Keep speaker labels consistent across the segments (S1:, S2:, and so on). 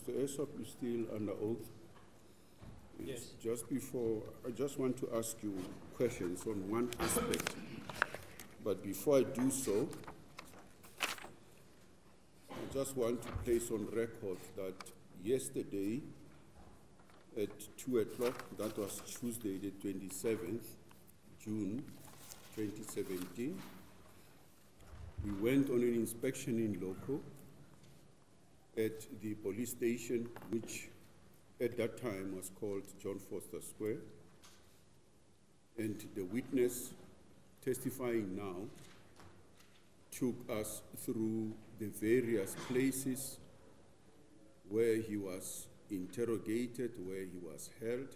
S1: Mr. Aesop, you still under oath?
S2: Yes.
S1: Just before, I just want to ask you questions on one aspect. But before I do so, I just want to place on record that yesterday at 2 o'clock, that was Tuesday the 27th June 2017, we went on an inspection in loco at the police station, which at that time was called John Foster Square. And the witness testifying now took us through the various places where he was interrogated, where he was held,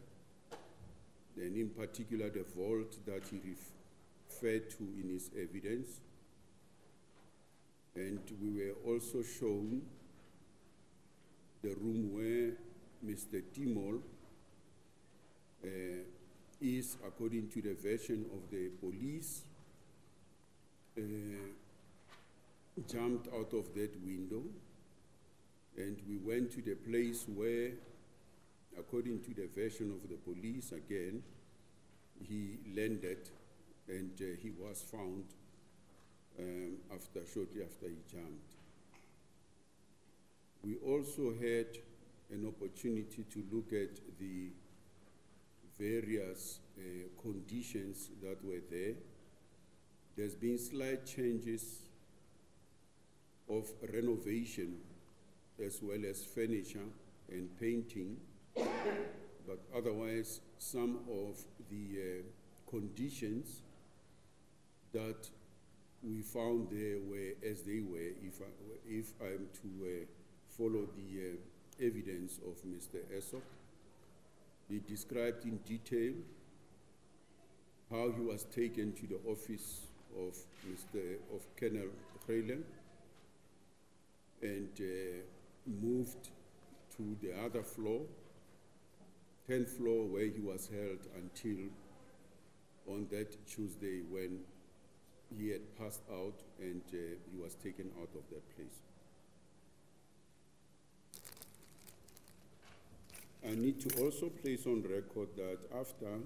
S1: and in particular the vault that he referred to in his evidence. And we were also shown the room where Mr. Timol is, according to the version of the police, jumped out of that window, and we went to the place where, according to the version of the police, again, he landed and he was found shortly after he jumped. We also had an opportunity to look at the various conditions that were there. There's been slight changes of renovation as well as furniture and painting, but otherwise some of the conditions that we found there were as they were, if I'm to follow the evidence of Mr. Aesop. He described in detail how he was taken to the office of Colonel Khreilen and moved to the other floor, 10th floor, where he was held until on that Tuesday when he had passed out and he was taken out of that place. I need to also place on record that after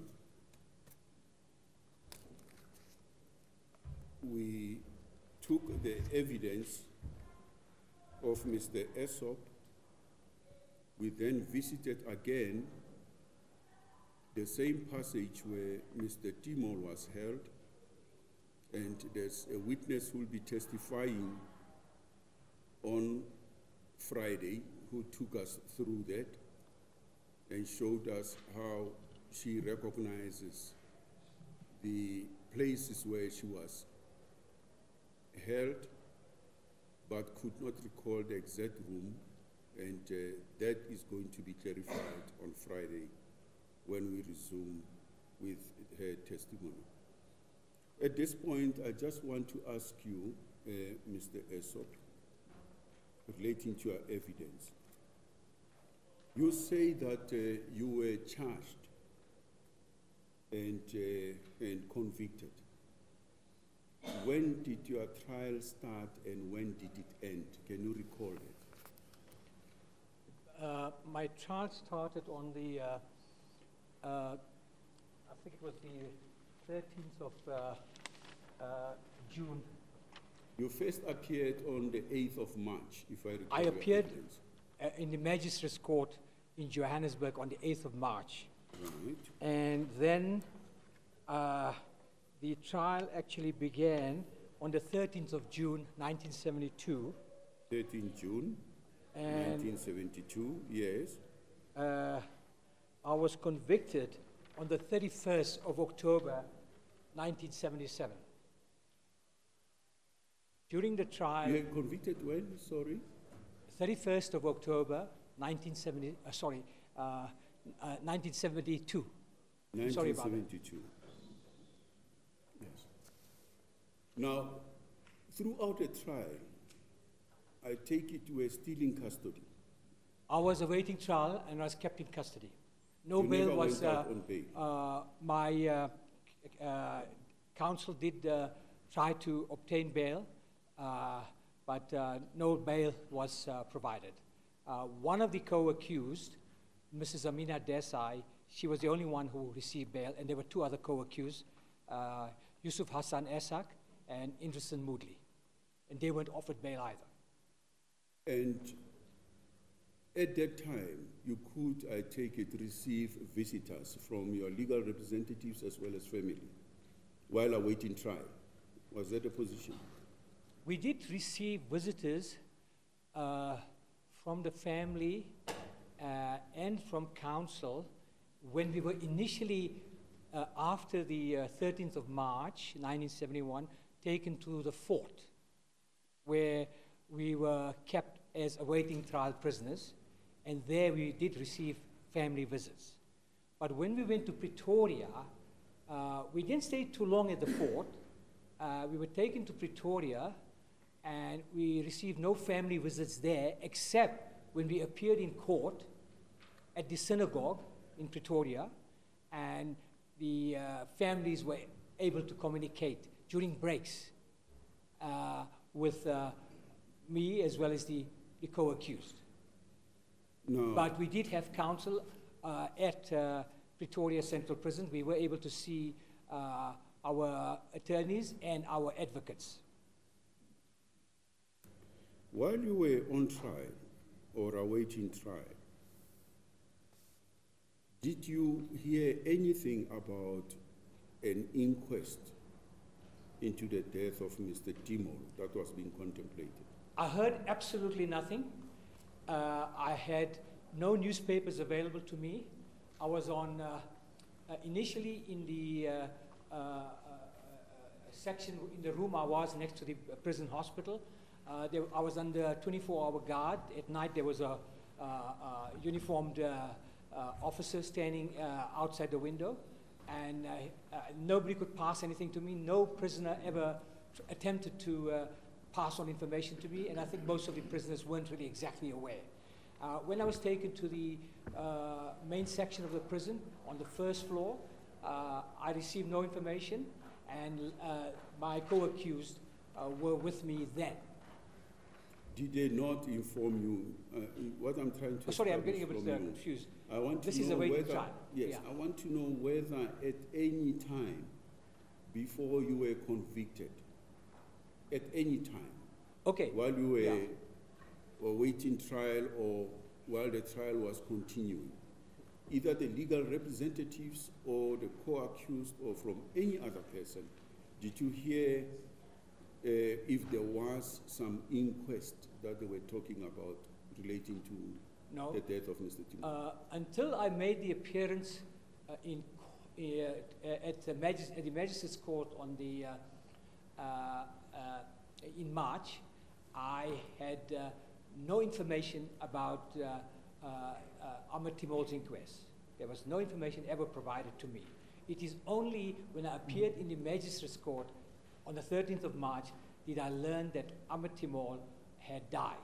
S1: we took the evidence of Mr. Aesop, we then visited again the same passage where Mr. Timol was held, and there's a witness who will be testifying on Friday who took us through that and showed us how she recognizes the places where she was held but could not recall the exact room, and that is going to be clarified on Friday when we resume with her testimony. At this point, I just want to ask you, Mr. Aesop, relating to your evidence. You say that you were charged and convicted. When did your trial start and when did it end? Can you recall it?
S2: My trial started on the, I think it was the 13th of June.
S1: You first appeared on the 8th of March, if I recall.
S2: I appeared in the Magistrate's Court in Johannesburg on the 8th of March.
S1: Right.
S2: And then the trial actually began on the 13th of June, 1972.
S1: 13th June,
S2: and
S1: 1972, yes.
S2: I was convicted on the 31st of October, 1977. During the trial...
S1: You were convicted when, sorry?
S2: 31st of October, 1972. Sorry, 1972.
S1: 1972.
S2: Sorry about that.
S1: Yes. Now, throughout the trial, I take it you were still in custody.
S2: I was awaiting trial and I was kept in custody. No
S1: You
S2: bail
S1: never
S2: was.
S1: went out on bail.
S2: My counsel did try to obtain bail, but no bail was provided. One of the co-accused, Mrs. Amina Desai, she was the only one who received bail, and there were two other co-accused, Yusuf Hassan Esak and Indristan Moodley, and they weren't offered bail either.
S1: And at that time, you could, I take it, receive visitors from your legal representatives as well as family while awaiting trial. Was that a position?
S2: We did receive visitors from the family and from counsel when we were initially, after the 13th of March, 1971, taken to the fort, where we were kept as awaiting trial prisoners, and there we did receive family visits. But when we went to Pretoria, we didn't stay too long at the fort. We were taken to Pretoria, and we received no family visits there, except when we appeared in court at the synagogue in Pretoria, and the families were able to communicate during breaks with me as well as the co-accused.
S1: No.
S2: But we did have counsel at Pretoria Central Prison. We were able to see our attorneys and our advocates.
S1: While you were on trial or awaiting trial, did you hear anything about an inquest into the death of Mr. Timol that was being contemplated?
S2: I heard absolutely nothing. I had no newspapers available to me. I was on, initially in the section, in the room I was next to the prison hospital. I was under 24-hour guard. At night there was a uniformed officer standing outside the window, and nobody could pass anything to me. No prisoner ever attempted to pass on information to me, and I think most of the prisoners weren't really exactly aware. When I was taken to the main section of the prison on the first floor, I received no information, and my co-accused were with me then.
S1: Did they not inform you? What I'm trying to
S2: sorry, I'm getting a bit confused.
S1: I want to
S2: this
S1: know
S2: is a waiting
S1: whether,
S2: trial.
S1: yes,
S2: Yeah.
S1: I want to know whether at any time before you were convicted, at any time,
S2: Okay.
S1: while you were awaiting trial or while the trial was continuing, either the legal representatives or the co-accused or from any other person, did you hear if there was some inquest that they were talking about relating to the death of Mr. Timol?
S2: Until I made the appearance at the Magistrate's Court on the, in March, I had no information about Ahmed Timol's inquest. There was no information ever provided to me. It is only when I appeared in the Magistrate's Court on the 13th of March did I learn that Ahmed Timol had died.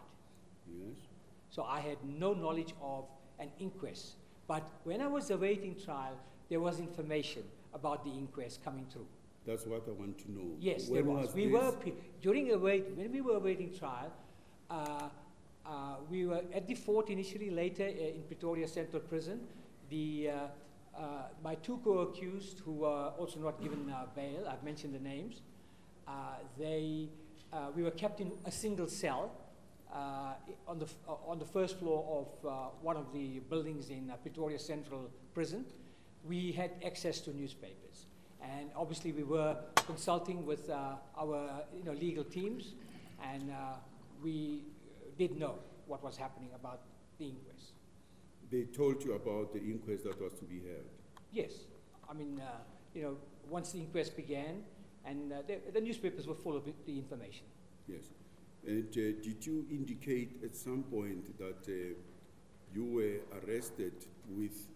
S1: Yes.
S2: So I had no knowledge of an inquest. But when I was awaiting trial, there was information about the inquest coming through.
S1: That's what I want to know.
S2: Yes,
S1: when
S2: there was. We were when we were awaiting trial, we were at the fort initially, later in Pretoria Central Prison. My two co-accused, who were also not given bail, I've mentioned the names, we were kept in a single cell on the first floor of one of the buildings in Pretoria Central Prison. We had access to newspapers, and obviously we were consulting with our legal teams, and we did know what was happening about the inquest.
S1: They told you about the inquest that was to be held?
S2: Yes. I mean, once the inquest began, and the newspapers were full of the information.
S1: Yes. And did you indicate at some point that you were arrested with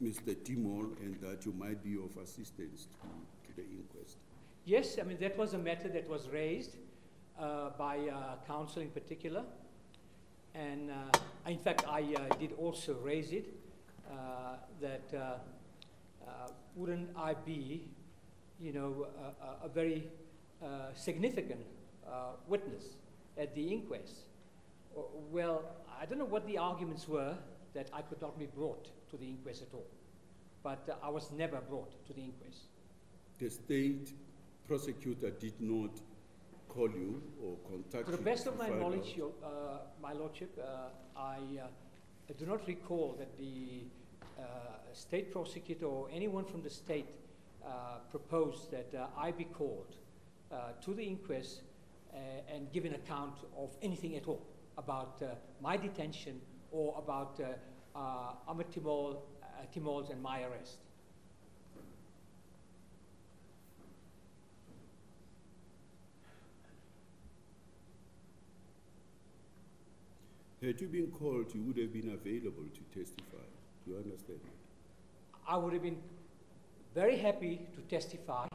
S1: Mr. Timol and that you might be of assistance to the inquest?
S2: Yes, I mean, that was a matter that was raised by counsel in particular. And in fact, I did also raise it, that wouldn't I be, a very significant witness at the inquest Well, I don't know what the arguments were that I could not be brought to the inquest at all. But I was never brought to the inquest.
S1: The state prosecutor did not call you or contact you?
S2: To the best of my knowledge,
S1: out?
S2: my lordship, I do not recall that the state prosecutor or anyone from the state proposed that I be called to the inquest and give an account of anything at all about my detention or about Ahmed Timol's and my arrest.
S1: Had you been called, you would have been available to testify. Do you understand?
S2: I would have been very happy to testify.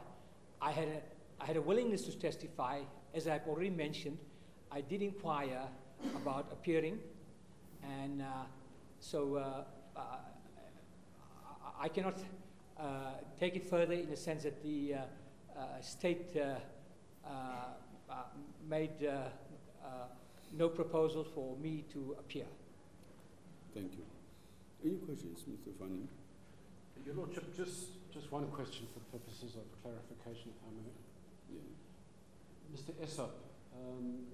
S2: I had a willingness to testify. As I've already mentioned, I did inquire about appearing, and so I cannot take it further in the sense that the state made no proposal for me to appear.
S1: Thank you. Any questions, Mr. Fanning?
S3: Your Lordship, just one question for purposes of clarification, if I may.
S1: Yeah.
S3: Mr. Esop,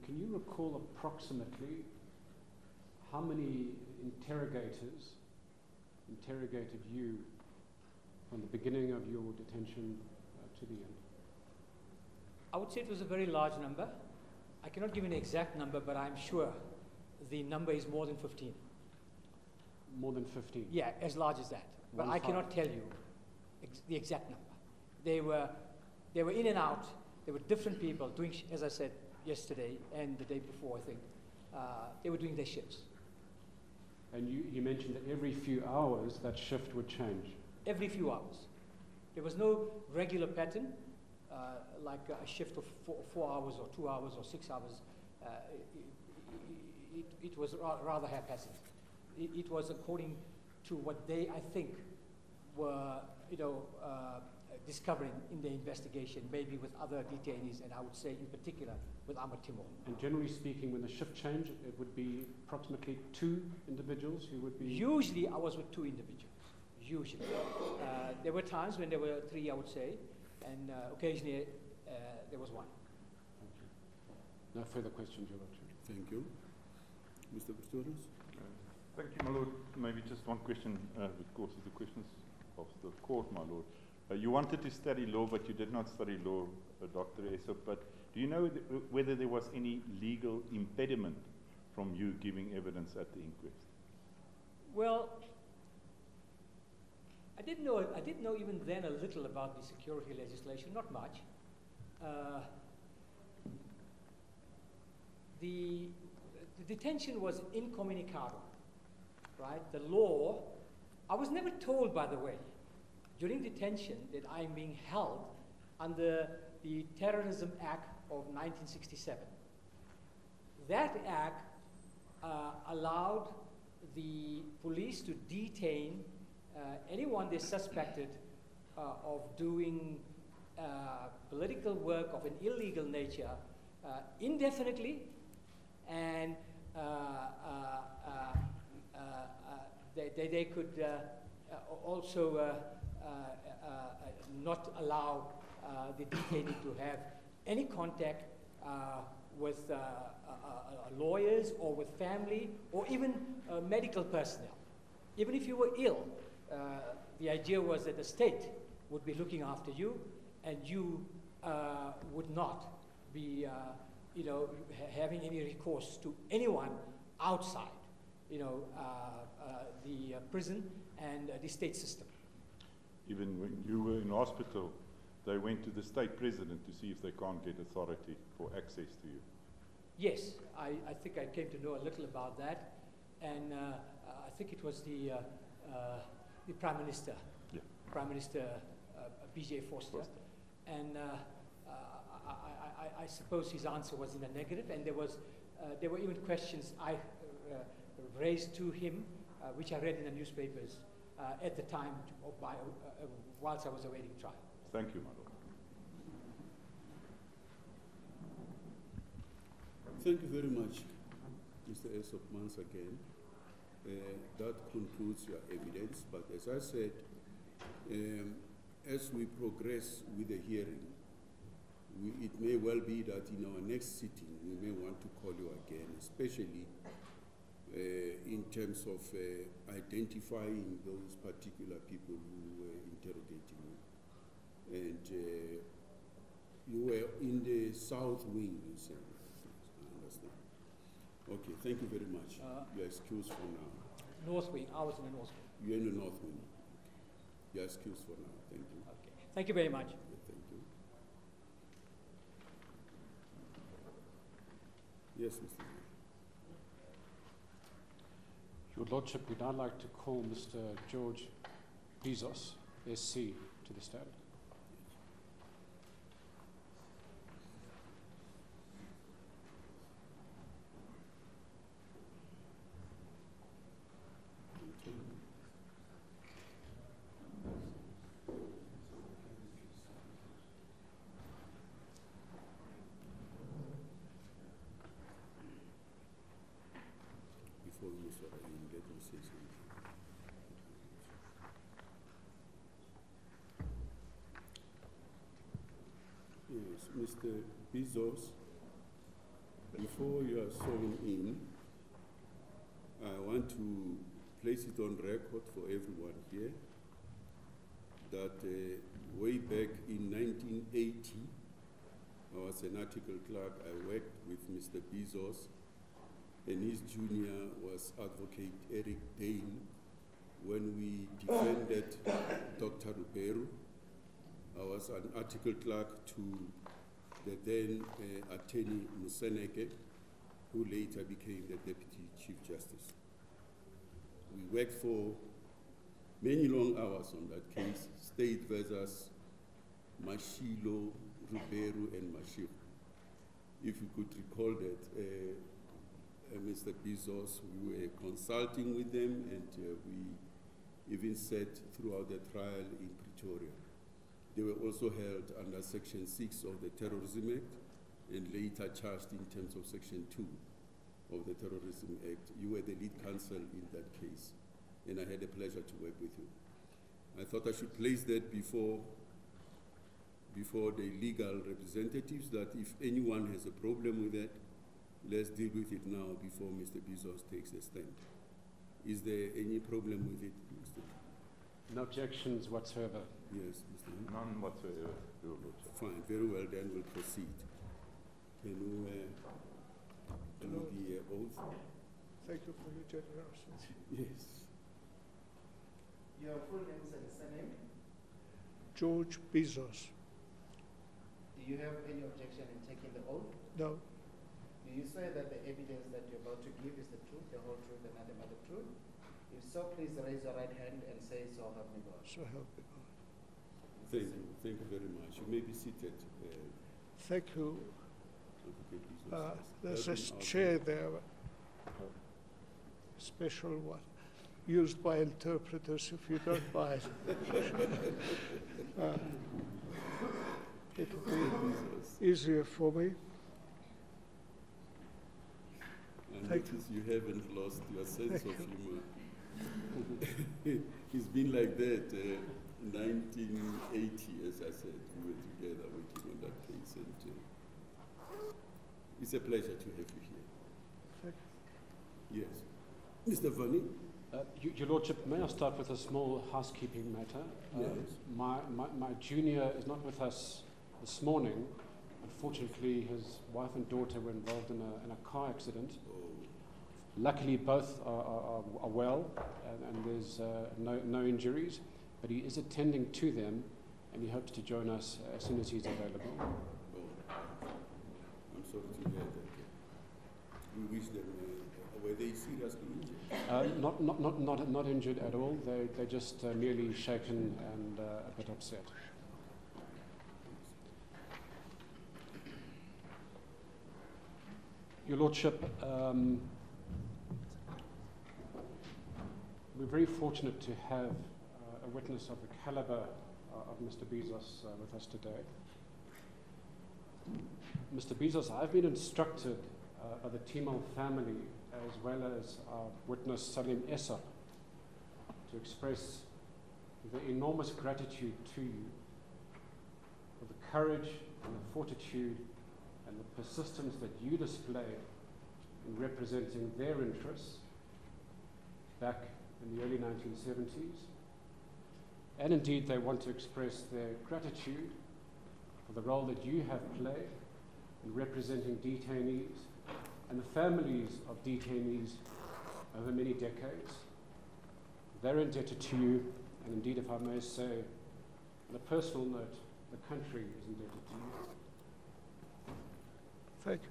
S3: can you recall approximately how many interrogators interrogated you from the beginning of your detention to the end?
S2: I would say it was a very large number. I cannot give an exact number, but I'm sure the number is more than 15.
S3: More than 15?
S2: Yeah, as large as that. But I cannot tell you the exact number. They were in and out. There were different people doing, as I said yesterday and the day before, I think, they were doing their shifts.
S3: And you mentioned that every few hours that shift would change? Every
S2: few hours. There was no regular pattern, like a shift of 4 hours or 2 hours or 6 hours. It was rather haphazard. It was according to what they, I think, were, discovering in their investigation, maybe with other detainees, and I would say in particular with Ahmed Timol.
S3: And generally speaking, when the shift changed, it would be approximately 2 individuals who would be...
S2: Usually I was with 2 individuals, usually. There were times when there were 3, I would say, and occasionally there was 1.
S3: Thank you. No further questions, Your Lordship.
S1: Thank you. Mr. Pistorius?
S4: Thank you, my Lord. Maybe just one question, of course, is the questions of the court, my Lord. You wanted to study law, but you did not study law, Dr. Esop, but do you know whether there was any legal impediment from you giving evidence at the inquest?
S2: Well, I did know even then a little about the security legislation, not much. The detention was incommunicado, right? The law, I was never told, by the way, during detention that I'm being held under the Terrorism Act of 1967. That act allowed the police to detain anyone they suspected of doing political work of an illegal nature indefinitely, and they could also not allow the detainee to have any contact with lawyers or with family or even medical personnel. Even if you were ill, the idea was that the state would be looking after you, and you would not be having any recourse to anyone outside the prison and the state system.
S4: Even when you were in hospital, they went to the state president to see if they can't get authority for access to you.
S2: Yes, I think I came to know a little about that, and I think it was the Prime Minister,
S4: yeah.
S2: Prime Minister B.J. Foster. And I suppose his answer was in the negative, and there were even questions I raised to him, which I read in the newspapers at the time whilst I was awaiting trial.
S4: Thank you, my Lord.
S1: Thank you very much. Mr. Esop, once again. That concludes your evidence, but as I said, as we progress with the hearing, it may well be that in our next sitting we may want to call you again, especially in terms of identifying those particular people who were interrogating you. And you were in the south wing, you said. I understand. Okay, thank you very much. You're excused for now.
S2: North wing. I was in the north wing.
S1: You're in the north wing. You're excused for now. Thank you.
S2: Okay. Thank you very much.
S1: Yeah, thank you. Yes, Mr. Mayor.
S3: Your Lordship, we'd now like to call Mr. George Bezos, SC, to the stand.
S1: Before you sort of let me say something. Yes, Mr. Bezos, before you are sworn in, I want to place it on record for everyone here that way back in 1980, I was an article clerk. I worked with Mr. Bezos, and his junior was Advocate Eric Dane. When we defended Dr. Ruberu, I was an article clerk to the then attorney Museneke, who later became the Deputy Chief Justice. We worked for many long hours on that case, State versus Mashilo, Ruberu, and Mashiro. If you could recall that, Mr. Bezos, we were consulting with them, and we even sat throughout the trial in Pretoria. They were also held under Section 6 of the Terrorism Act and later charged in terms of Section 2 of the Terrorism Act. You were the lead counsel in that case, and I had the pleasure to work with you. I thought I should place that before the legal representatives, that if anyone has a problem with that, let's deal with it now before Mr. Bezos takes the stand. Is there any problem with it, Mr.?
S3: No objections whatsoever.
S1: Yes, Mr.
S4: None whatsoever, Your Lordship.
S1: Fine, very well, then we'll proceed. Can you do the oath?
S5: Thank you for your generosity.
S1: Yes.
S6: Your full name and surname?
S5: George Bezos.
S6: Do you have any objection in taking the oath?
S5: No,
S6: Do you say that the evidence that you're about to give is the truth, the whole truth, and nothing but the truth? If so, please raise your right hand and say, so help me God.
S5: so help me God.
S1: Thank you very much. You may be seated.
S5: Thank you.
S1: Advocate Bezos.
S5: There's
S1: Help
S5: a
S1: him out.
S5: chair there, special one, used by interpreters if you don't mind. It'll be easier for me.
S1: I
S5: Thank
S1: notice you haven't lost your sense of humor. It's been like that. 1980, as I said, we were together working on that case, and it's a pleasure to have you here.
S5: Thank
S1: Yes. Mr. Vani?
S3: Your Lordship, may I start with a small housekeeping matter?
S1: Yes.
S3: My junior is not with us this morning. Unfortunately, his wife and daughter were involved in a car accident.
S1: Oh,
S3: Luckily, both are well, and there's no injuries, but he is attending to them, and he hopes to join us as soon as he's available.
S1: oh. I'm sorry to hear that. We wish them, were they seriously injured?
S3: Not injured at all. They're just merely shaken and a bit upset. Your Lordship, we're very fortunate to have a witness of the caliber of Mr. Bezos with us today. Mr. Bezos, I've been instructed by the Timol family as well as our witness Salim Esop, to express the enormous gratitude to you for the courage and the fortitude and the persistence that you displayed in representing their interests back in the early 1970s. And indeed, they want to express their gratitude for the role that you have played in representing detainees and the families of detainees over many decades. They're indebted to you, and indeed, if I may say, on a personal note, the country is indebted to you.
S5: Thank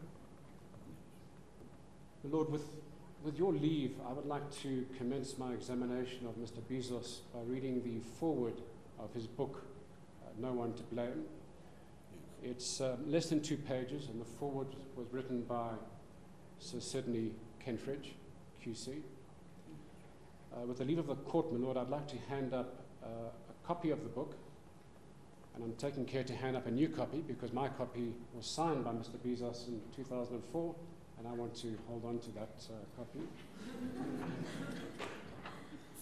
S5: you.
S3: Lord, with your leave, I would like to commence my examination of Mr. Bezos by reading the foreword of his book, No One to Blame. It's less than 2 pages, and the foreword was written by Sir Sidney Kentridge, QC. With the leave of the court, my Lord, I'd like to hand up a copy of the book, and I'm taking care to hand up a new copy because my copy was signed by Mr. Bezos in 2004, and I want to hold on to that copy.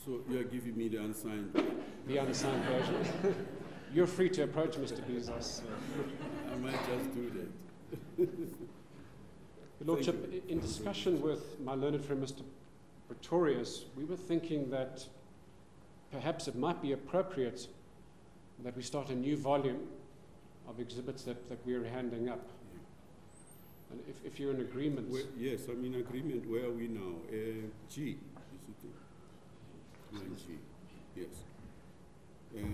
S1: So you're giving me the unsigned?
S3: The unsigned version. You're free to approach Mr. Bezos.
S1: I might just do that.
S3: Your Lordship, in discussion with my learned friend Mr. Pretorius, we were thinking that perhaps it might be appropriate that we start a new volume of exhibits that we are handing up. And if you're in agreement.
S1: Yes, I'm in agreement. Where are we now? G, is it? 9G, yes. Okay.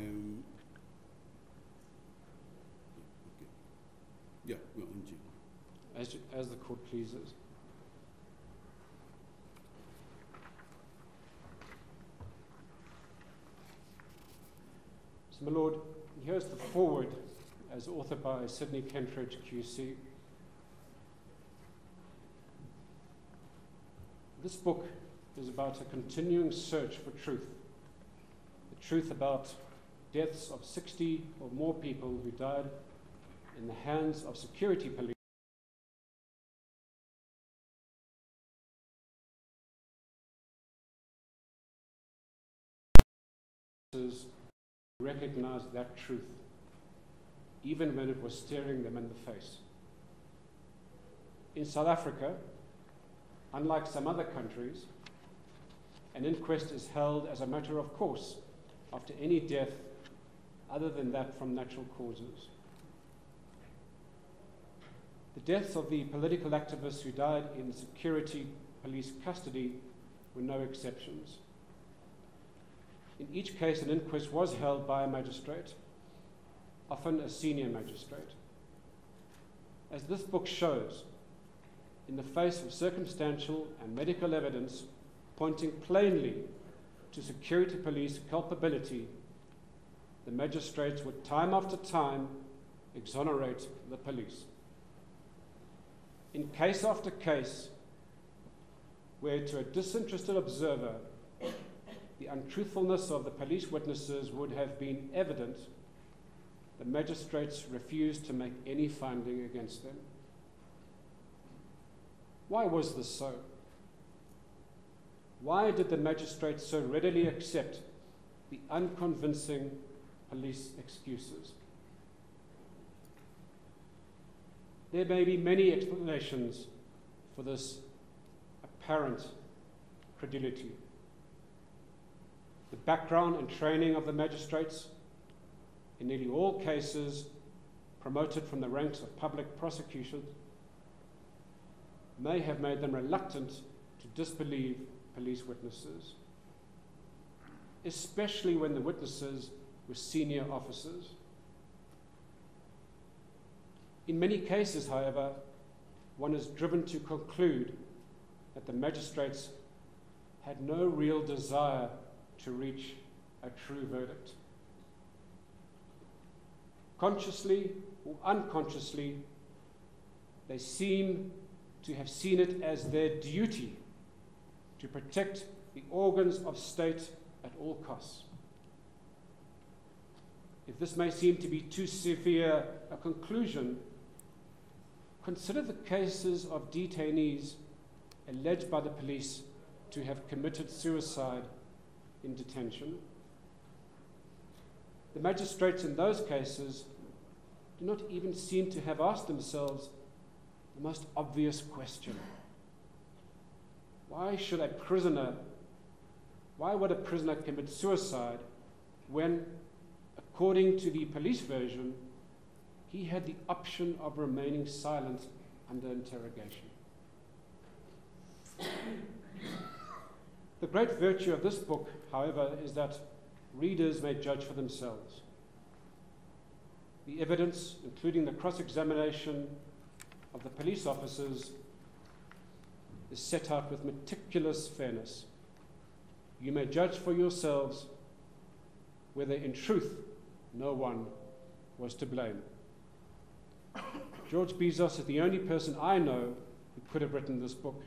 S1: Yeah, we're on G.
S3: As the court pleases. So, my Lord, here's the foreword as authored by Sidney Kentridge, QC. This book is about a continuing search for truth. The truth about deaths of 60 or more people who died in the hands of security police recognized that truth, even when it was staring them in the face. In South Africa, unlike some other countries, an inquest is held as a matter of course after any death other than that from natural causes. The deaths of the political activists who died in security police custody were no exceptions. In each case, an inquest was held by a magistrate, often a senior magistrate. As this book shows, in the face of circumstantial and medical evidence pointing plainly to security police culpability, the magistrates would time after time exonerate the police. In case after case, where to a disinterested observer, the untruthfulness of the police witnesses would have been evident, the magistrates refused to make any finding against them. Why was this so? Why did the magistrates so readily accept the unconvincing police excuses? There may be many explanations for this apparent credulity. The background and training of the magistrates, in nearly all cases promoted from the ranks of public prosecution, may have made them reluctant to disbelieve police witnesses, especially when the witnesses were senior officers. In many cases, however, one is driven to conclude that the magistrates had no real desire to reach a true verdict. Consciously or unconsciously, they seem to have seen it as their duty to protect the organs of state at all costs. If this may seem to be too severe a conclusion, consider the cases of detainees alleged by the police to have committed suicide in detention. The magistrates in those cases do not even seem to have asked themselves the most obvious question. Why would a prisoner commit suicide when, according to the police version, he had the option of remaining silent under interrogation? The great virtue of this book, however, is that readers may judge for themselves. The evidence, including the cross-examination of the police officers, is set out with meticulous fairness. You may judge for yourselves whether in truth no one was to blame. George Bezos is the only person I know who could have written this book.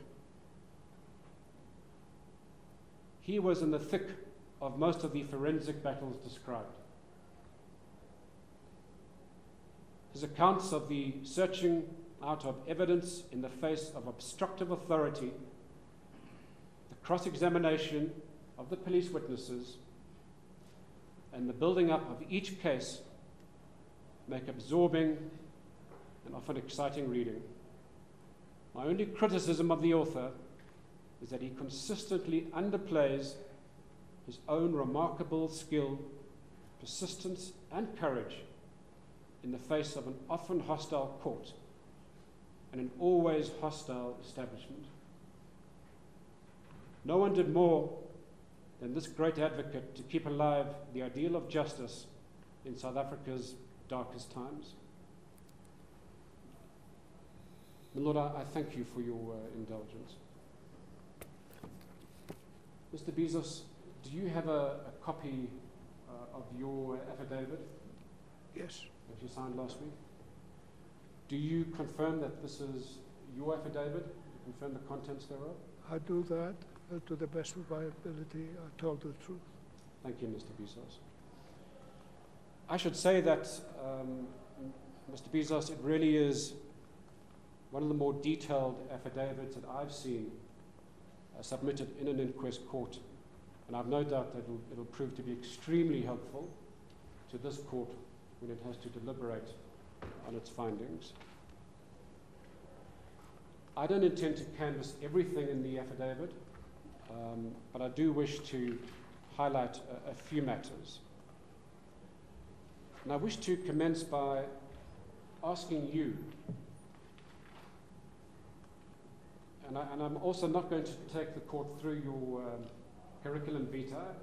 S3: He was in the thick of most of the forensic battles described. His accounts of the searching out of evidence in the face of obstructive authority, the cross-examination of the police witnesses, and the building up of each case make absorbing and often exciting reading. My only criticism of the author is that he consistently underplays his own remarkable skill, persistence, and courage in the face of an often hostile court and an always hostile establishment. No one did more than this great advocate to keep alive the ideal of justice in South Africa's darkest times. My Lord, I thank you for your indulgence. Mr. Bezos, do you have a copy of your affidavit?
S5: Yes.
S3: That you signed last week? Do you confirm that this is your affidavit? Do you confirm the contents thereof?
S5: I do that to the best of my ability. I told the truth.
S3: Thank you, Mr. Bezos. I should say that, Mr. Bezos, it really is one of the more detailed affidavits that I've seen submitted in an inquest court, and I've no doubt that it'll prove to be extremely helpful to this court when it has to deliberate on its findings. I don't intend to canvass everything in the affidavit, but I do wish to highlight a few matters. And I wish to commence by asking you, and I'm also not going to take the court through your curriculum vitae.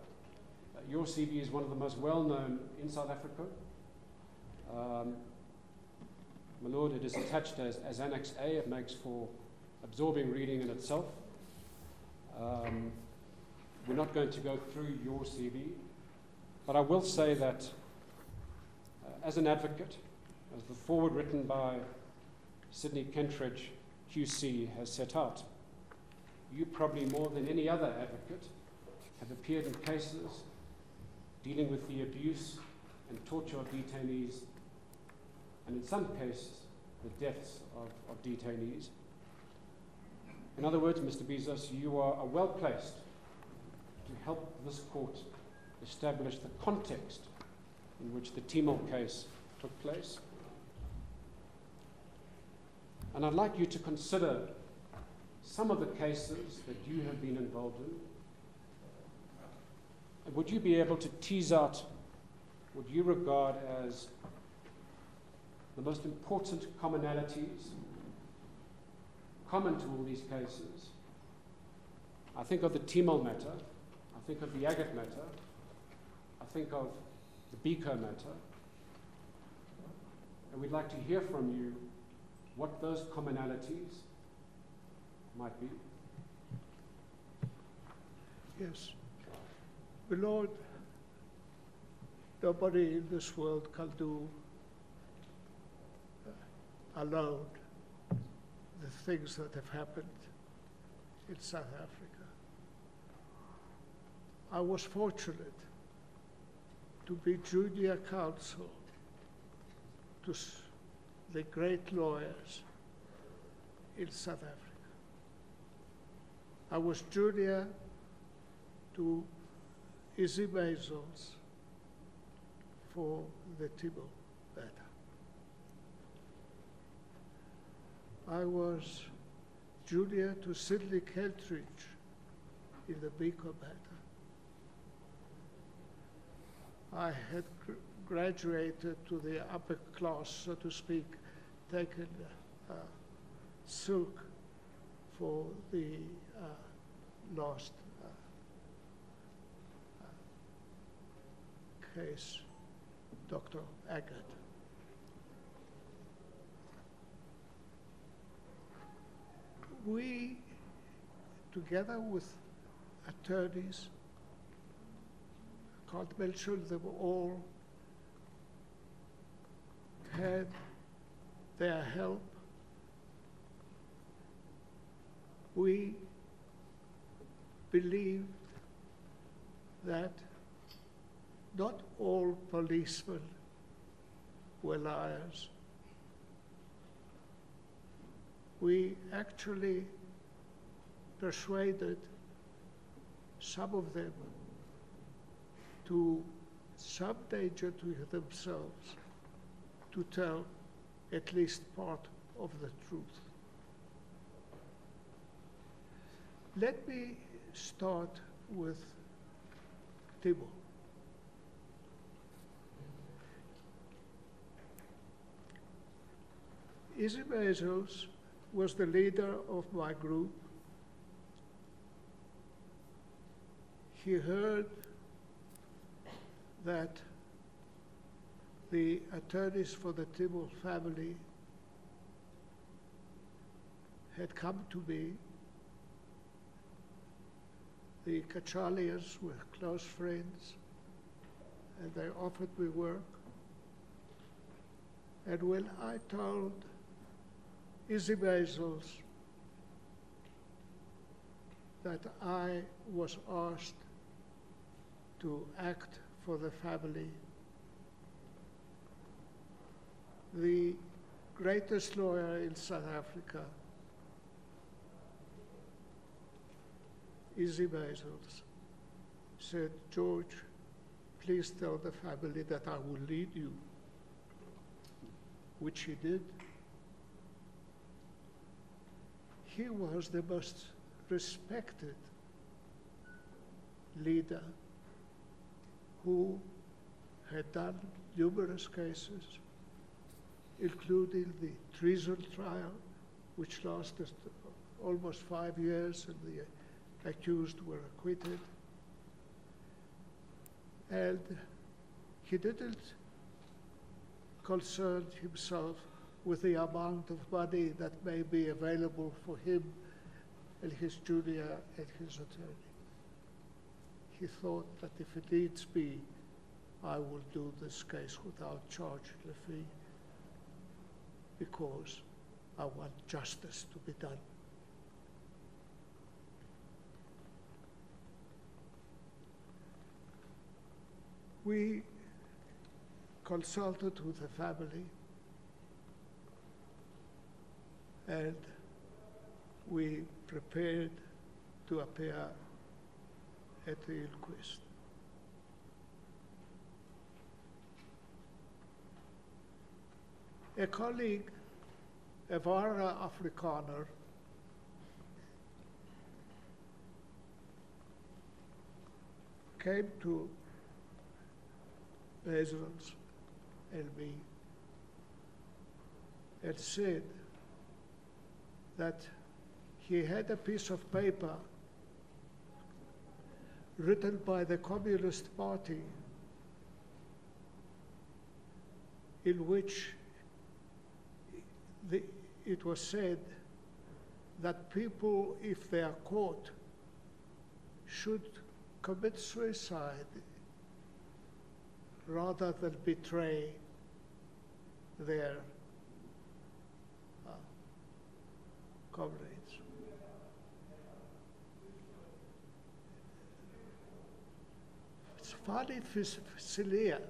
S3: Your CV is one of the most well-known in South Africa. My Lord, it is attached as Annex A. It makes for absorbing reading in itself. We're not going to go through your CV, but I will say that as an advocate, as the foreword written by Sidney Kentridge, QC, has set out, you probably more than any other advocate have appeared in cases dealing with the abuse and torture of detainees, and in some cases, the deaths of detainees. In other words, Mr. Bezos, you are well placed to help this court establish the context in which the Timol case took place. And I'd like you to consider some of the cases that you have been involved in. And would you be able to tease out what you regard as the most important commonalities common to all these cases? I think of the Timol matter, I think of the Agate matter, I think of the Biko matter, and we'd like to hear from you what those commonalities might be.
S5: Yes. My Lord, nobody in this world can do alone the things that have happened in South Africa. I was fortunate to be junior counsel to the great lawyers in South Africa. I was junior to Izzy Bezos for the Timol matter. I was junior to Sidney Keltridge in the Biko matter. I had graduated to the upper class, so to speak, taken silk for the last case, Dr. Agat. We, together with attorneys, can't mention them all, had their help. We believed that not all policemen were liars. We actually persuaded some of them to some danger to themselves to tell at least part of the truth. Let me start with Timol. Izzy Bezos was the leader of my group. He heard that the attorneys for the Timol family had come to me. The Kachalians were close friends, and they offered me work. And when I told Izzy Bezos that I was asked to act for the family, the greatest lawyer in South Africa, Izzy Bezos, said, "George, please tell the family that I will lead you," which he did. He was the most respected leader who had done numerous cases, including the treason trial, which lasted almost 5 years, and the accused were acquitted. And he didn't concern himself with the amount of money that may be available for him and his junior and his attorney. He thought that if it needs be, I will do this case without charging a fee because I want justice to be done. We consulted with the family, and we prepared to appear at the inquest. A colleague, a Vara Afrikaner, came to Bezos and me and said that he had a piece of paper written by the Communist Party in which it was said that people, if they are caught, should commit suicide rather than betray their comrades. It's funny, Celia,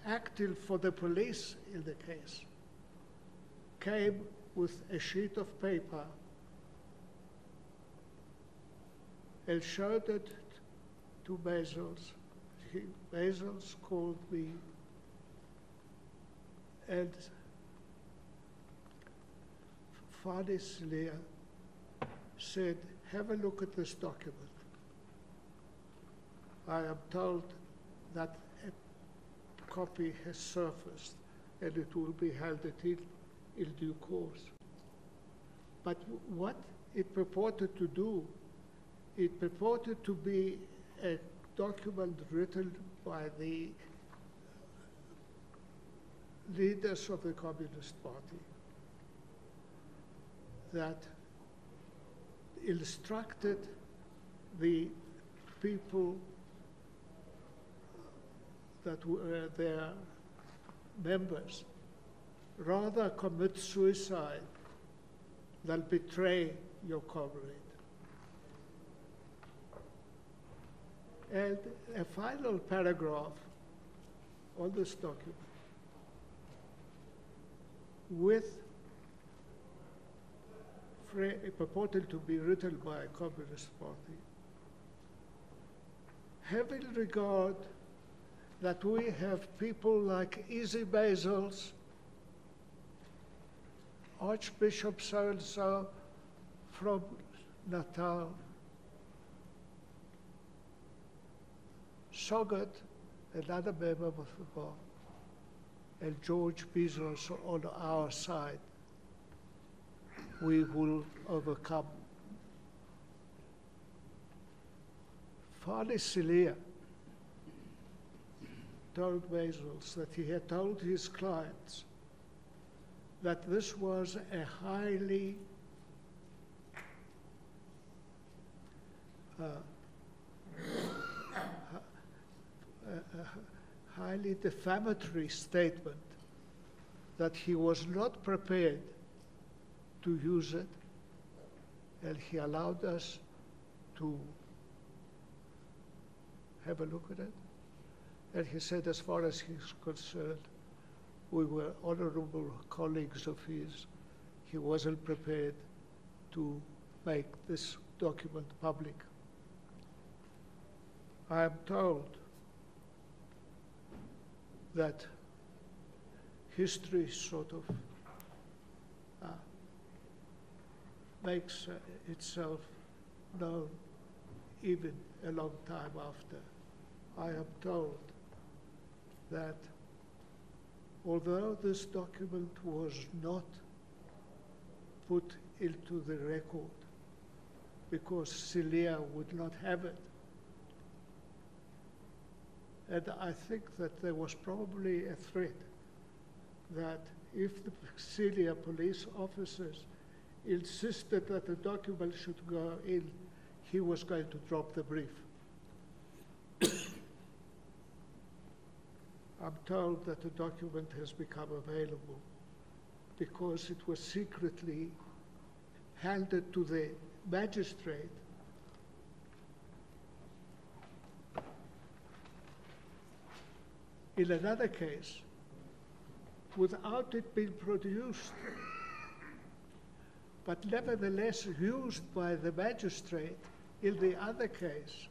S5: acting for the police in the case, came with a sheet of paper and showed it to Bezos. Bezos called me, and Fadis Leah said, have a look at this document. I am told that a copy has surfaced and it will be held in due course. But what it purported to do, it purported to be a document written by the leaders of the Communist Party that instructed the people that were their members rather commit suicide than betray your comrade. And a final paragraph on this document with purported to be written by a Communist Party, having regard that we have people like Easy Bezos, Archbishop so-and-so from Natal, Sogat, another member of the bar, and George Bezos on our side. We will overcome. Fadi Silia told Bezos that he had told his clients that this was a highly highly defamatory statement, that he was not prepared to use it, and he allowed us to have a look at it. And he said, as far as he's concerned, we were honorable colleagues of his. He wasn't prepared to make this document public. I am told that history sort of makes itself known even a long time after. I am told that although this document was not put into the record because Celia would not have it, and I think that there was probably a threat that if the Celia police officers insisted that the document should go in, he was going to drop the brief. I'm told that the document has become available because it was secretly handed to the magistrate in another case without it being produced, but nevertheless used by the magistrate in the other case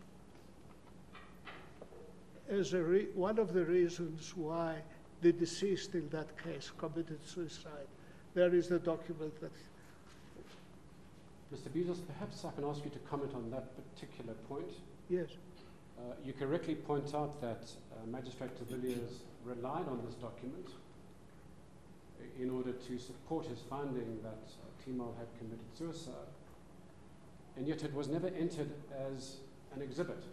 S5: as one of the reasons why the deceased in that case committed suicide. There is the document that...
S3: Mr. Bezos, perhaps I can ask you to comment on that particular point.
S5: Yes.
S3: You correctly point out that Magistrate de Villiers relied on this document in order to support his finding that Timol had committed suicide, and yet it was never entered as an exhibit.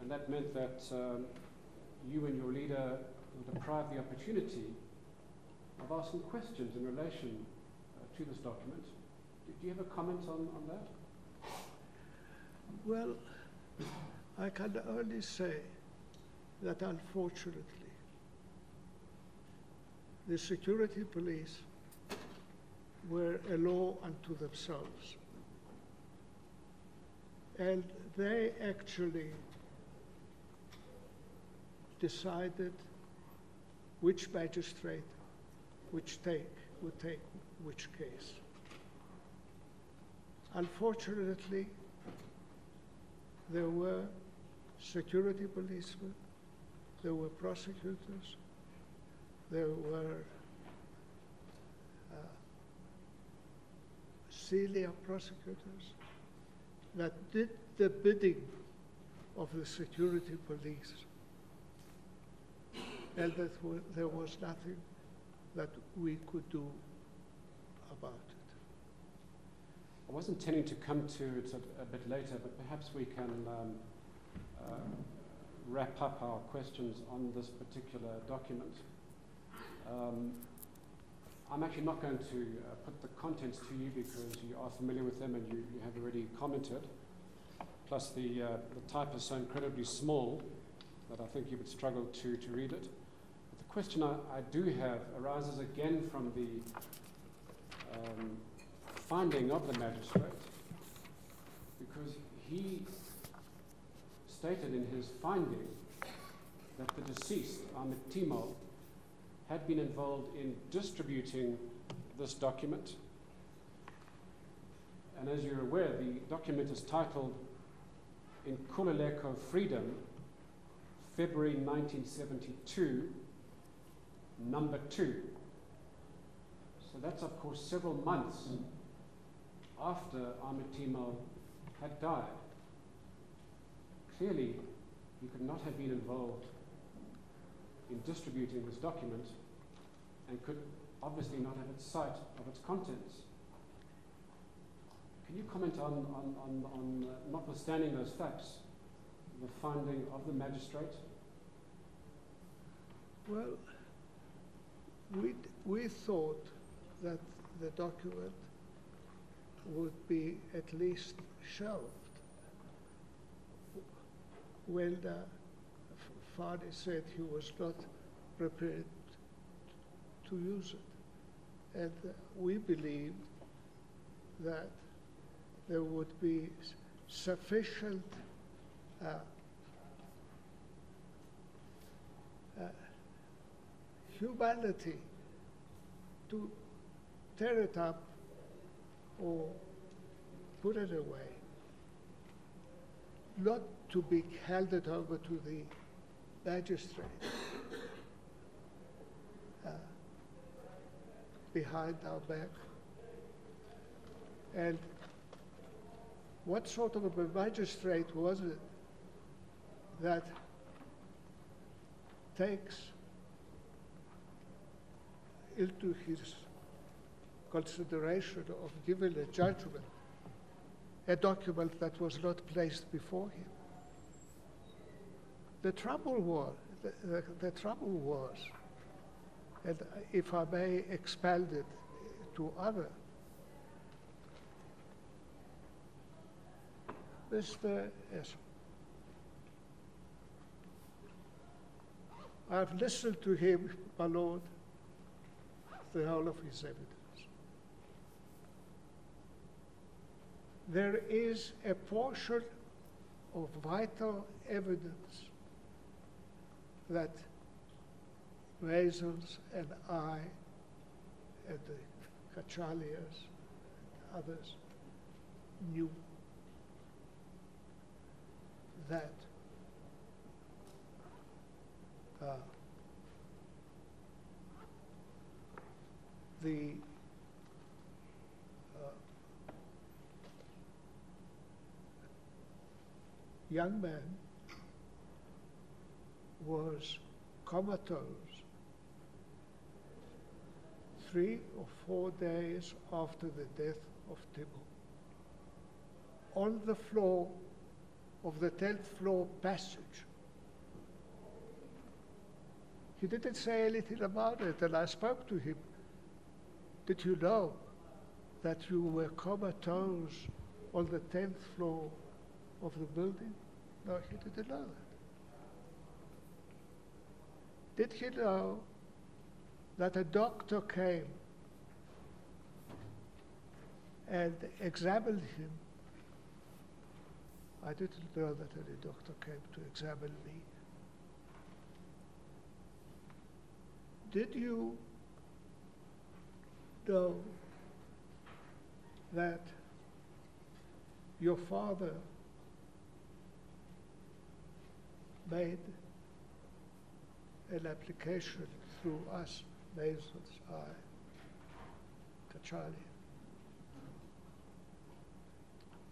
S3: And that meant that you and your leader were deprived the opportunity of asking questions in relation to this document. Do you have a comment on that?
S5: Well, I can only say that unfortunately, the security police were a law unto themselves. And they actually decided which magistrate would take which case. Unfortunately, there were security policemen, there were prosecutors, there were senior prosecutors that did the bidding of the security police, and that there was nothing that we could do about it.
S3: I was intending to come to it a bit later, but perhaps we can wrap up our questions on this particular document. I'm actually not going to put the contents to you because you are familiar with them and you have already commented. Plus the type is so incredibly small that I think you would struggle to read it. But the question I do have arises again from the finding of the magistrate, because he stated in his finding that the deceased, Ahmed Timol, had been involved in distributing this document. And as you're aware, the document is titled Nkululeko Freedom, February 1972, number 2. So that's, of course, several months after Ahmed Timol had died. Clearly, he could not have been involved in distributing this document and could obviously not have its sight of its contents. Can you comment on notwithstanding those facts, the finding of the magistrate?
S5: Well, we thought that the document would be at least shelved when Fadi said he was not prepared to use it. And we believed that there would be sufficient humanity to tear it up or put it away, not to be handed over to the magistrate behind our back. And what sort of a magistrate was it that takes into his consideration of giving a judgment a document that was not placed before him? The trouble was, and if I may expand it to other, Mr. Esop, I've listened to him, my Lord, the whole of his evidence. There is a portion of vital evidence that Bezos and I and the Kachalias and others knew that the young man was comatose 3 or 4 days after the death of Timol, on the floor of the 10th floor passage. He didn't say anything about it, and I spoke to him. Did you know that you were comatose on the 10th floor of the building? No, he didn't know that. Did he know that a doctor came and examined him? I didn't know that any doctor came to examine me. Did you know that your father made an application through us, Bezos, Kachali,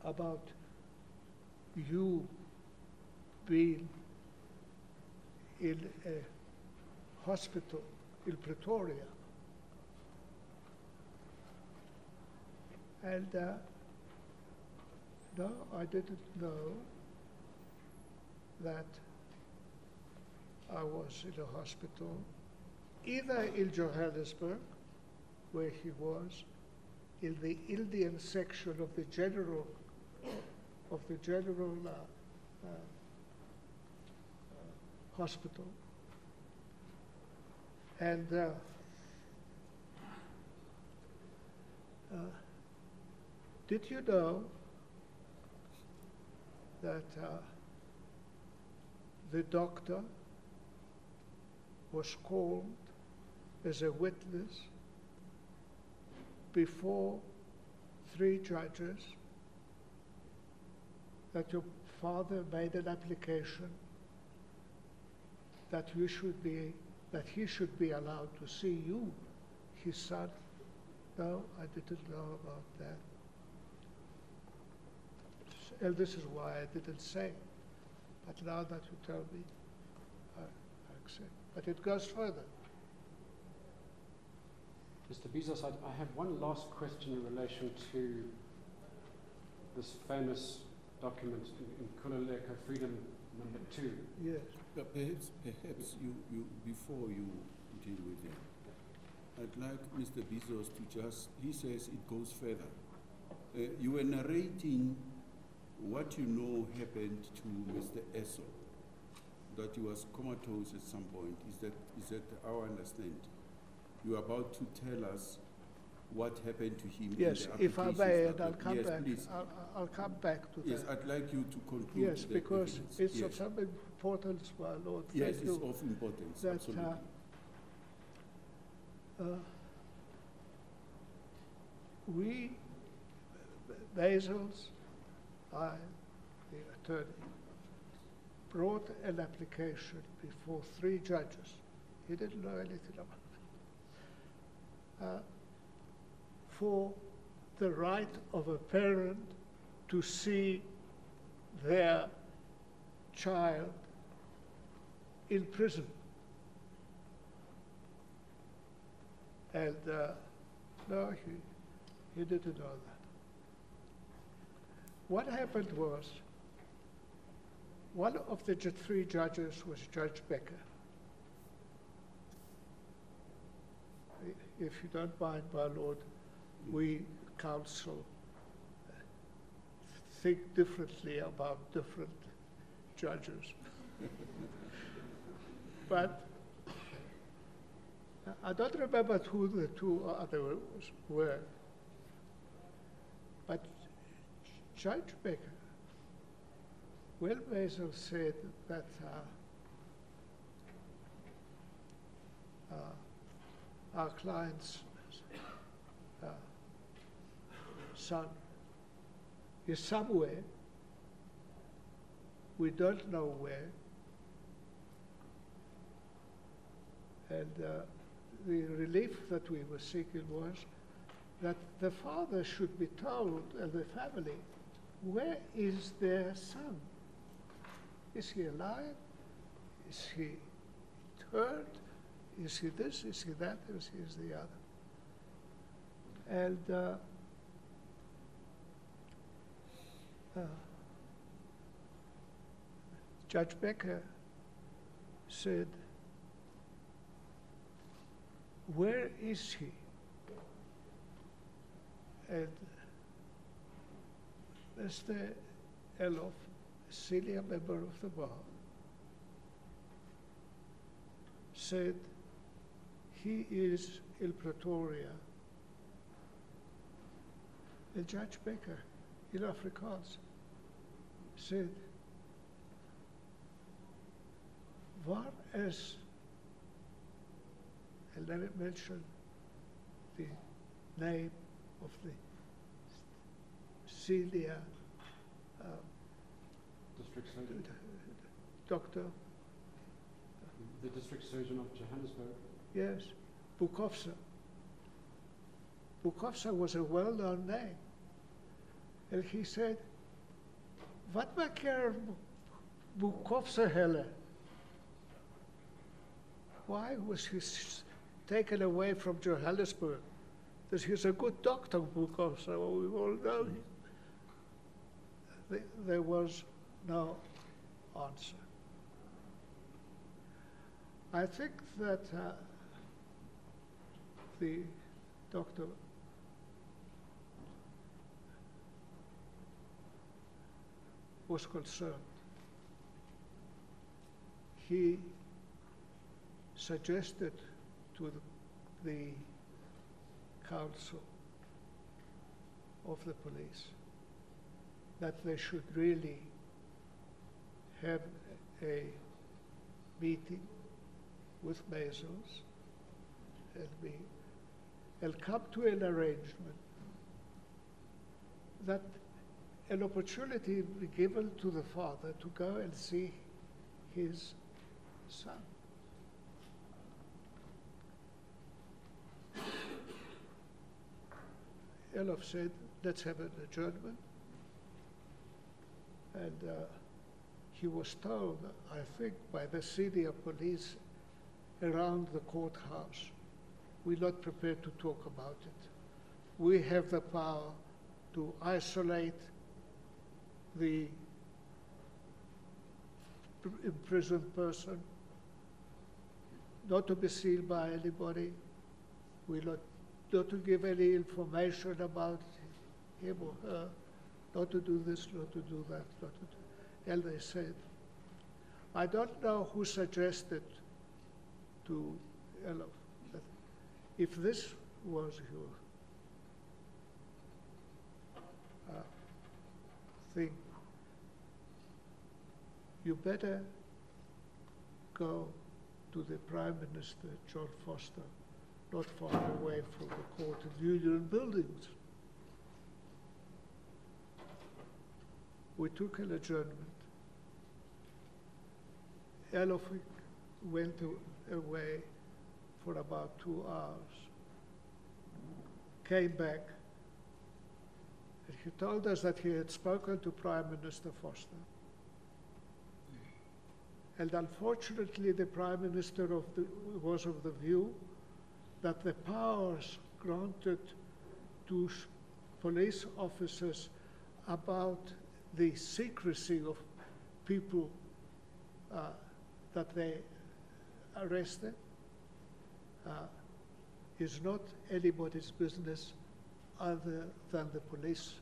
S5: about you being in a hospital in Pretoria. And no, I didn't know that I was in a hospital, either in Johannesburg, where he was, in the Indian section of the general hospital, and did you know that the doctor was called as a witness before 3 judges, that your father made an application that he should be allowed to see you, his son? No, I didn't know about that. And this is why I didn't say. But now that you tell me, I accept. But it goes further.
S3: Mr. Bezos, I have one last question in relation to this famous document in Kululeko Freedom number 2.
S1: Yes. Perhaps you before you deal with it, I'd like Mr. Bezos to he says it goes further. You were narrating what you know happened to Mr. Esso, that he was comatose at some point. Is that our understanding? You are about to tell us what happened to him.
S5: Yes,
S1: in the
S5: if I may, and I'll come
S1: yes,
S5: back.
S1: Please.
S5: I'll come back to
S1: yes,
S5: that.
S1: I'd like you to conclude.
S5: Yes, because
S1: evidence.
S5: it's
S1: yes.
S5: of some importance, my Lord.
S1: Yes,
S5: Thank
S1: it's
S5: you.
S1: of importance,
S5: That,
S1: absolutely.
S5: We, Bezos, I, the attorney, brought an application before 3 judges. He didn't know anything about it. For the right of a parent to see their child in prison. And no, he didn't know that. What happened was, one of the 3 judges was Judge Becker. If you don't mind, my Lord, we counsel think differently about different judges. But I don't remember who the 2 others were. But Judge Becker, when Bezos said that our client's son is somewhere, we don't know where, and the relief that we were seeking was that the father should be told, and the family, where is their son? Is he alive? Is he hurt? Is he this? Is he that? Is he the other? And Judge Becker said, where is he? And Mr. Elof, a senior member of the bar, said he is in Pretoria. And Judge Becker, in Afrikaans, said, waar is, and let me mention the name of the senior Dr.
S3: The district surgeon of Johannesburg.
S5: Yes, Bukovsa. Bukovsa was a well-known name. And he said, "Wat maak jy Bukovsa helle? Why was he taken away from Johannesburg? Because he's a good doctor, Bukovsa, we all know him." There was no answer. I think that the doctor was concerned. He suggested to the council of the police that they should really have a meeting with Bezos and me and come to an arrangement that an opportunity be given to the father to go and see his son. Elof said, "Let's have an adjournment." And he was told, I think, by the senior police around the courthouse, "We're not prepared to talk about it. We have the power to isolate the imprisoned person, not to be seen by anybody. We're not to give any information about him or her, not to do this, not to do that, not to do." And they said, I don't know who suggested to Elof that if this was your thing, you better go to the Prime Minister, John Foster, not far away from the court and union buildings. We took an adjournment. Elof went away for about 2 hours, came back, and he told us that he had spoken to Prime Minister Foster. And unfortunately, the Prime Minister was of the view that the powers granted to police officers about the secrecy of people that they arrested is not anybody's business other than the police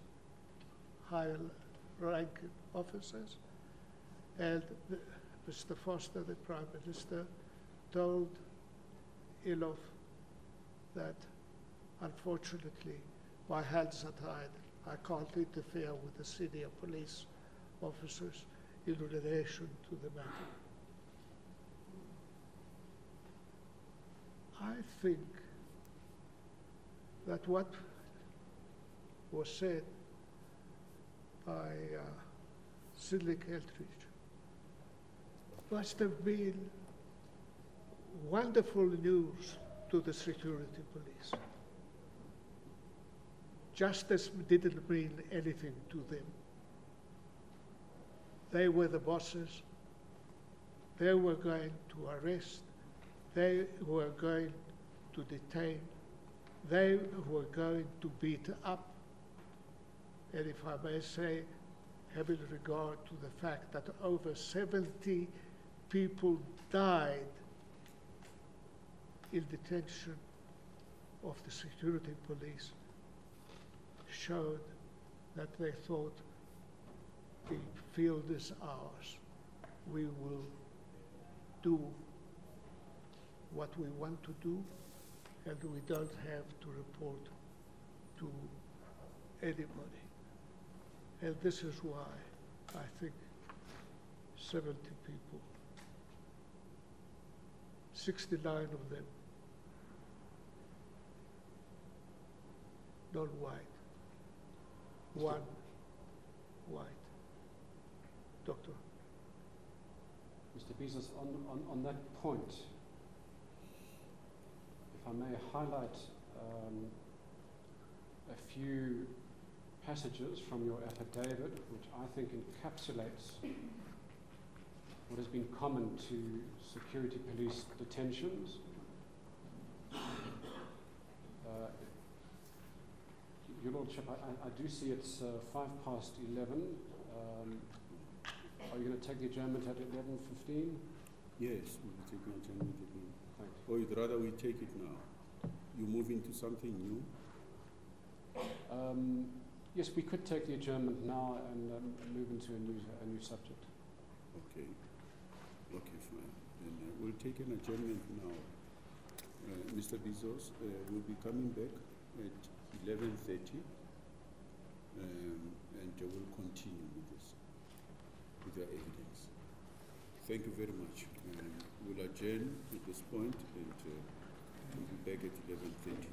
S5: high-ranking officers. And Mr. Foster, the Prime Minister, told Elof that, unfortunately, my hands are tied. I can't interfere with the senior police officers in relation to the matter. I think that what was said by Sidlik Eldridge must have been wonderful news to the security police. Justice didn't mean anything to them. They were the bosses. They were going to arrest. They were going to detain. They were going to beat up. And if I may say, having regard to the fact that over 70 people died in detention of the security police, showed that they thought the field is ours. We will do what we want to do, and we don't have to report to anybody. And this is why I think 70 people, 69 of them non-white, one white. Doctor.
S3: Mr. Bezos, on that point, if I may highlight a few passages from your affidavit, which I think encapsulates what has been common to security police detentions. Your Lordship, I do see it's 11:05. Are you going to take the adjournment at 11:15?
S1: Yes, we will take an adjournment again.
S3: Thanks.
S1: Or you'd rather we take it now? You move into something new?
S3: Yes, we could take the adjournment now and move into a new subject.
S1: Okay. Okay, fine. Then we'll take an adjournment now. Mr. Bezos will be coming back at 11:30, and we'll continue with this, with the evidence. Thank you very much. We'll adjourn at this point, and we'll be back at 11:30.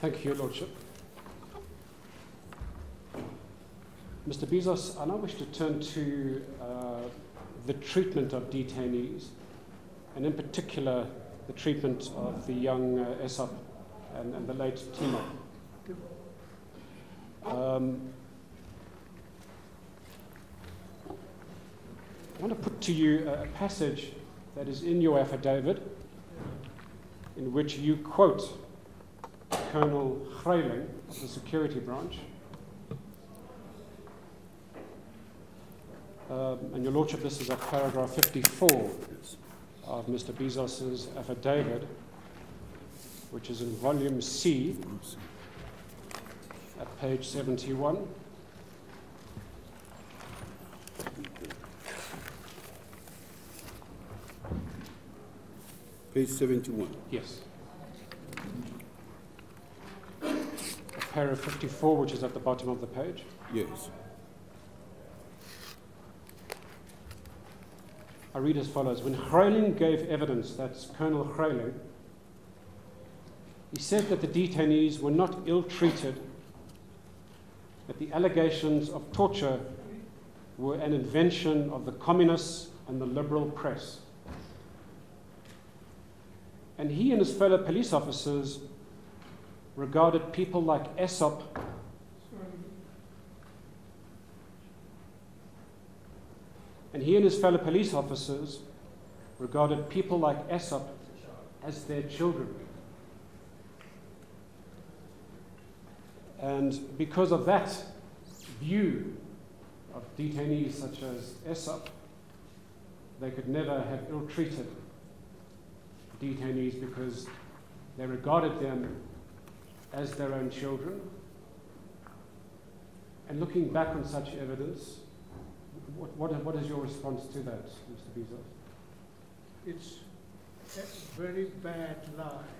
S3: Thank you, Your Lordship. Mr. Bezos, I now wish to turn to the treatment of detainees, and in particular, the treatment of the young Esop and the late Timol. I want to put to you a passage that is in your affidavit in which you quote Colonel Greyling of the security branch. And Your Lordship, this is at paragraph 54 of Mr. Bezos's affidavit, which is in volume C at page 71.
S1: Page 71.
S3: Yes. Paragraph 54, which is at the bottom of the page.
S1: Yes.
S3: I read as follows. When Greyling gave evidence, that's Colonel Greyling, he said that the detainees were not ill-treated, that the allegations of torture were an invention of the communists and the liberal press. And he and his fellow police officers regarded people like Esop as their children. And because of that view of detainees such as Esop, they could never have ill-treated detainees because they regarded them as their own children. And looking back on such evidence, what is your response to that, Mr. Bezos?
S5: It's a very bad lie.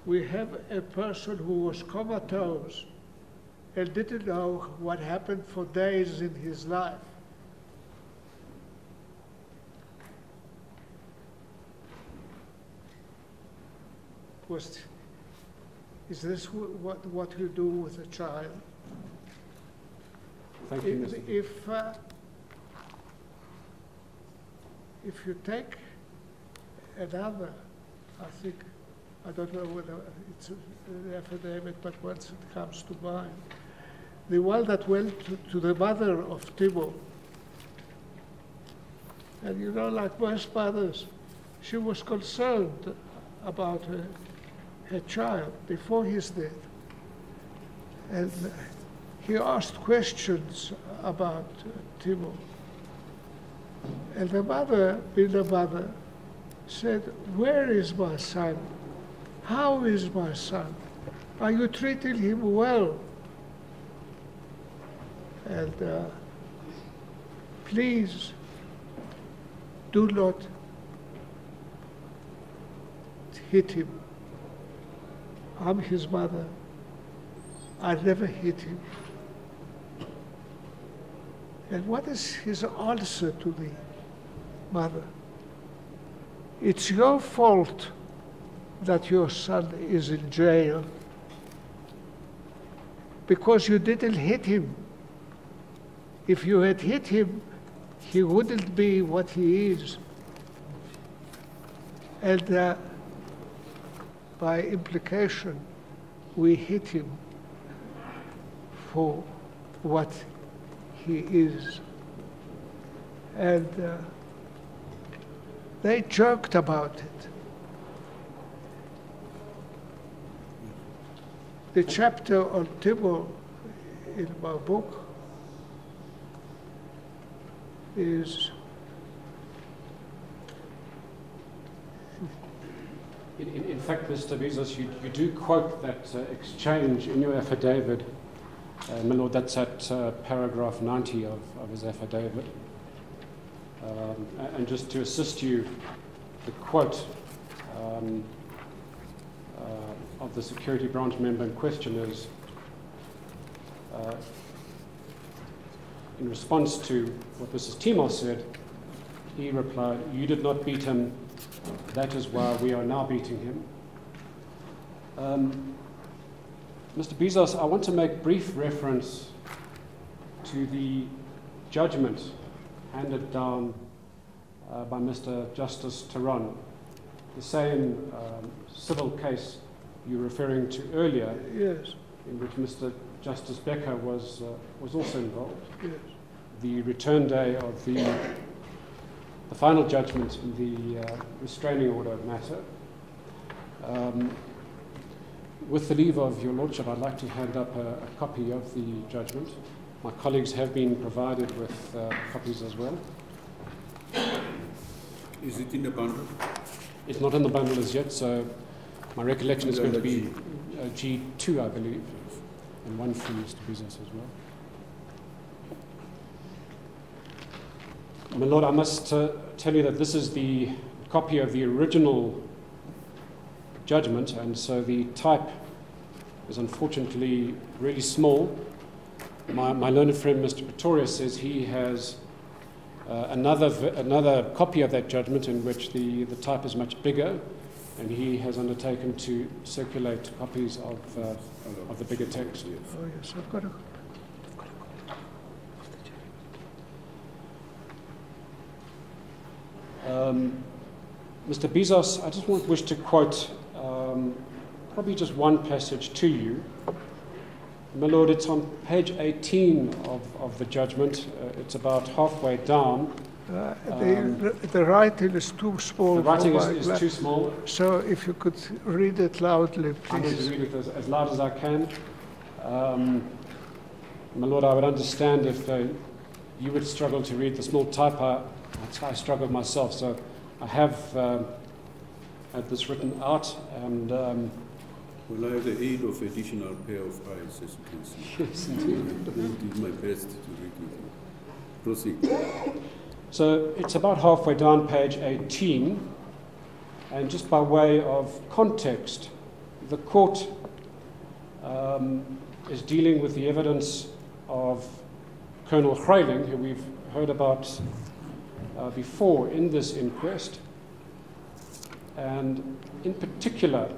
S5: We have a person who was comatose and didn't know what happened for days in his life. Is this what you do with a child?
S3: Thank you, Mr.
S5: If you take another, I don't know whether it's an affidavit, but once it comes to mind, the one that went to the mother of Timol, and you know, like most mothers, she was concerned about her child before his death. And he asked questions about Timol. And the mother, being a mother, said, "Where is my son? How is my son? Are you treating him well? And please do not hit him. I'm his mother. I never hit him." And what is his answer to the mother? "It's your fault that your son is in jail because you didn't hit him. If you had hit him, he wouldn't be what he is." And by implication, we hit him for what he is. And they joked about it. The chapter on Timol in my book is
S3: in fact, Mr. Bezos, you do quote that exchange in your affidavit. My Lord, that's at paragraph 90 of his affidavit. And just to assist you, the quote of the security branch member in question is, in response to what Mrs. Timol said, he replied, "You did not beat him, that is why we are now beating him. Mr. Bezos, I want to make brief reference to the judgment handed down by Mr. Justice Taran, the same civil case you were referring to earlier,
S5: Yes,
S3: in which Mr. Justice Becker was also involved.
S5: yes.
S3: The return day of the final judgment in the restraining order matter. With the leave of your lordship, I'd like to hand up a copy of the judgment. My colleagues have been provided with copies as well.
S1: Is it in the bundle?
S3: It's not in the bundle as yet, so my recollection is going to be G2, I believe, and one for Mr. Bezos as well. My lord, I must tell you that this is the copy of the original judgment, and so the type is unfortunately really small. My learned friend, Mr. Pretorius, says he has another copy of that judgment in which the type is much bigger, and he has undertaken to circulate copies of the bigger text.
S5: Oh, yes, I've got a...
S3: Mr. Bezos, I just wish to quote probably just one passage to you. My lord, it's on page 18 of the judgment. It's about halfway down.
S5: The writing is too small.
S3: The writing is too small.
S5: So if you could read it loudly,
S3: I'm going to
S5: please.
S3: read it as loud as I can. My lord, I would understand if you would struggle to read the small type. I struggled myself, so I have had this written out, and
S1: Well, I have the aid of additional pair of eyes, as you can see.
S3: yes, indeed.
S1: I will do my best to read with you. Proceed.
S3: So it's about halfway down page 18, and just by way of context, the court is dealing with the evidence of Colonel Grayling, who we've heard about before in this inquest, and in particular,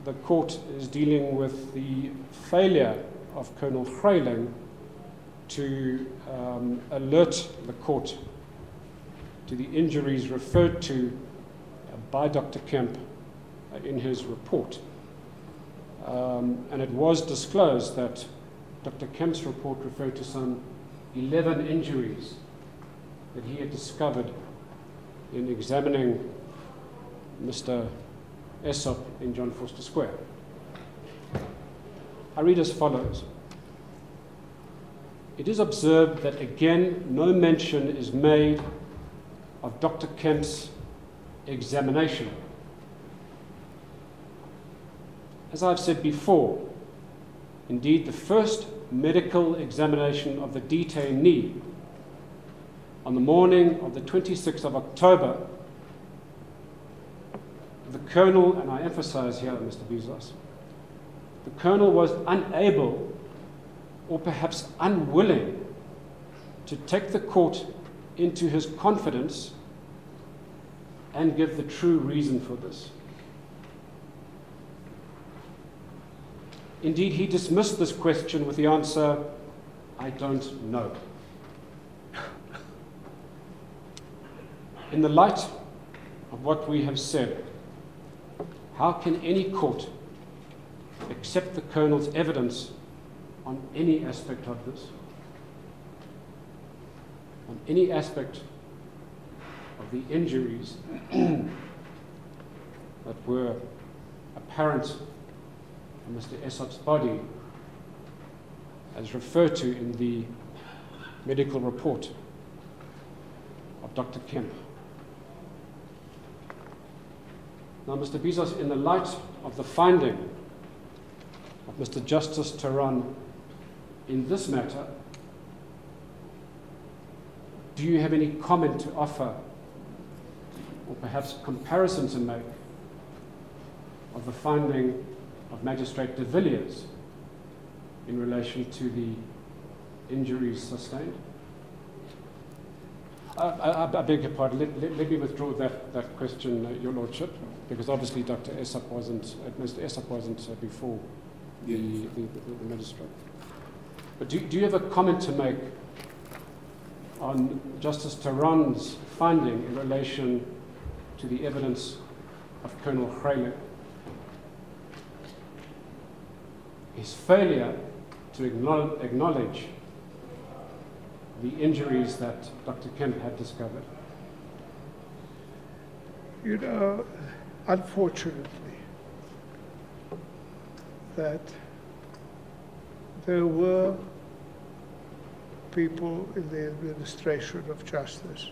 S3: the court is dealing with the failure of Colonel Grayling to alert the court to the injuries referred to by Dr. Kemp in his report. And it was disclosed that Dr. Kemp's report referred to some 11 injuries that he had discovered in examining Mr. Aesop in John Vorster Square. I read as follows. It is observed that again no mention is made of Dr. Kemp's examination. As I've said before, indeed the first medical examination of the detainee on the morning of the 26th of October, the Colonel, and I emphasize here, Mr. Bezos, the Colonel was unable or perhaps unwilling to take the court into his confidence and give the true reason for this. Indeed, he dismissed this question with the answer, I don't know. In the light of what we have said, how can any court accept the Colonel's evidence on any aspect of this? On any aspect of the injuries that were apparent in Mr. Aesop's body, as referred to in the medical report of Dr. Kemp. Now, Mr. Bezos, in the light of the finding of Mr. Justice Taran in this matter, do you have any comment to offer, or perhaps comparison to make, of the finding of Magistrate de Villiers in relation to the injuries sustained? I beg your pardon. Let me withdraw that question, Your Lordship, because obviously Dr. Mr. Essop wasn't before the magistrate. But do you have a comment to make on Justice Taran's finding in relation to the evidence of Colonel Grele? His failure to acknowledge the injuries that Dr. Kemp had discovered.
S5: You know, unfortunately, that there were people in the administration of justice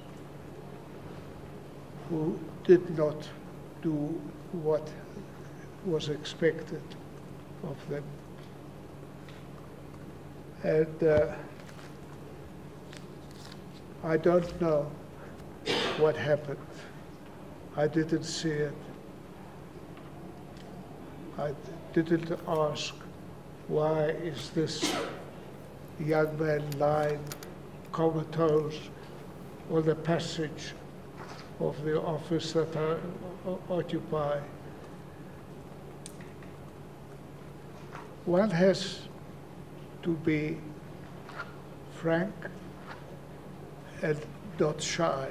S5: who did not do what was expected of them. And I don't know what happened. I didn't see it. I didn't ask, why is this young man lying comatose on the passage of the office that I occupy? One has to be frank and not shy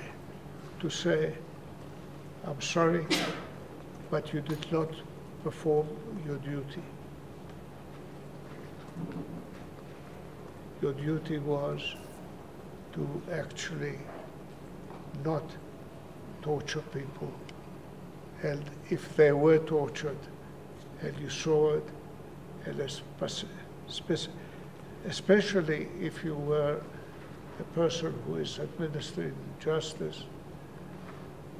S5: to say, I'm sorry, but you did not perform your duty. Your duty was to actually not torture people. And if they were tortured and you saw it, and especially if you were a person who is administering justice,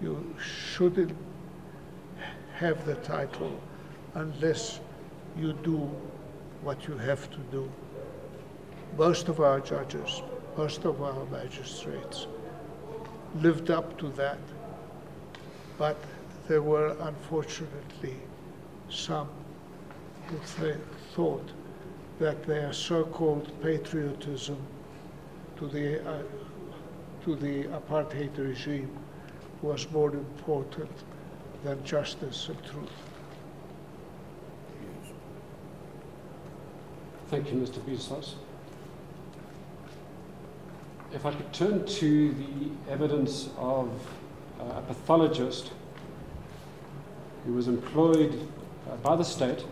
S5: you shouldn't have the title unless you do what you have to do. Most of our judges, most of our magistrates lived up to that, but there were unfortunately some who thought that their so-called patriotism to the apartheid regime was more important than justice and truth.
S3: Thank you, Mr. Bezos. If I could turn to the evidence of a pathologist who was employed by the state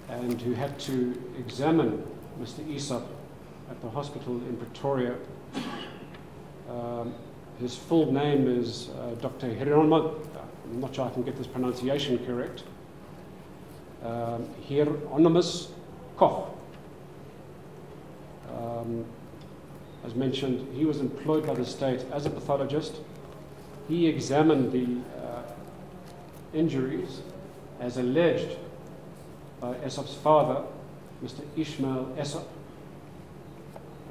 S3: and who had to examine Mr. Aesop at the hospital in Pretoria. His full name is Dr. Hieronymus, I'm not sure I can get this pronunciation correct, Hieronymus Koch. As mentioned, he was employed by the state as a pathologist. He examined the injuries as alleged by Aesop's father, Mr. Ishmael Aesop.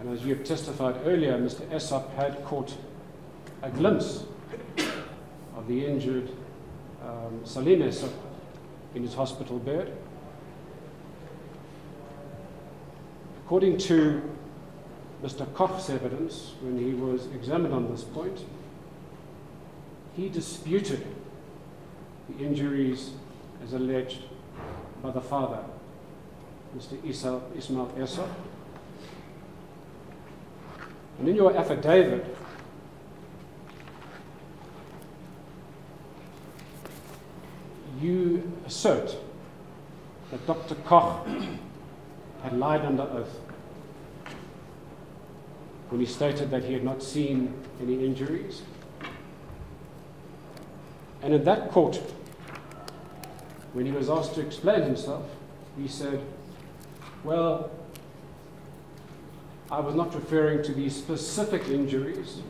S3: And as you have testified earlier, Mr. Aesop had caught a glimpse of the injured Salim Aesop in his hospital bed. According to Mr. Koch's evidence, when he was examined on this point, he disputed the injuries as alleged by the father, Mr. Ishmael Aesop. And in your affidavit, you assert that Dr. Koch had lied under oath when he stated that he had not seen any injuries. And in that court, when he was asked to explain himself, he said, well, I was not referring to these specific injuries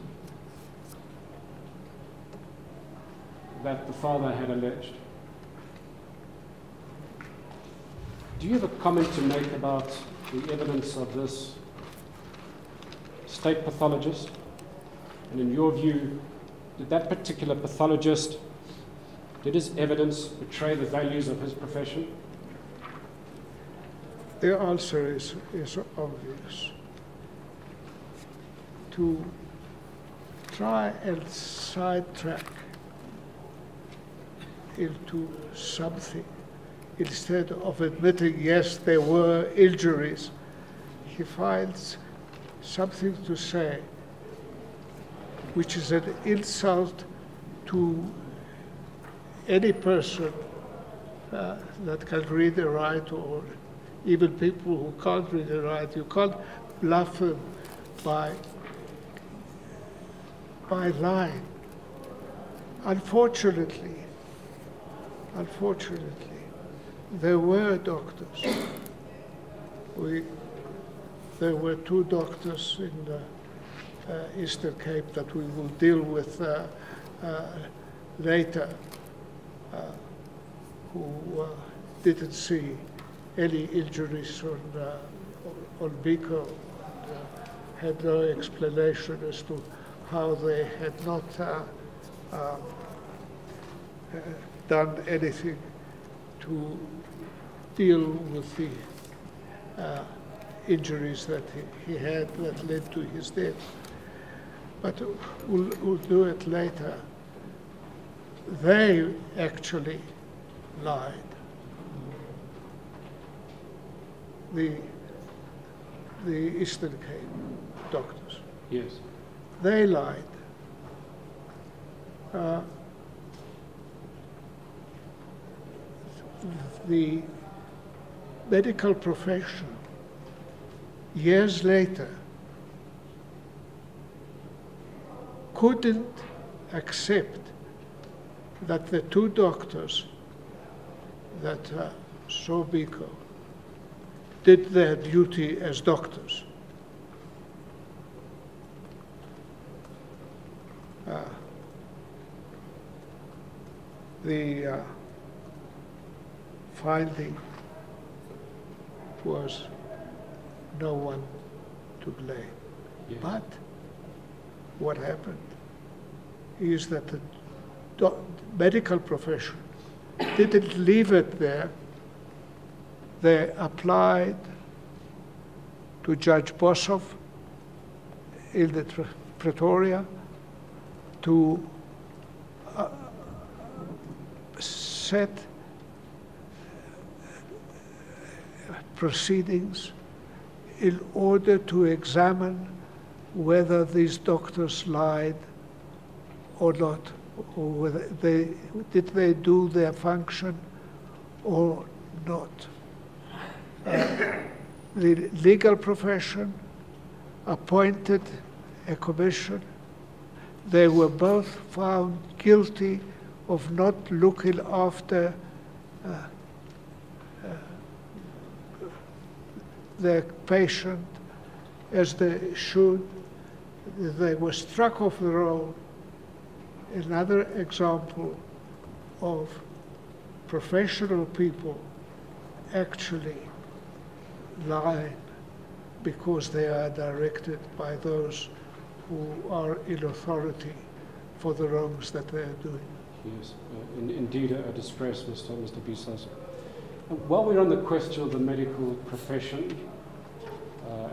S3: that the father had alleged. Do you have a comment to make about the evidence of this state pathologist? And in your view, did that particular pathologist, did his evidence betray the values of his profession?
S5: The answer is obvious. To try and sidetrack into something. Instead of admitting, yes, there were injuries, he finds something to say which is an insult to any person that can read and write, or even people who can't read and write. You can't bluff them by lying. Unfortunately, there were doctors. There were 2 doctors in the Eastern Cape that we will deal with later, who didn't see any injuries on Biko, and had no explanation as to how they had not done anything to deal with the injuries that he had that led to his death. But we'll do it later. They actually lied. The Eastern Cape doctors.
S3: Yes.
S5: They lied. The medical profession, years later, couldn't accept that the 2 doctors that saw Biko did their duty as doctors. The finding was no one to blame.
S3: Yes.
S5: But what happened is that the medical profession didn't leave it there. They applied to Judge Bosov in the Pretoria to set proceedings in order to examine whether these doctors lied or not, or whether did they do their function or not. The legal profession appointed a commission. They were both found guilty of not looking after their patient as they should. They were struck off the roll. Another example of professional people actually lying because they are directed by those who are in authority for the wrongs that they are doing.
S3: Yes, indeed a distress, Mr. Bezos. While we're on the question of the medical profession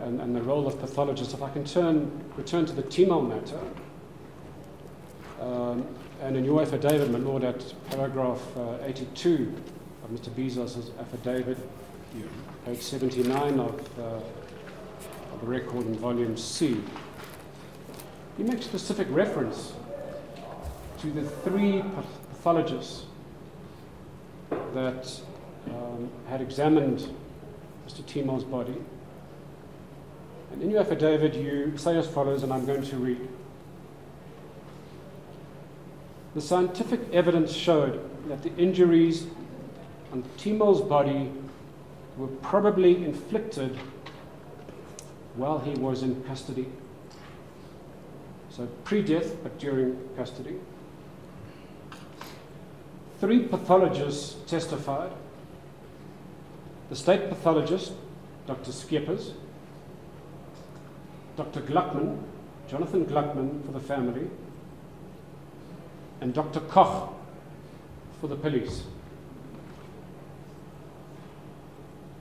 S3: and the role of pathologists, if I can return to the Timol matter, and in your affidavit, my lord, at paragraph 82 of Mr. Bezos' affidavit, page 79 of the record in volume C, you make specific reference to the 3 pathologists that had examined Mr. Timol's body. And in your affidavit, you say as follows, and I'm going to read. The scientific evidence showed that the injuries on Timol's body were probably inflicted while he was in custody. So pre-death, but during custody. 3 pathologists testified. The state pathologist, Dr. Skeppers, Dr. Gluckman, Jonathan Gluckman for the family, and Dr. Koch for the police.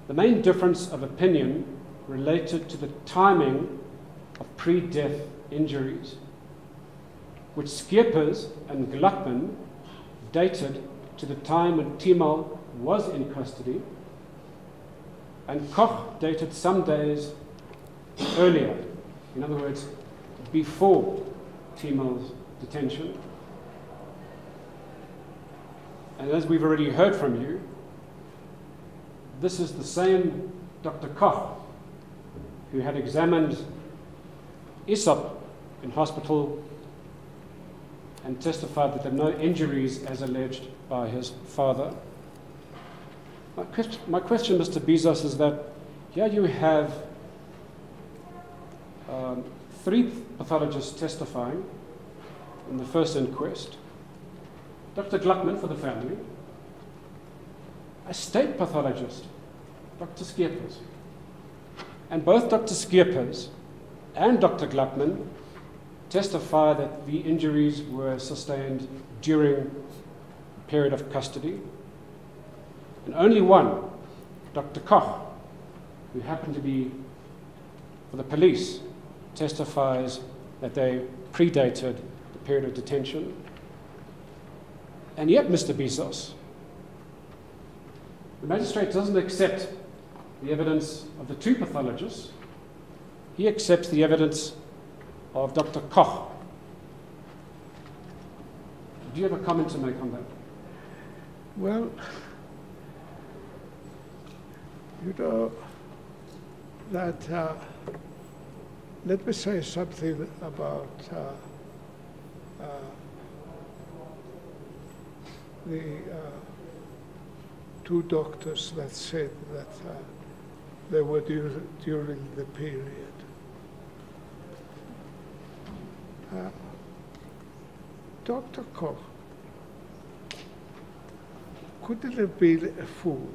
S3: The main difference of opinion related to the timing of pre-death injuries. which Skeepers and Gluckman dated to the time when Timol was in custody, and Koch dated some days earlier, in other words, before Timol's detention. And as we've already heard from you, this is the same Dr. Koch who had examined Aesop in hospital and testified that there are no injuries as alleged by his father. My question, Mr. Bezos, is that here you have 3 pathologists testifying in the first inquest, Dr. Gluckman for the family, a state pathologist, Dr. Skeepers. And both Dr. Skeepers and Dr. Gluckman testify that the injuries were sustained during a period of custody. And only one, Dr. Koch, who happened to be for the police, testifies that they predated the period of detention. And yet, Mr. Bezos, the magistrate doesn't accept the evidence of the 2 pathologists. He accepts the evidence of Dr. Koch. Do you have a comment to make on that?
S5: Well, you know that, let me say something about the 2 doctors that said that they were during the period. Dr. Koch couldn't have been a fool.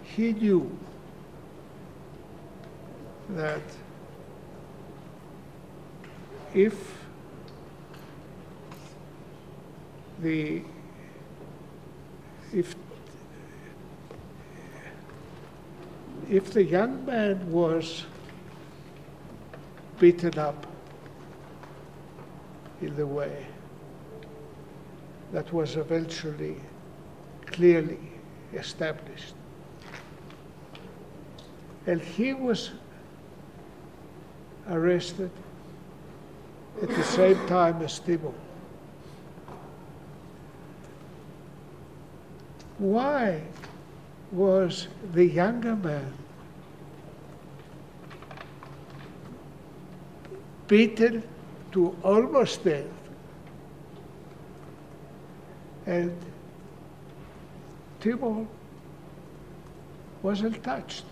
S5: He knew that if the young man was beaten up in the way that was eventually clearly established, and he was arrested at the same time as Timol, why was the younger man beaten to almost death and Timol wasn't touched?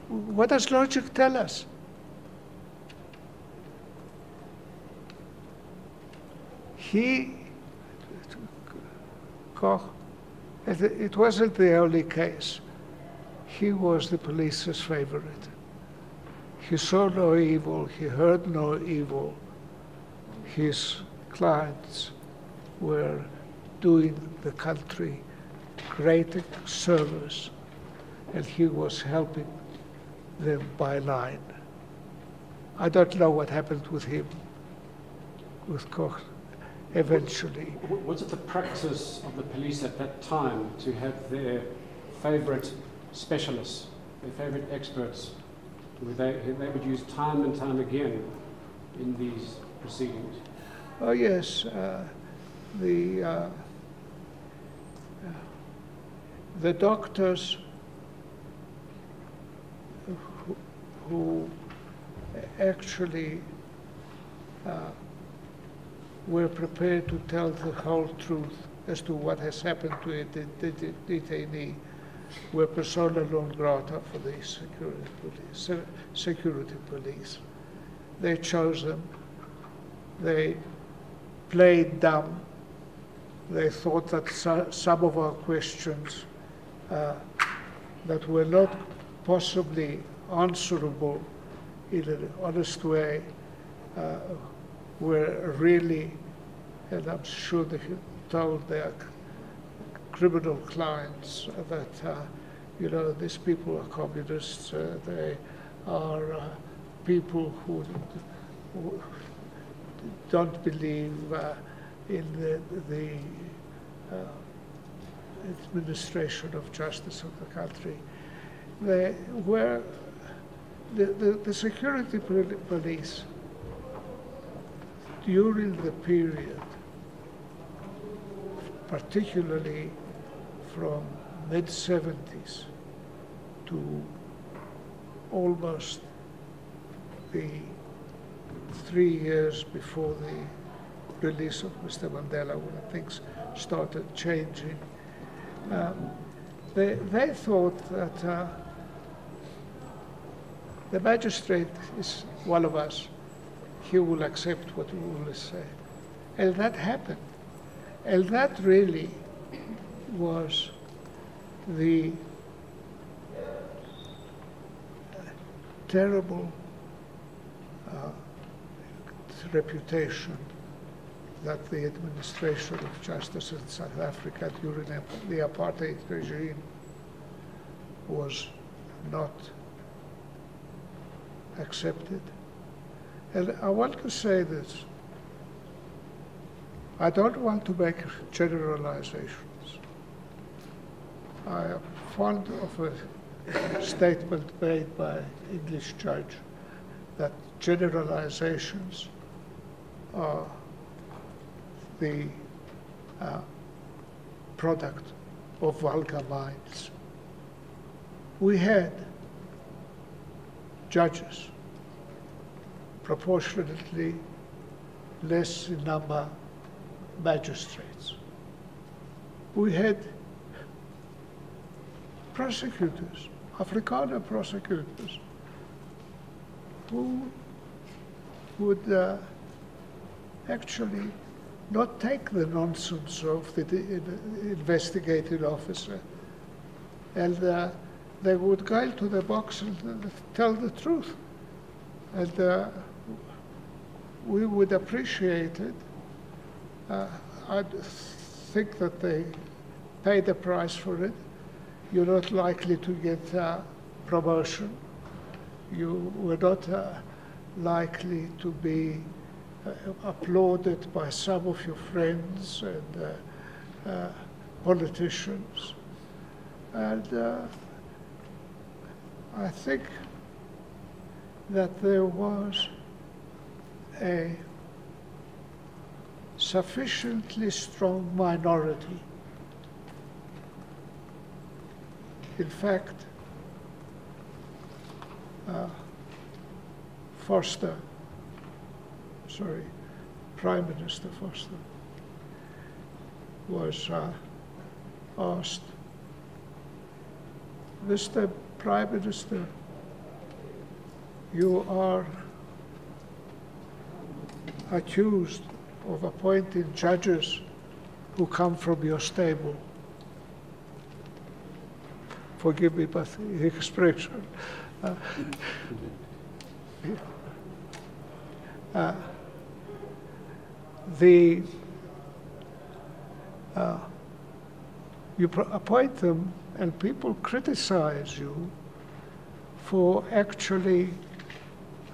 S5: What does logic tell us? Koch, it wasn't the only case. He was the police's favorite. He saw no evil, he heard no evil. His clients were doing the country great service, and he was helping them by line. I don't know what happened with him, with Koch, eventually.
S3: Was it the practice of the police at that time to have their favorite specialists, their favorite experts, where they would use time and time again in these proceedings?
S5: Oh yes, the doctors who actually were prepared to tell the whole truth as to what has happened to a detainee were persona non grata for the security police. They chose them. They played dumb. They thought that some of our questions that were not possibly answerable in an honest way were really, and I'm sure they told their criminal clients that, you know, these people are communists, they are people who don't believe in the administration of justice of the country. The security police, during the period, particularly from mid-70s to almost the 3 years before the release of Mr. Mandela, when things started changing, they thought that the magistrate is one of us. He will accept what we will say. And that happened. And that really was the terrible reputation that the administration of justice in South Africa during the apartheid regime was not accepted. And I want to say this. I don't want to make generalizations. I am fond of a statement made by an English judge that generalizations are the product of vulgar minds. We had judges, proportionately less in number magistrates. We had prosecutors, Afrikaner prosecutors, who would actually not take the nonsense of the investigating officer, and they would go into the box and tell the truth. And we would appreciate it. I think that they paid the price for it. You're not likely to get promotion. You were not likely to be applauded by some of your friends and politicians. And I think that there was a sufficiently strong minority. In fact, Prime Minister Foster was asked, Mr. Prime Minister, you are accused of appointing judges who come from your stable. Forgive me, but the expression. You appoint them, and people criticize you for actually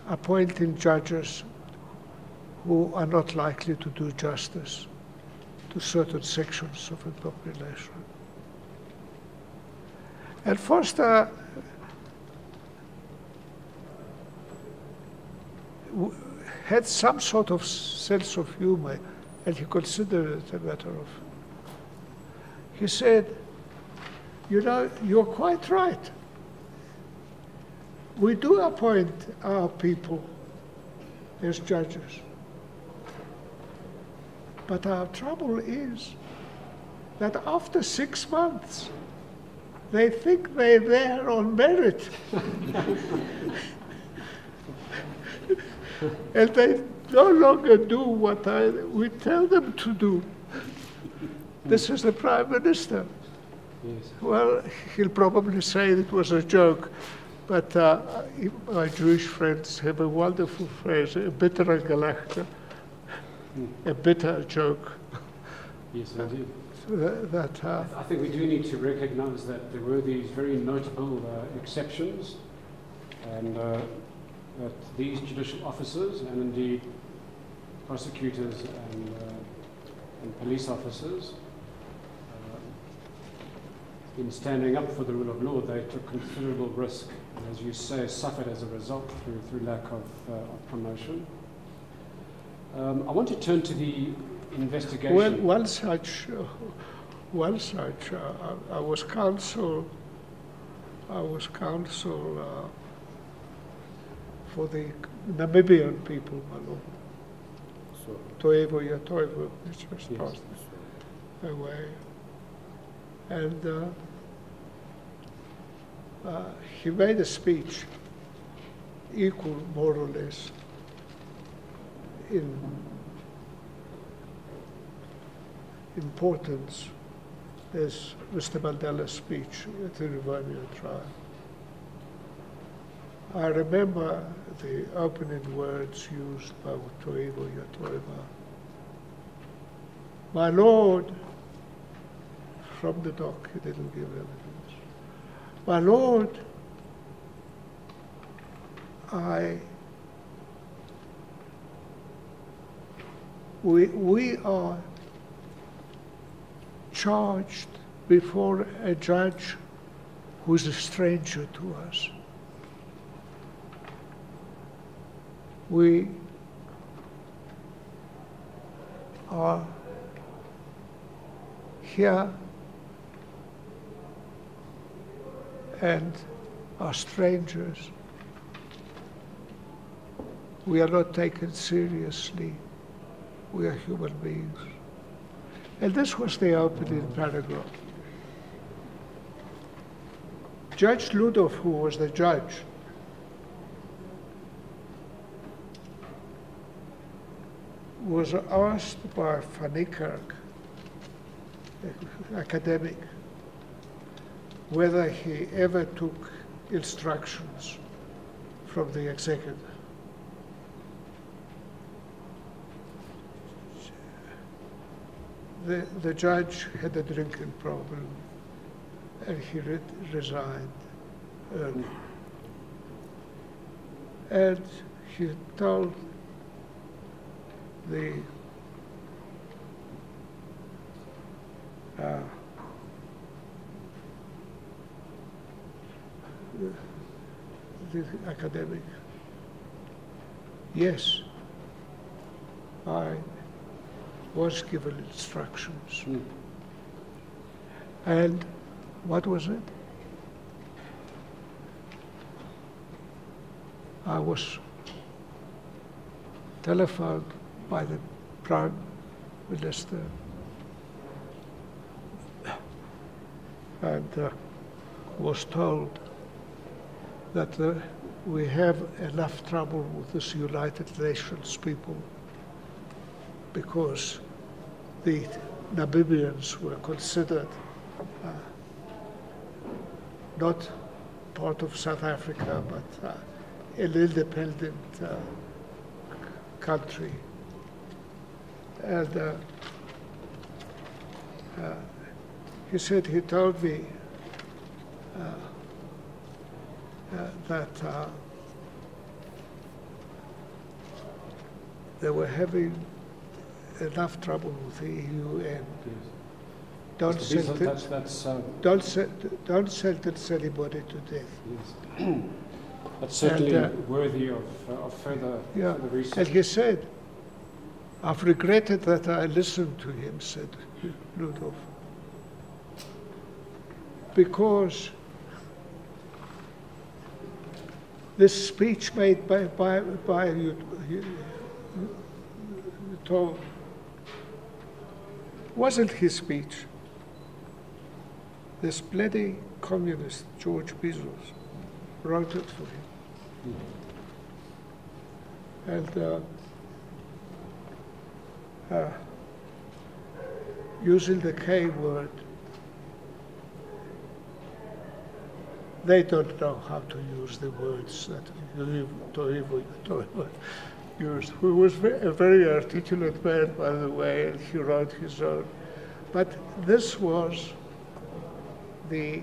S5: appointing judges who are not likely to do justice to certain sections of the population. And Foster had some sort of sense of humor, and he considered it a matter of. He said, you know, you're quite right. We do appoint our people as judges. But our trouble is that after 6 months, they think they're there on merit. And they no longer do what we tell them to do. This is the Prime Minister.
S3: Yes.
S5: Well, he'll probably say it was a joke, but my Jewish friends have a wonderful phrase, a bittere gelachte, a bitter joke.
S3: Yes, indeed.
S5: I
S3: think we do need to recognize that there were these very notable exceptions and that these judicial officers, and indeed prosecutors and police officers, in standing up for the rule of law, they took considerable risk, and as you say, suffered as a result through lack of promotion. I want to turn to the investigation.
S5: Well, one such, I was counsel for the Namibian people, Toevo Yatoevo, which was passed away. And he made a speech equal, more or less, in importance as Mr. Mandela's speech at the Rivonia trial. I remember the opening words used by Toevo Yatoevo. My Lord, from the dock, he didn't give evidence. My Lord, we are charged before a judge who's a stranger to us. We are here and are strangers. We are not taken seriously. We are human beings. And this was the opening paragraph. Judge Ludov, who was the judge, was asked by Van Niekerk, an academic, whether he ever took instructions from the executive. The judge had a drinking problem, and he resigned early. And he told the academic, yes, I was given instructions. And what was it? I was telephoned by the Prime Minister and was told that we have enough trouble with this United Nations people because the Namibians were considered not part of South Africa, but an independent country. And he said, he told me that they were having enough trouble with the UN.
S3: Yes.
S5: Don't sentence anybody to death.
S3: Yes. That's certainly worthy of further research.
S5: And he said, I've regretted that I listened to him, said Ludov, because this speech made by Tom wasn't his speech. This bloody communist, George Bezos, wrote it for him. And using the K word, they don't know how to use the words that Toevo used, who was a very articulate man, by the way, and he wrote his own. But this was the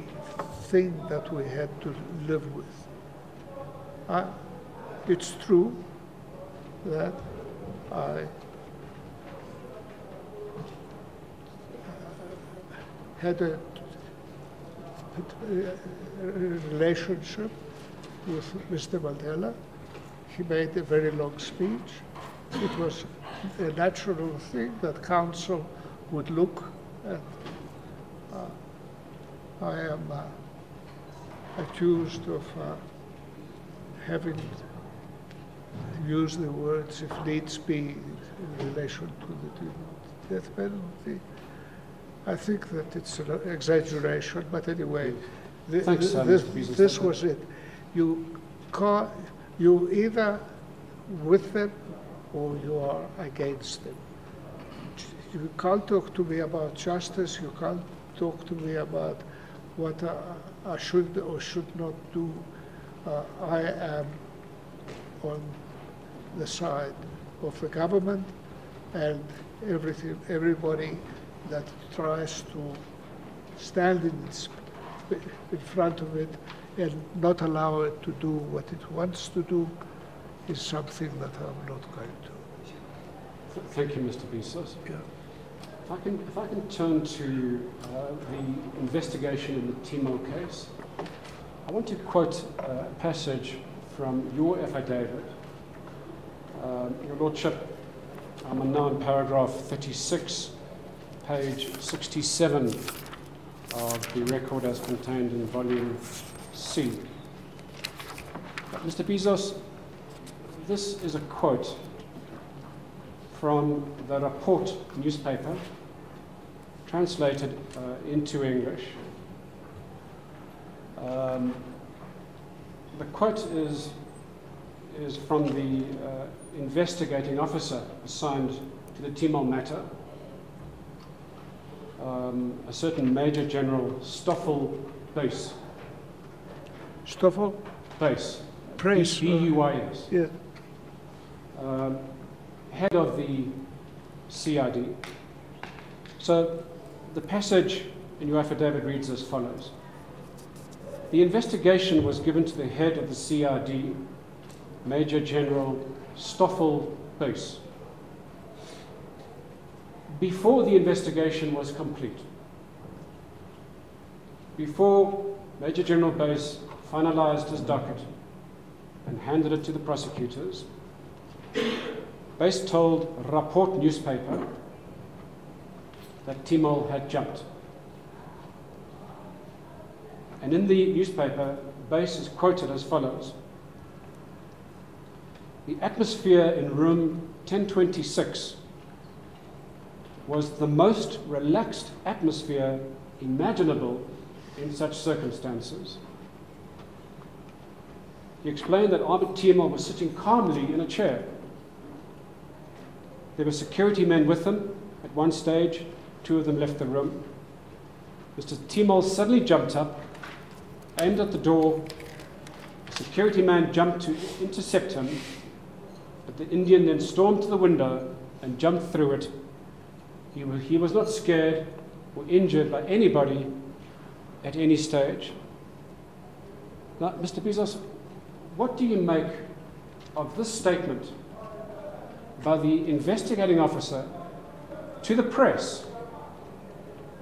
S5: thing that we had to live with. It's true that I had a relationship with Mr. Mandela. He made a very long speech. It was a natural thing that counsel would look at. I am accused of having used the words, if needs be, in relation to the death penalty. I think that it's an exaggeration, but anyway, this was it. You either with them or you are against them. You can't talk to me about justice. You can't talk to me about what I should or should not do. I am on the side of the government and everybody that tries to stand in front of it and not allow it to do what it wants to do is something that I'm not going to.
S3: Thank you, Mr. Bezos.
S5: Yeah.
S3: If I can turn to the investigation in the Timol case, I want to quote a passage from your affidavit. Your Lordship, I'm now in paragraph 36, page 67 of the record as contained in volume C. Mr. Bezos, this is a quote from the Report newspaper, translated into English. The quote is from the investigating officer assigned to the Timol matter, a certain Major General Stoffel Buys.
S5: Stoffel?
S3: Buys.
S5: Praise.
S3: B-U-Y-S.
S5: Yeah.
S3: Head of the CID. So the passage in your affidavit reads as follows. The investigation was given to the head of the CID, Major General Stoffel Buys. Before the investigation was complete, before Major General Buys finalized his docket and handed it to the prosecutors, Buys told Rapport newspaper that Timol had jumped. And in the newspaper, Buys is quoted as follows. The atmosphere in room 1026 was the most relaxed atmosphere imaginable in such circumstances. He explained that Ahmed Timol was sitting calmly in a chair. There were security men with him. At one stage, 2 of them left the room. Mr. Timol suddenly jumped up, aimed at the door. The security man jumped to intercept him, but the Indian then stormed to the window and jumped through it. He was not scared or injured by anybody at any stage. Now, Mr. Bezos, what do you make of this statement by the investigating officer to the press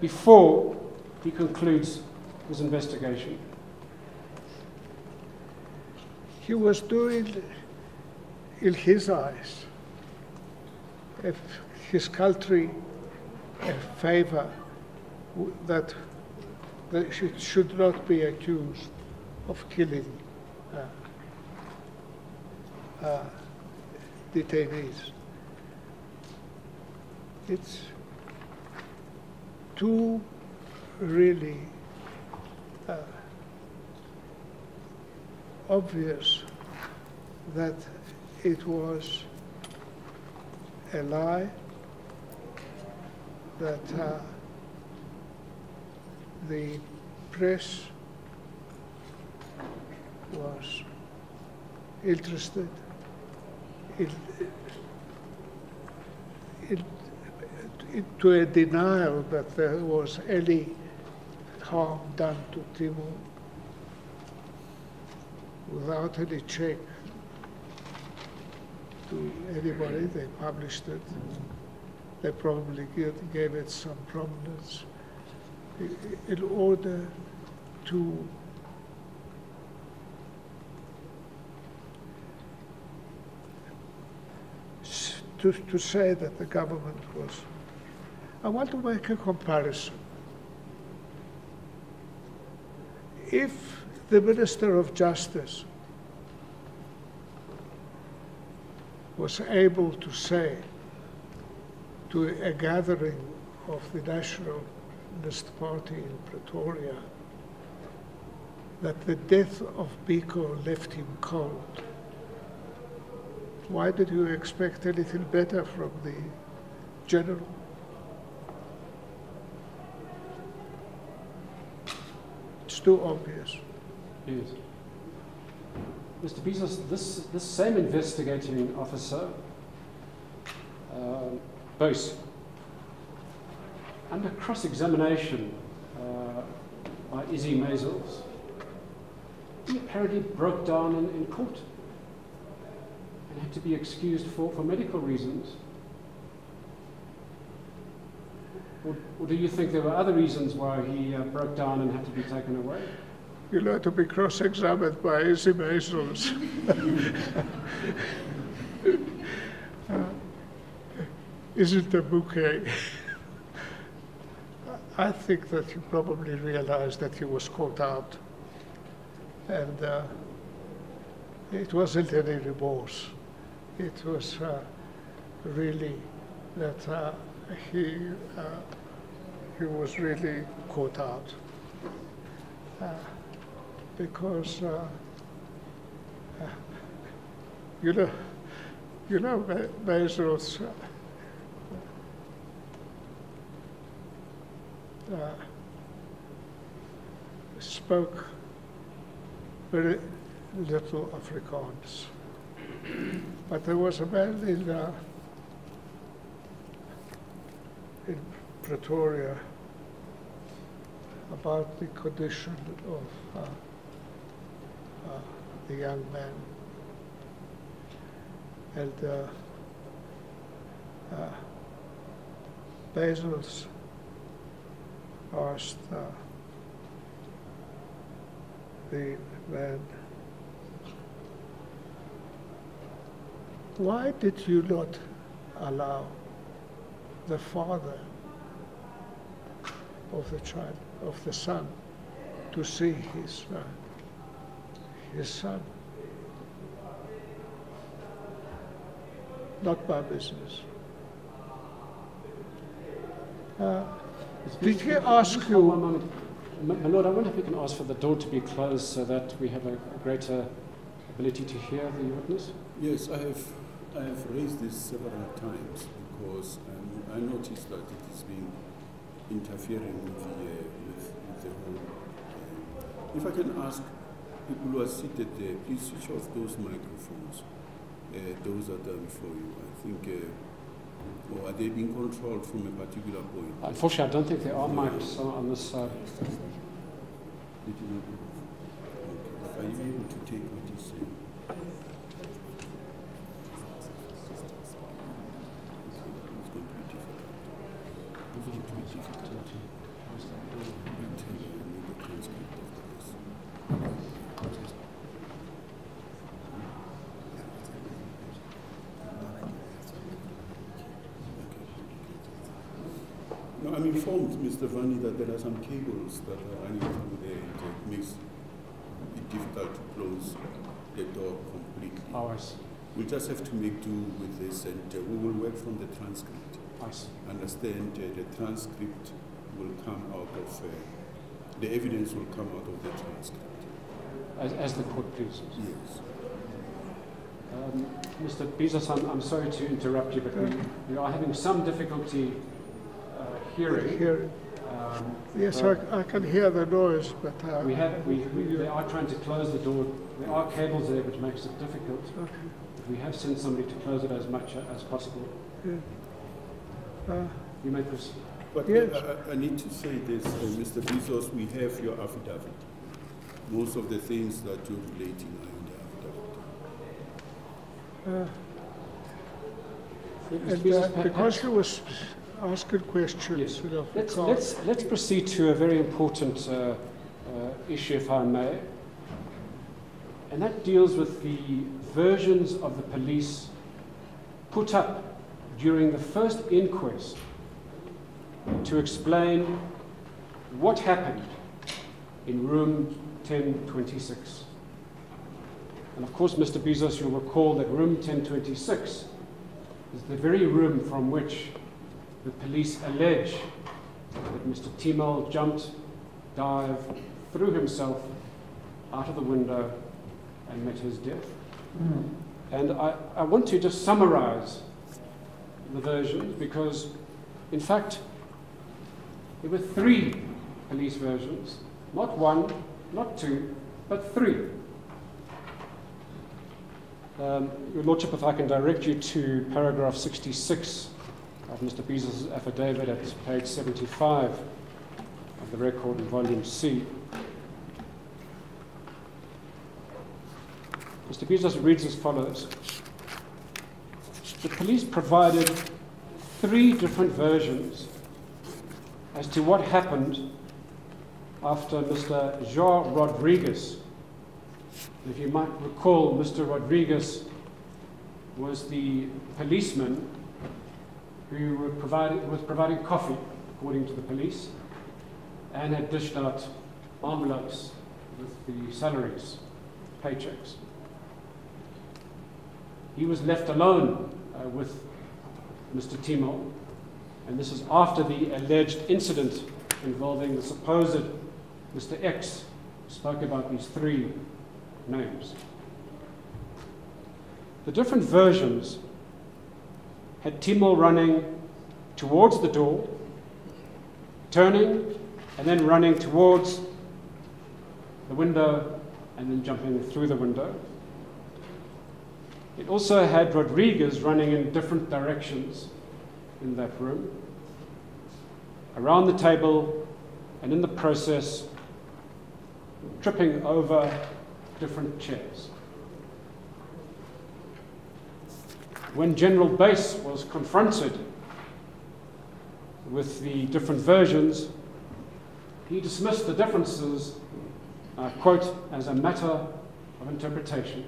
S3: before he concludes his investigation?
S5: He was doing, in his eyes, his country a favor that it should not be accused of killing detainees. It's too really obvious that it was a lie, that the press was interested to a denial that there was any harm done to Timol. without any check to anybody. They published it. They probably gave it some prominence in order to say that the government was. I want to make a comparison. If the Minister of Justice was able to say to a gathering of the Nationalist Party in Pretoria that the death of Biko left him cold, why did you expect anything better from the general? It's too obvious.
S3: Yes. Mr. Bezos, this same investigating officer, Bezos, under cross-examination by Izzy Mazels, he apparently broke down in court and had to be excused for medical reasons. Or do you think there were other reasons why he broke down and had to be taken away?
S5: You know, to be cross-examined by Izzy Mazels. Isn't a bouquet. I think that you probably realized that he was caught out. And it wasn't any remorse. It was really that he was really caught out. Because you know, Bezos spoke very little Afrikaans, but there was a man in Pretoria about the condition of the young man, and Bezos asked the man, why did you not allow the father of the child, of the son, to see his son? Not my business. Did he ask you?
S3: One moment. My Lord, I wonder if we can ask for the door to be closed so that we have a greater ability to hear the witness.
S1: Yes, I have raised this several times because I noticed that it is being interfering with the whole. If I can ask people who are seated there, please switch off those microphones. Those are done for you. I think, or are they being controlled from a particular point?
S3: Unfortunately, I don't think there are mics on this side.
S1: Did you know? Okay. Are you able to take what he's saying? It's going to be difficult. It's going to be difficult. I'll tell you, I need the transcript of this. No, I'm informed, Mr. Vani, that there are some cables that are running through there and it makes it difficult to close the door completely.
S3: Oh, I see.
S1: We just have to make do with this and we will work from the transcript.
S3: I see.
S1: Understand the transcript will come out of, the evidence will come out of the transcript.
S3: As the court pleases.
S1: Yes.
S3: Mr. Bezos, I'm sorry to interrupt you, but we are having some difficulty hearing.
S5: Yes, I can hear the noise, but
S3: they are trying to close the door. There are cables there, which makes it difficult.
S5: okay.
S3: We have sent somebody to close it as much as possible.
S5: Yeah.
S3: You may proceed.
S1: But
S5: Yes.
S1: I need to say this, Mr. Bezos, we have your affidavit. Most of the things that you're relating, I
S5: And because you was asking questions,
S3: Yes.
S5: you know,
S3: Let's proceed to a very important issue, if I may, and that deals with the versions of the police put up during the first inquest to explain what happened in room 1026. And of course, Mr. Bezos, you'll recall that room 1026 is the very room from which the police allege that Mr. Timol jumped, dived, threw himself out of the window and met his death. And I want to just summarize the versions because, in fact, there were 3 police versions, not 1, not 2, but 3. Your Lordship, if I can direct you to paragraph 66 of Mr. Bezos' affidavit at page 75 of the record in volume C. Mr. Bezos reads as follows. The police provided 3 different versions as to what happened after Mr. João Rodrigues. If you might recall, Mr. Rodrigues was the policeman who was providing coffee, according to the police, and had dished out envelopes with the salaries, paychecks. He was left alone with Mr. Timol, and this is after the alleged incident involving the supposed Mr. X, who spoke about these 3 names. The different versions had Timol running towards the door, turning, and then running towards the window, and then jumping through the window. It also had Rodrigues running in different directions in that room, around the table, and in the process, tripping over different chairs. When General Bass was confronted with the different versions, he dismissed the differences, quote, as a matter of interpretation.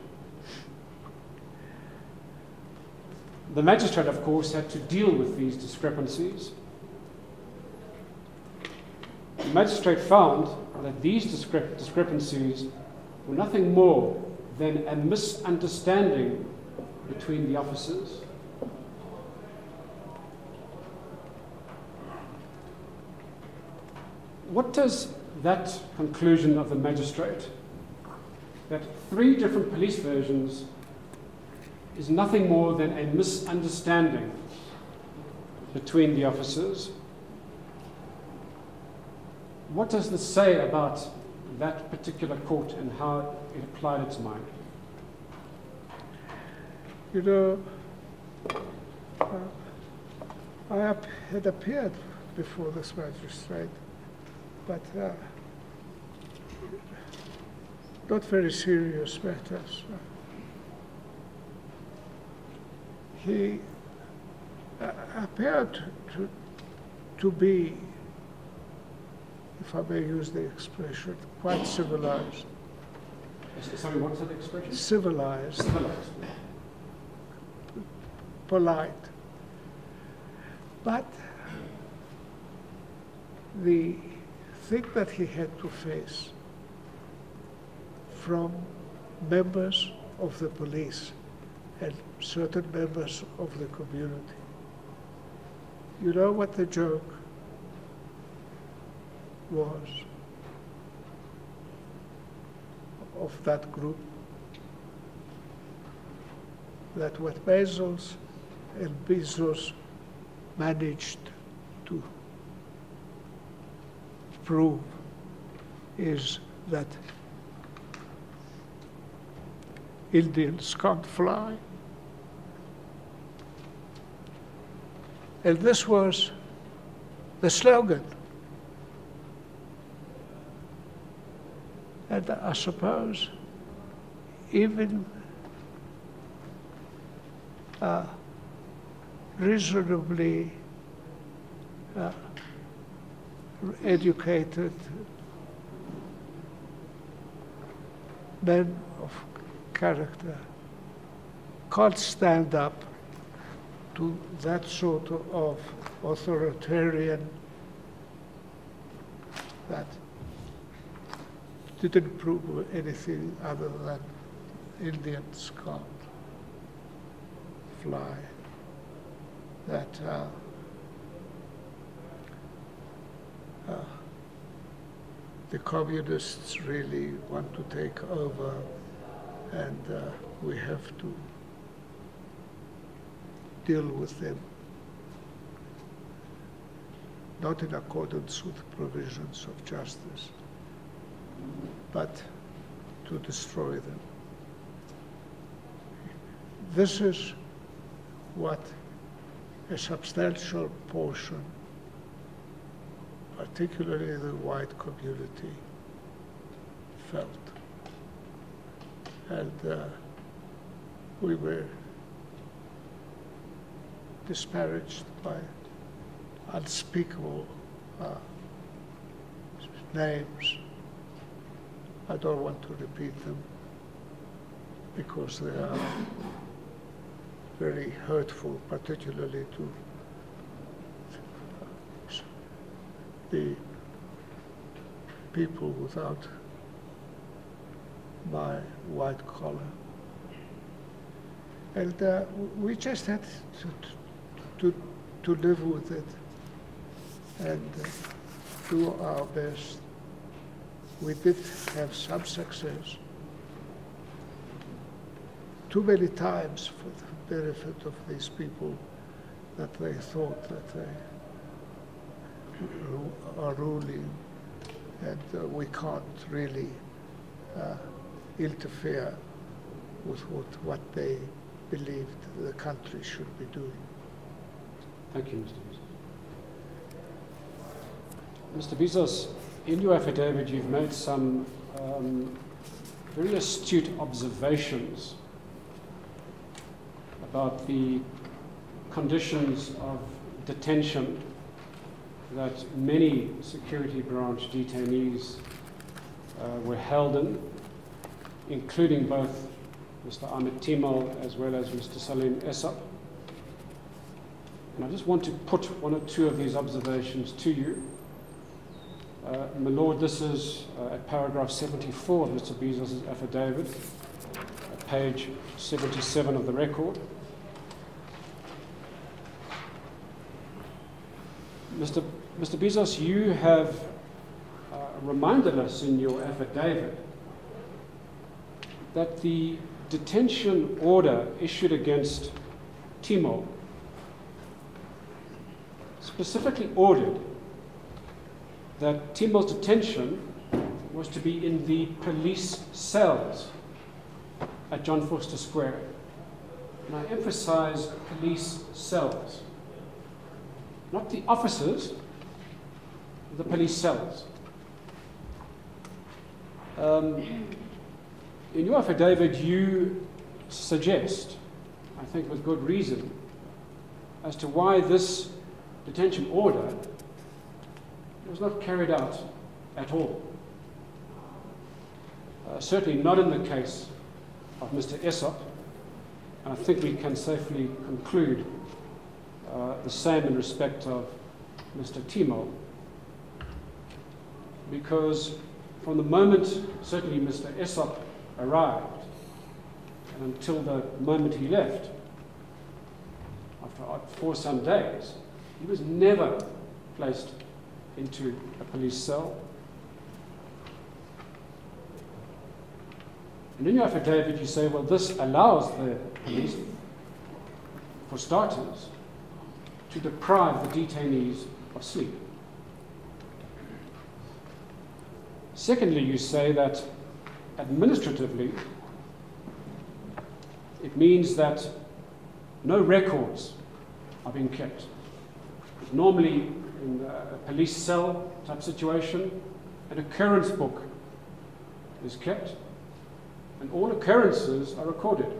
S3: The magistrate, of course, had to deal with these discrepancies. The magistrate found that these discrepancies were nothing more than a misunderstanding between the officers. What does that conclusion of the magistrate, that 3 different police versions is nothing more than a misunderstanding between the officers, what does this say about that particular court and how it applied its mind?
S5: You know, I had appeared before this magistrate, but not very serious matters. He appeared to be, if I may use the expression, quite civilized.
S3: Sorry, what's that expression?
S5: Civilized.
S3: Civilized.
S5: Polite. But the thing that he had to face from members of the police and certain members of the community. You know what the joke was of that group? That what Bezos and Bezos managed to prove is that Indians can't fly. And this was the slogan. And I suppose even reasonably educated men of character can't stand up to that sort of authoritarian that didn't prove anything other than Indians can't fly, that the communists really want to take over, and we have to deal with them, not in accordance with provisions of justice, but to destroy them. This is what a substantial portion, particularly the white community, felt. And we were disparaged by unspeakable names. I don't want to repeat them because they are very hurtful, particularly to the people without my white collar. And we just had to live with it and do our best. We did have some success. Too many times for the benefit of these people that they thought that they are ruling, and we can't really interfere with what they believed the country should be doing.
S3: Thank you, Mr. Bezos. Mr. Bezos, in your affidavit, you've made some very astute observations about the conditions of detention that many security branch detainees were held in, including both Mr. Ahmed Timol as well as Mr. Salim Essop. And I just want to put one or two of these observations to you. My Lord, this is at paragraph 74 of Mr. Bezos' affidavit, at page 77 of the record. Mr. Bezos, you have reminded us in your affidavit that the detention order issued against Timol specifically ordered that Timol's detention was to be in the police cells at John Vorster Square. And I emphasize police cells, not the officers, the police cells. In your affidavit, you suggest, I think with good reason, as to why this detention order was not carried out at all. Certainly not in the case of Mr. Essop, and I think we can safely conclude the same in respect of Mr. Timol, because from the moment, certainly Mr. Essop arrived, and until the moment he left, for some days, he was never placed into a police cell. And in your affidavit you say, well, this allows the police, for starters, to deprive the detainees of sleep. Secondly, you say that administratively, it means that no records are being kept. Normally, in a police cell type situation, an occurrence book is kept, and all occurrences are recorded.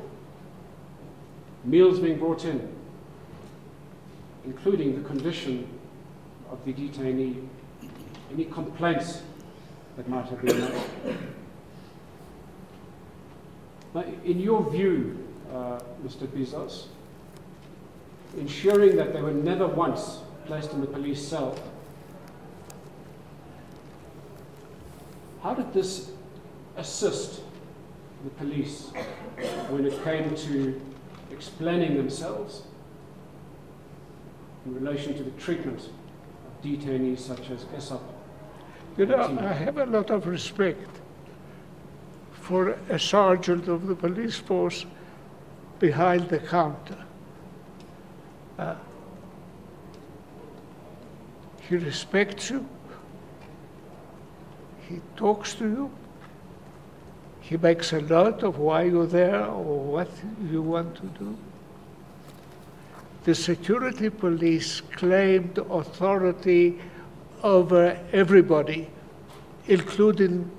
S3: meals being brought in, including the condition of the detainee, any complaints that might have been made. Now, in your view, Mr. Bezos, ensuring that they were never once placed in the police cell, how did this assist the police when it came to explaining themselves in relation to the treatment of detainees such as Esop?
S5: You know, I have a lot of respect for a sergeant of the police force behind the counter. He respects you. He talks to you. He makes a note of why you're there or what you want to do. The security police claimed authority over everybody, including,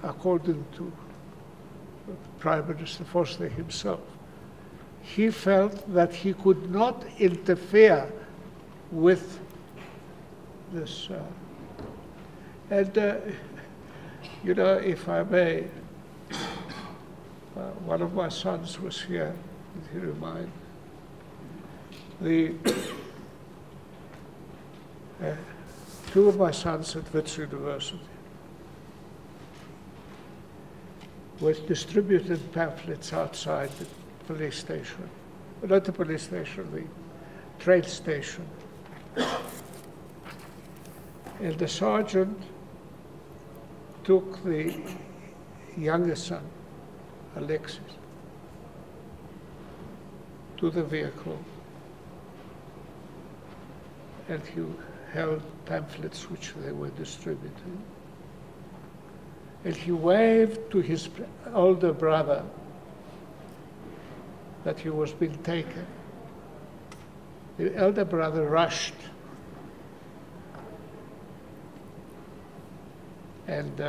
S5: according to Prime Minister Foster himself. He felt that he could not interfere with this. You know, if I may, one of my sons was here, if you remind. Two of my sons at Wits University was distributing pamphlets outside the police station. Not the police station, the train station. And the sergeant took the youngest son, Alexis, to the vehicle, and he held pamphlets which they were distributing. And he waved to his older brother that he was being taken. The elder brother rushed and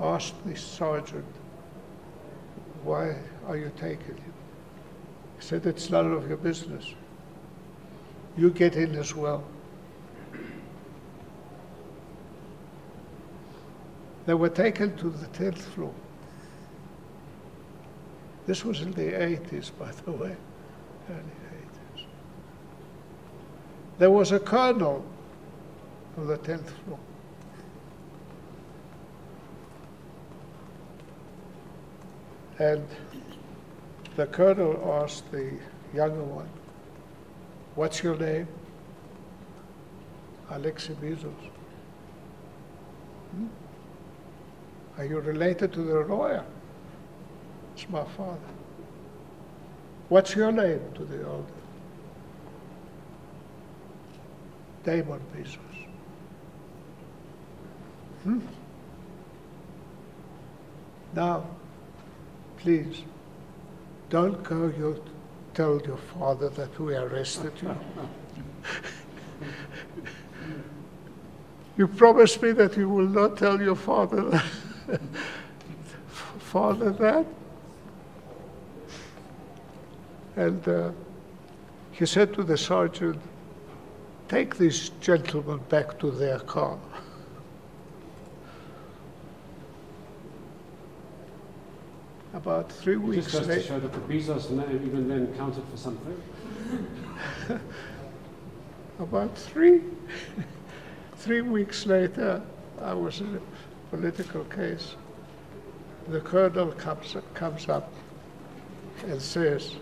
S5: asked the sergeant, "Why are you taking him?" He said, "It's none of your business. You get in as well." They were taken to the 10th floor. This was in the 80s, by the way, early 80s. There was a colonel on the 10th floor. And the colonel asked the younger one, "What's your name?" "Alexei Bezos." "Are you related to the lawyer?" "It's my father." "What's your name?" to the older. "Damon Bezos." Now, please, don't go tell your father that we arrested you. You promised me that you will not tell your father that. Father that. And he said to the sergeant, "Take these gentlemen back to their car." About 3 weeks
S3: Just goes
S5: later.
S3: to show that the Bezos name even then counted for something.
S5: About 3 weeks later, I was in a political case. The colonel comes up and says,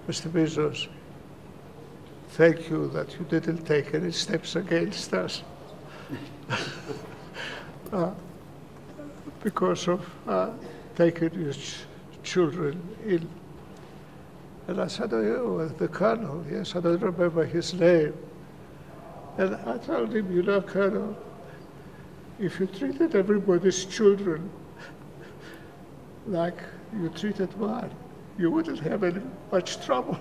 S5: "Mr. Bezos, thank you that you didn't take any steps against us because of taking your children in." And I said, "Oh, the colonel?" "Yes, I don't remember his name." And I told him, "You know, Colonel, if you treated everybody's children like you treated mine, you wouldn't have much trouble."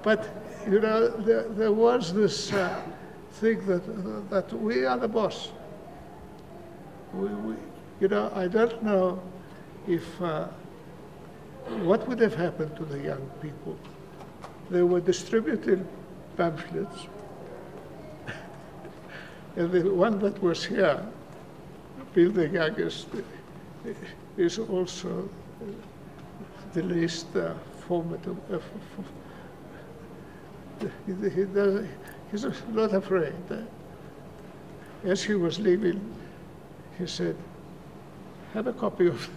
S5: But, you know, there was this thing that we are the boss. You know, I don't know if what would have happened to the young people? They were distributing pamphlets, and the one that was here, Bill the youngest, is also the least formative. He's not afraid. As he was leaving, he said, "Have a copy of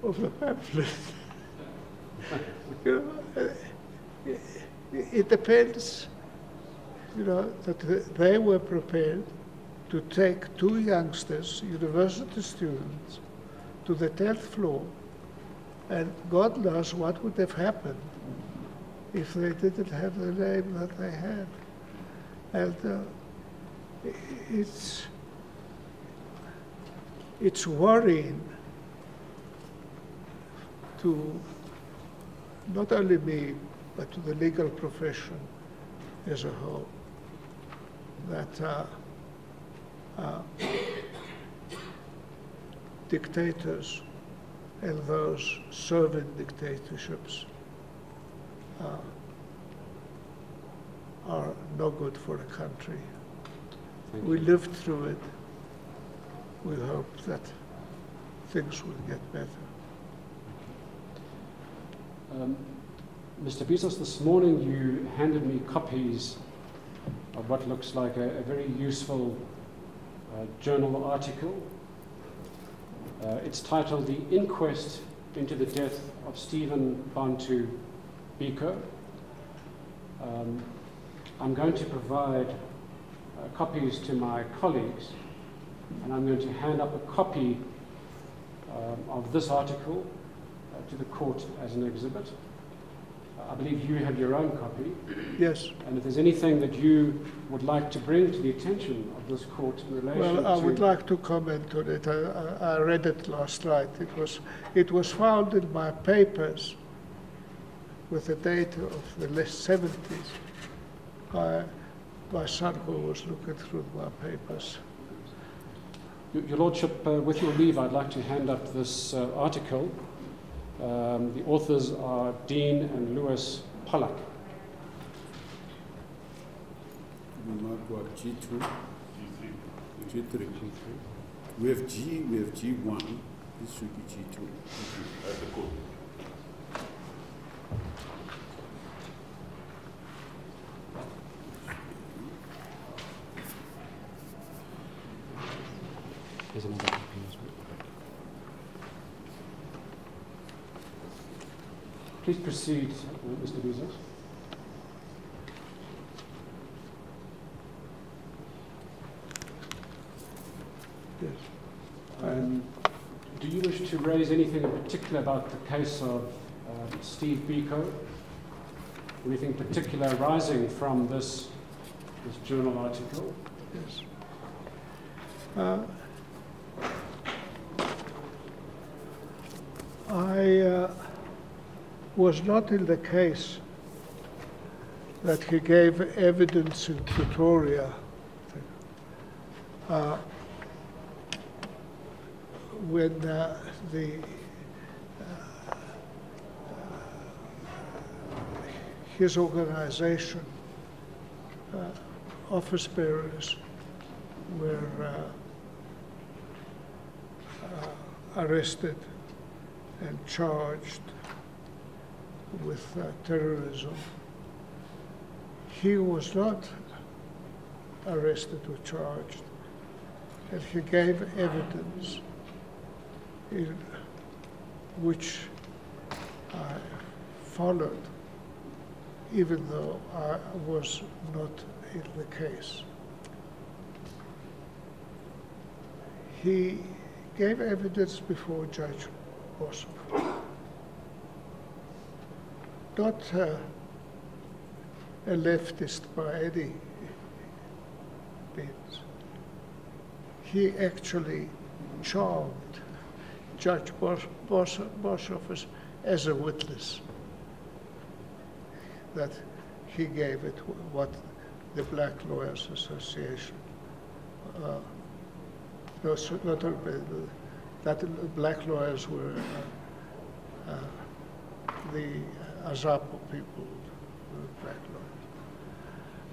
S5: the pamphlet." You know, it depends. You know that they were prepared to take two youngsters, university students, to the 10th floor, and God knows what would have happened if they didn't have the name that they had. And it's worrying to not only me, but to the legal profession as a whole, that dictators and those serving dictatorships are no good for a country. We lived through it. We hope that things will get better.
S3: Mr. Bezos, this morning you handed me copies of what looks like a very useful journal article. It's titled "The Inquest into the Death of Stephen Bantu Biko." I'm going to provide copies to my colleagues, and I'm going to hand up a copy of this article to the court as an exhibit. I believe you have your own copy.
S5: Yes.
S3: And if there's anything that you would like to bring to the attention of this court in relation to...
S5: Well, I would like to comment on it. I read it last night. It was found in my papers with the date of the late 70s by my son who was looking through my papers.
S3: Your Lordship, with your leave, I'd like to hand up this article. The authors are Dean and Lewis Pollack.
S1: We mark what, G2? G3. We have G, we have G1. This should be G2.
S4: At the court.
S3: Here's another copy as well. Please proceed, Mr. Bezos.
S5: Yes.
S3: Do you wish to raise anything in particular about the case of Steve Biko? Anything particular arising from this journal article?
S5: Yes. I was not in the case that he gave evidence in Pretoria. When his organization, office bearers, were arrested and charged with terrorism. He was not arrested or charged, and he gave evidence in which I followed, even though I was not in the case. He gave evidence before Judge Bezos. Not a leftist by any means. He actually charmed Judge Bezos as a witness that he gave it what the Black Lawyers Association, not only that black lawyers were the Azapo people, black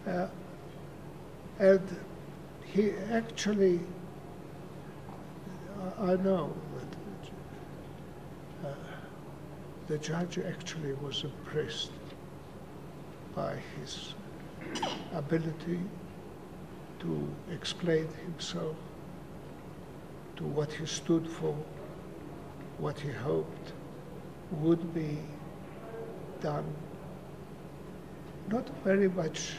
S5: lawyers. And he actually, I know that the judge actually was impressed by his ability to explain himself, to what he stood for, what he hoped would be done, not very much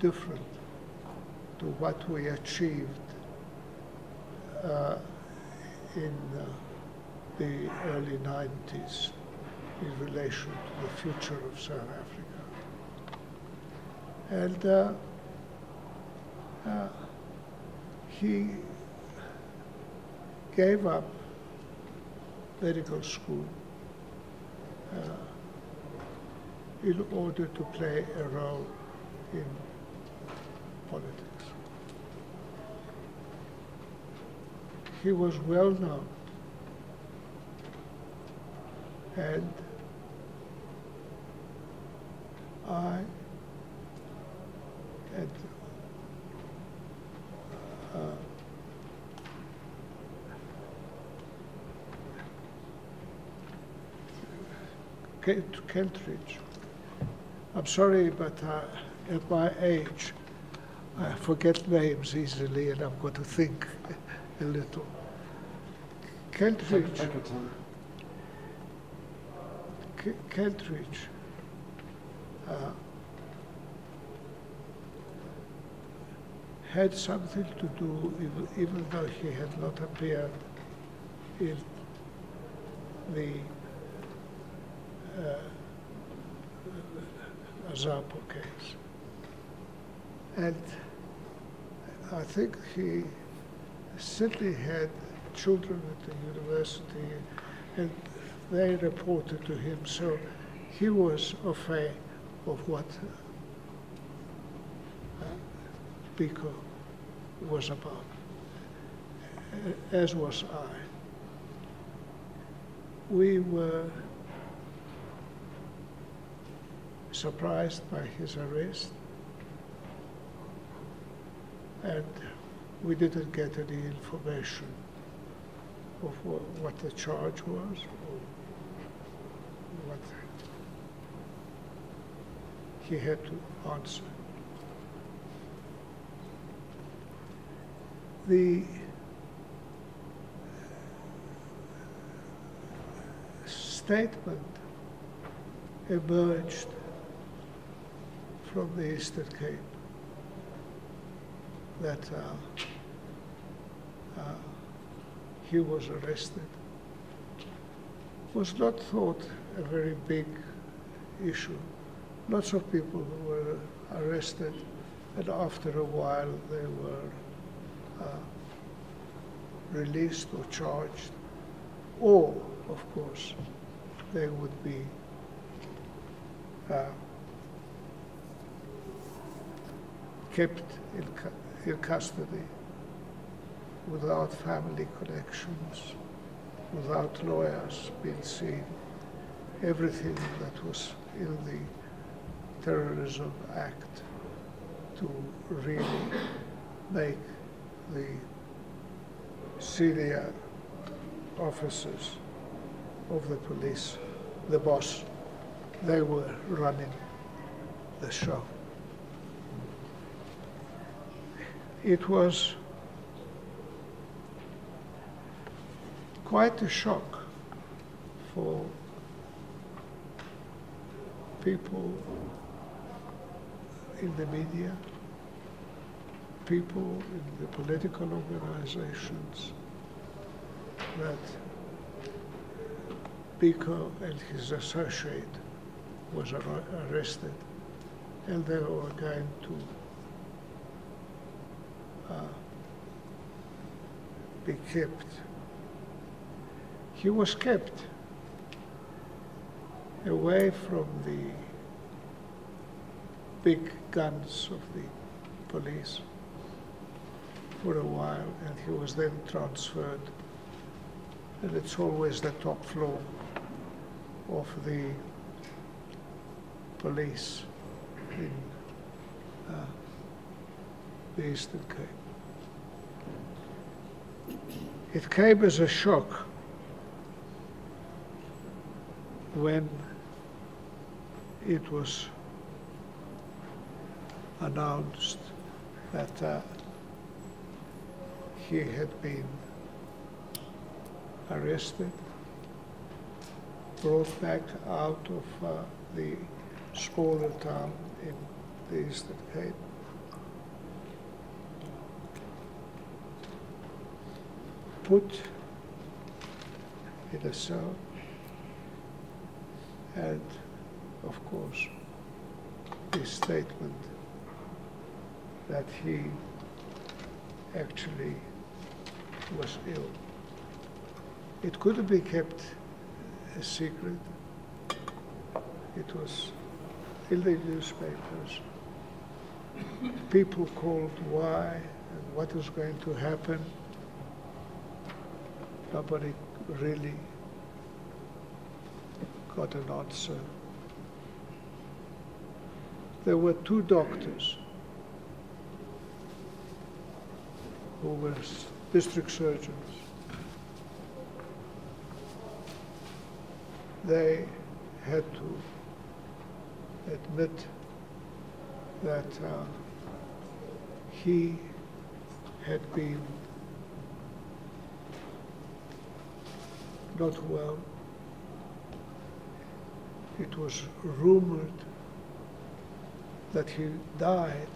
S5: different to what we achieved in the early 90s in relation to the future of South Africa. And he gave up medical school in order to play a role in politics. He was well known, and I and Kentridge. I'm sorry, but at my age, I forget names easily, and I've got to think a little. Kentridge.
S3: Take your time.
S5: Kentridge had something to do, even though he had not appeared in the Azapo case. And I think he simply had children at the university, and they reported to him, so he was au fait of what Biko was about, as was I. We were surprised by his arrest, and we didn't get any information of what the charge was, or what he had to answer. The statement emerged from the Eastern Cape that he was arrested was not thought a very big issue. Lots of people were arrested, and after a while they were released or charged, or, of course, they would be kept in custody without family connections, without lawyers being seen, everything that was in the Terrorism Act to really make the senior officers of the police the boss. They were running the show. It was quite a shock for people in the media, people in the political organizations, that Biko and his associate was arrested, and they were going to be kept. He was kept away from the big guns of the police for a while, and he was then transferred and it's always the top floor of the police in the Eastern Cape. It came as a shock when it was announced that he had been arrested, brought back out of the smaller town in the Eastern Cape. Put in a cell, and of course the statement that he actually was ill. It couldn't be kept a secret. It was in the newspapers. People called why and what was going to happen. Nobody really got an answer. There were two doctors who were district surgeons. They had to admit that he had been not well. It was rumored that he died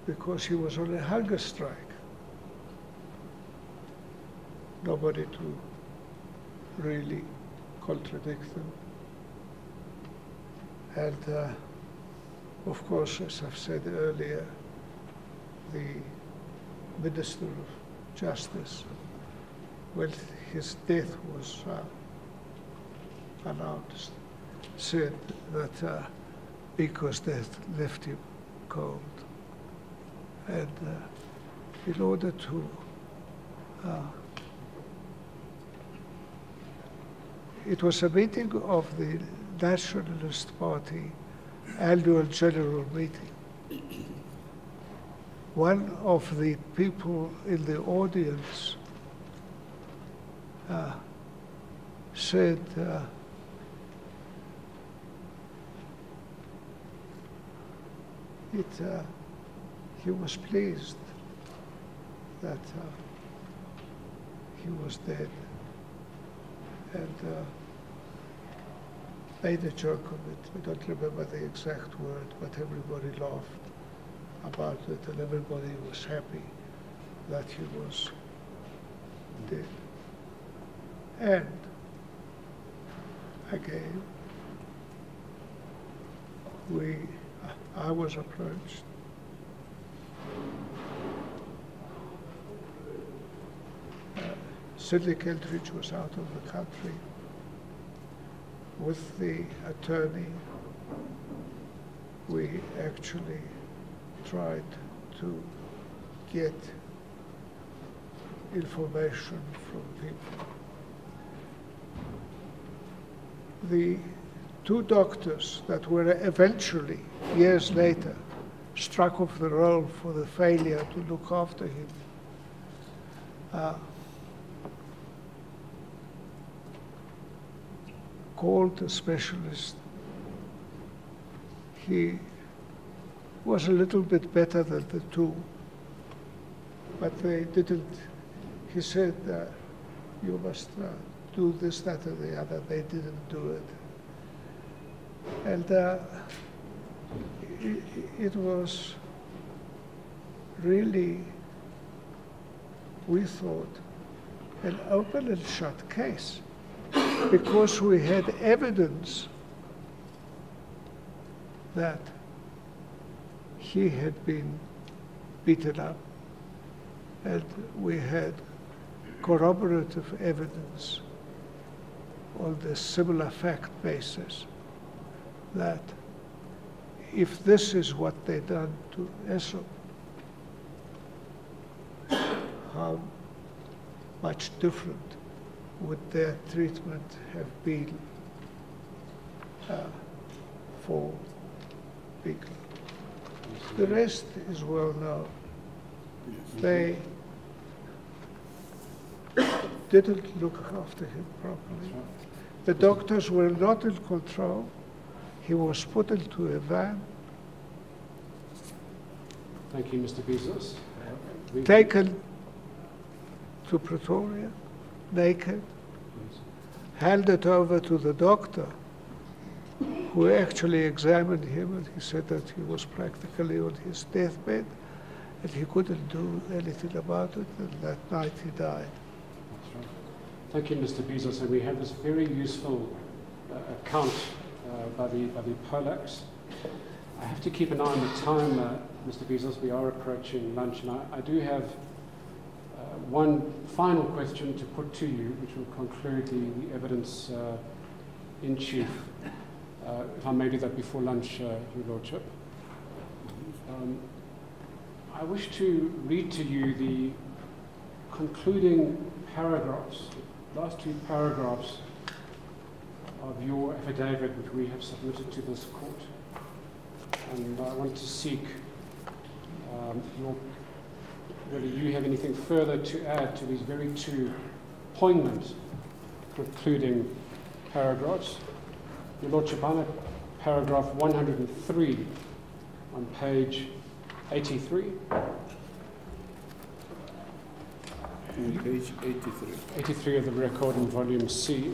S5: because he was on a hunger strike. Nobody to really contradict them. And of course, as I've said earlier, the Minister of Justice, when his death was announced, said that Biko's death left him cold. And in order to it was a meeting of the Nationalist Party annual general meeting. One of the people in the audience said he was pleased that he was dead, and made a joke of it. I don't remember the exact word, but everybody laughed about it, and everybody was happy that he was dead. And again, I was approached. Sidney Kentridge was out of the country with the attorney. We actually tried to get information from people. The two doctors that were eventually, years later, struck off the roll for the failure to look after him, called a specialist. He was a little bit better than the two, but they didn't. He said, you must do this, that, or the other. They didn't do it. And it was really, we thought, an open and shut case, because we had evidence that he had been beaten up, and we had corroborative evidence on the similar fact basis that if this is what they done to Esau, how much different would their treatment have been for Biko? The rest is well known. They didn't look after him properly. The doctors were not in control. He was put into a van,
S3: Thank you, Mr. Bezos.
S5: taken to Pretoria, naked, handed over to the doctor, who actually examined him, and he said that he was practically on his deathbed, and he couldn't do anything about it, and that night he died.
S3: Thank you, Mr. Bezos. And we have this very useful account by the Polacs. I have to keep an eye on the time, Mr. Bezos. We are approaching lunch, and I do have one final question to put to you, which will conclude the evidence in chief. If I may do that before lunch, Your Lordship. I wish to read to you the concluding paragraphs, last two paragraphs of your affidavit, which we have submitted to this court. And I want to seek whether you have anything further to add to these very two poignant concluding paragraphs. Your Lordship, I'm at paragraph 103 on page 83.
S1: Page 83.
S3: 83 of the record in volume C.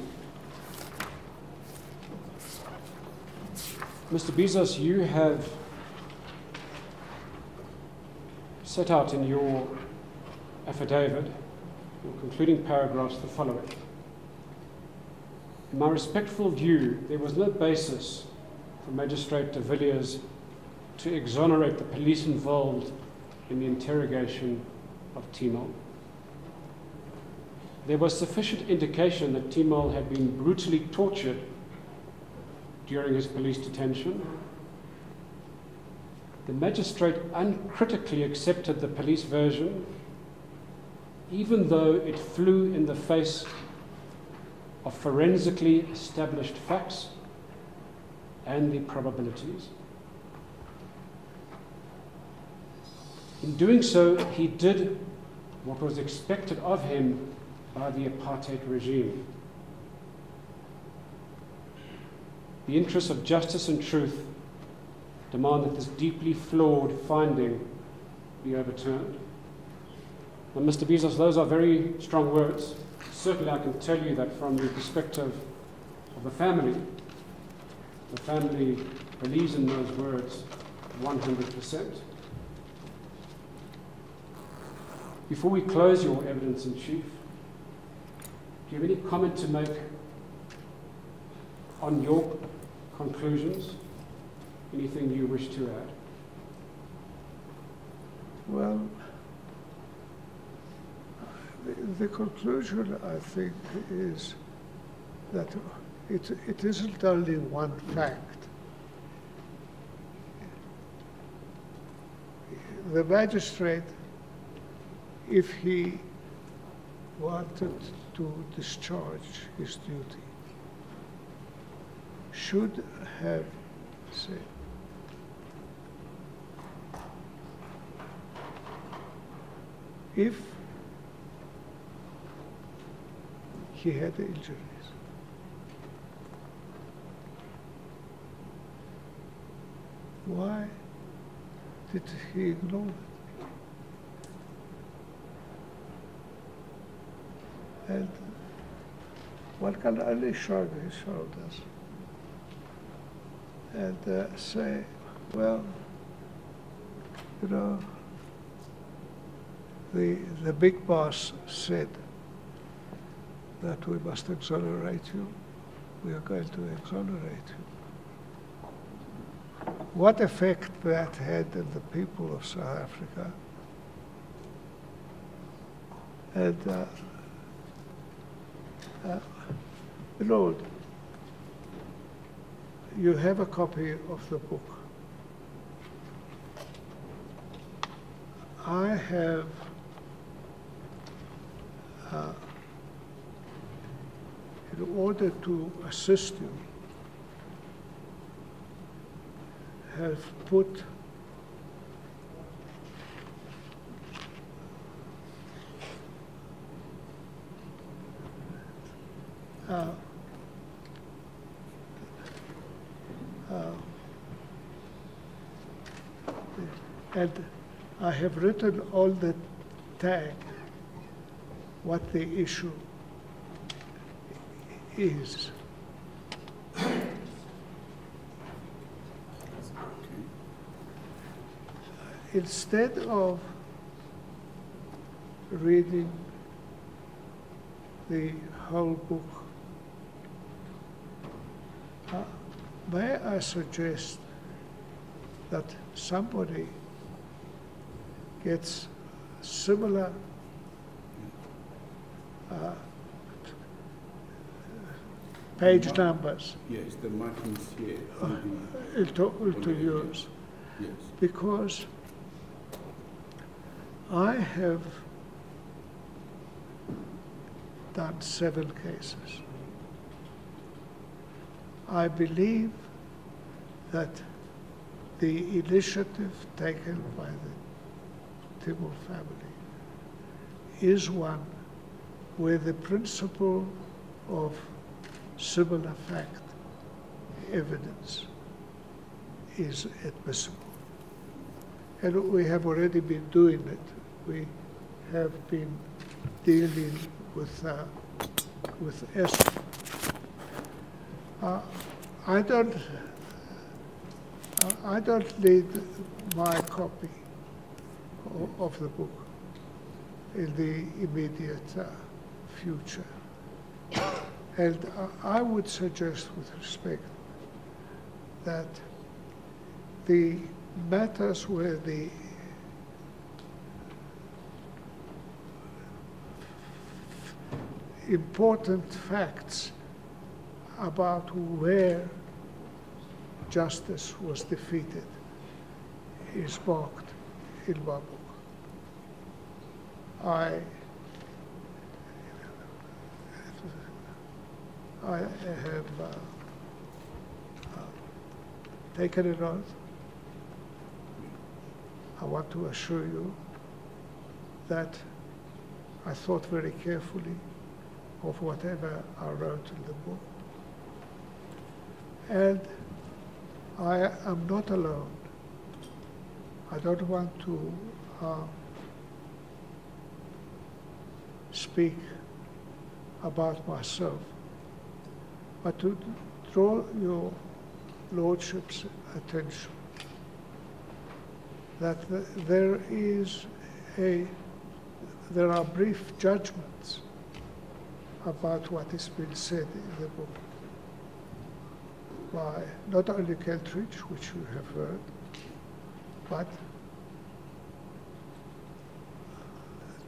S3: Mr. Bezos, you have set out in your affidavit, your concluding paragraphs, the following. In my respectful view, there was no basis for Magistrate de Villiers to exonerate the police involved in the interrogation of Timol. There was sufficient indication that Timol had been brutally tortured during his police detention. The magistrate uncritically accepted the police version, even though it flew in the face of forensically established facts and the probabilities. In doing so, he did what was expected of him by the apartheid regime. The interests of justice and truth demand that this deeply flawed finding be overturned. Now, Mr. Bezos, those are very strong words. Certainly I can tell you that from the perspective of the family believes in those words 100%. Before we close your evidence in chief, do you have any comment to make on your conclusions? Anything you wish to add?
S5: Well, the conclusion, I think, is that it isn't only one fact. The magistrate, if he wanted to discharge his duty, should have said, if he had injuries, why did he ignore it? And one can only shrug his shoulders and say, well, you know, the big boss said that we must exonerate you. We are going to exonerate you. What effect that had on the people of South Africa, and Lord, you have a copy of the book. I have in order to assist you, have put and I have written all the tag, what the issue is. Instead of reading the whole book, may I suggest that somebody gets similar page numbers.
S1: Yes, the markings here.
S5: To use.
S1: Yes.
S5: Because I have done 7 cases. I believe that the initiative taken by the Timol family is one where the principle of similar fact evidence is admissible. And we have already been doing it. We have been dealing with S. I don't need my copy of the book in the immediate future. And I would suggest with respect that the matters where the important facts about where justice was defeated is marked in my book. I have taken an oath. I want to assure you that I thought very carefully of whatever I wrote in the book. And I am not alone. I don't want to speak about myself, but to draw your Lordship's attention that there are brief judgments about what has been said in the book by not only Keltridge, which you have heard, but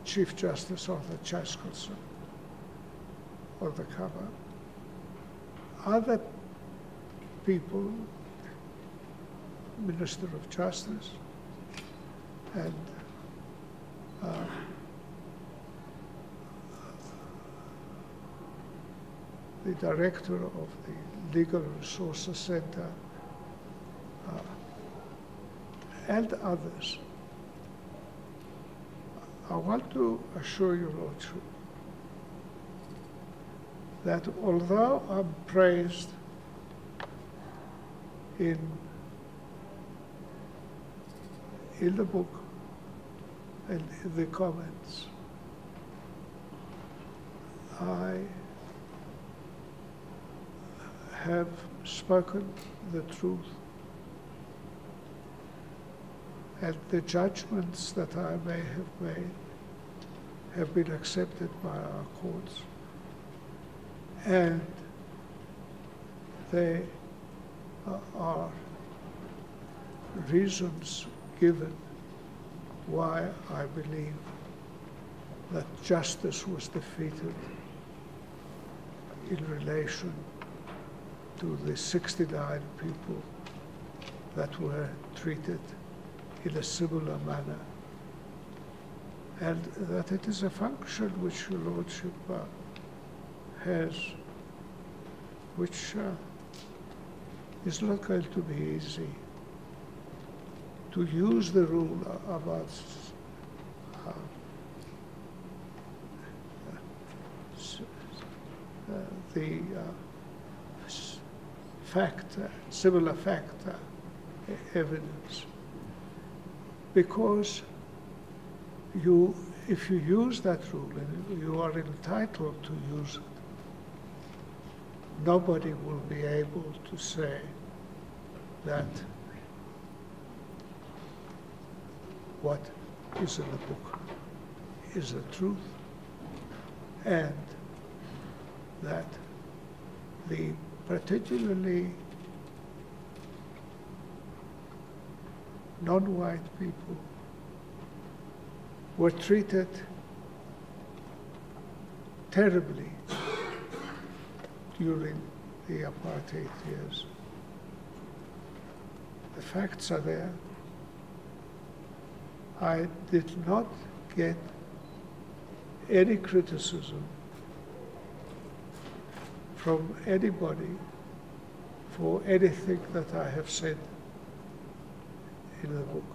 S5: Chief Justice Arthur Chaskelson on the cover, other people, Minister of Justice, and the Director of the Legal Resources Center, and others. I want to assure you, Lordship, that although I'm praised in the book and in the comments, I have spoken the truth, and the judgments that I may have made have been accepted by our courts, and they are reasons given why I believe that justice was defeated in relation to the 69 people that were treated in a similar manner, and that it is a function which your Lordship has which is not going to be easy, to use the rule about the similar factor evidence, because if you use that rule, and you are entitled to use it, nobody will be able to say that what is in the book is the truth, and that the particularly non-white people were treated terribly during the apartheid years. The facts are there. I did not get any criticism from anybody for anything that I have said in the book.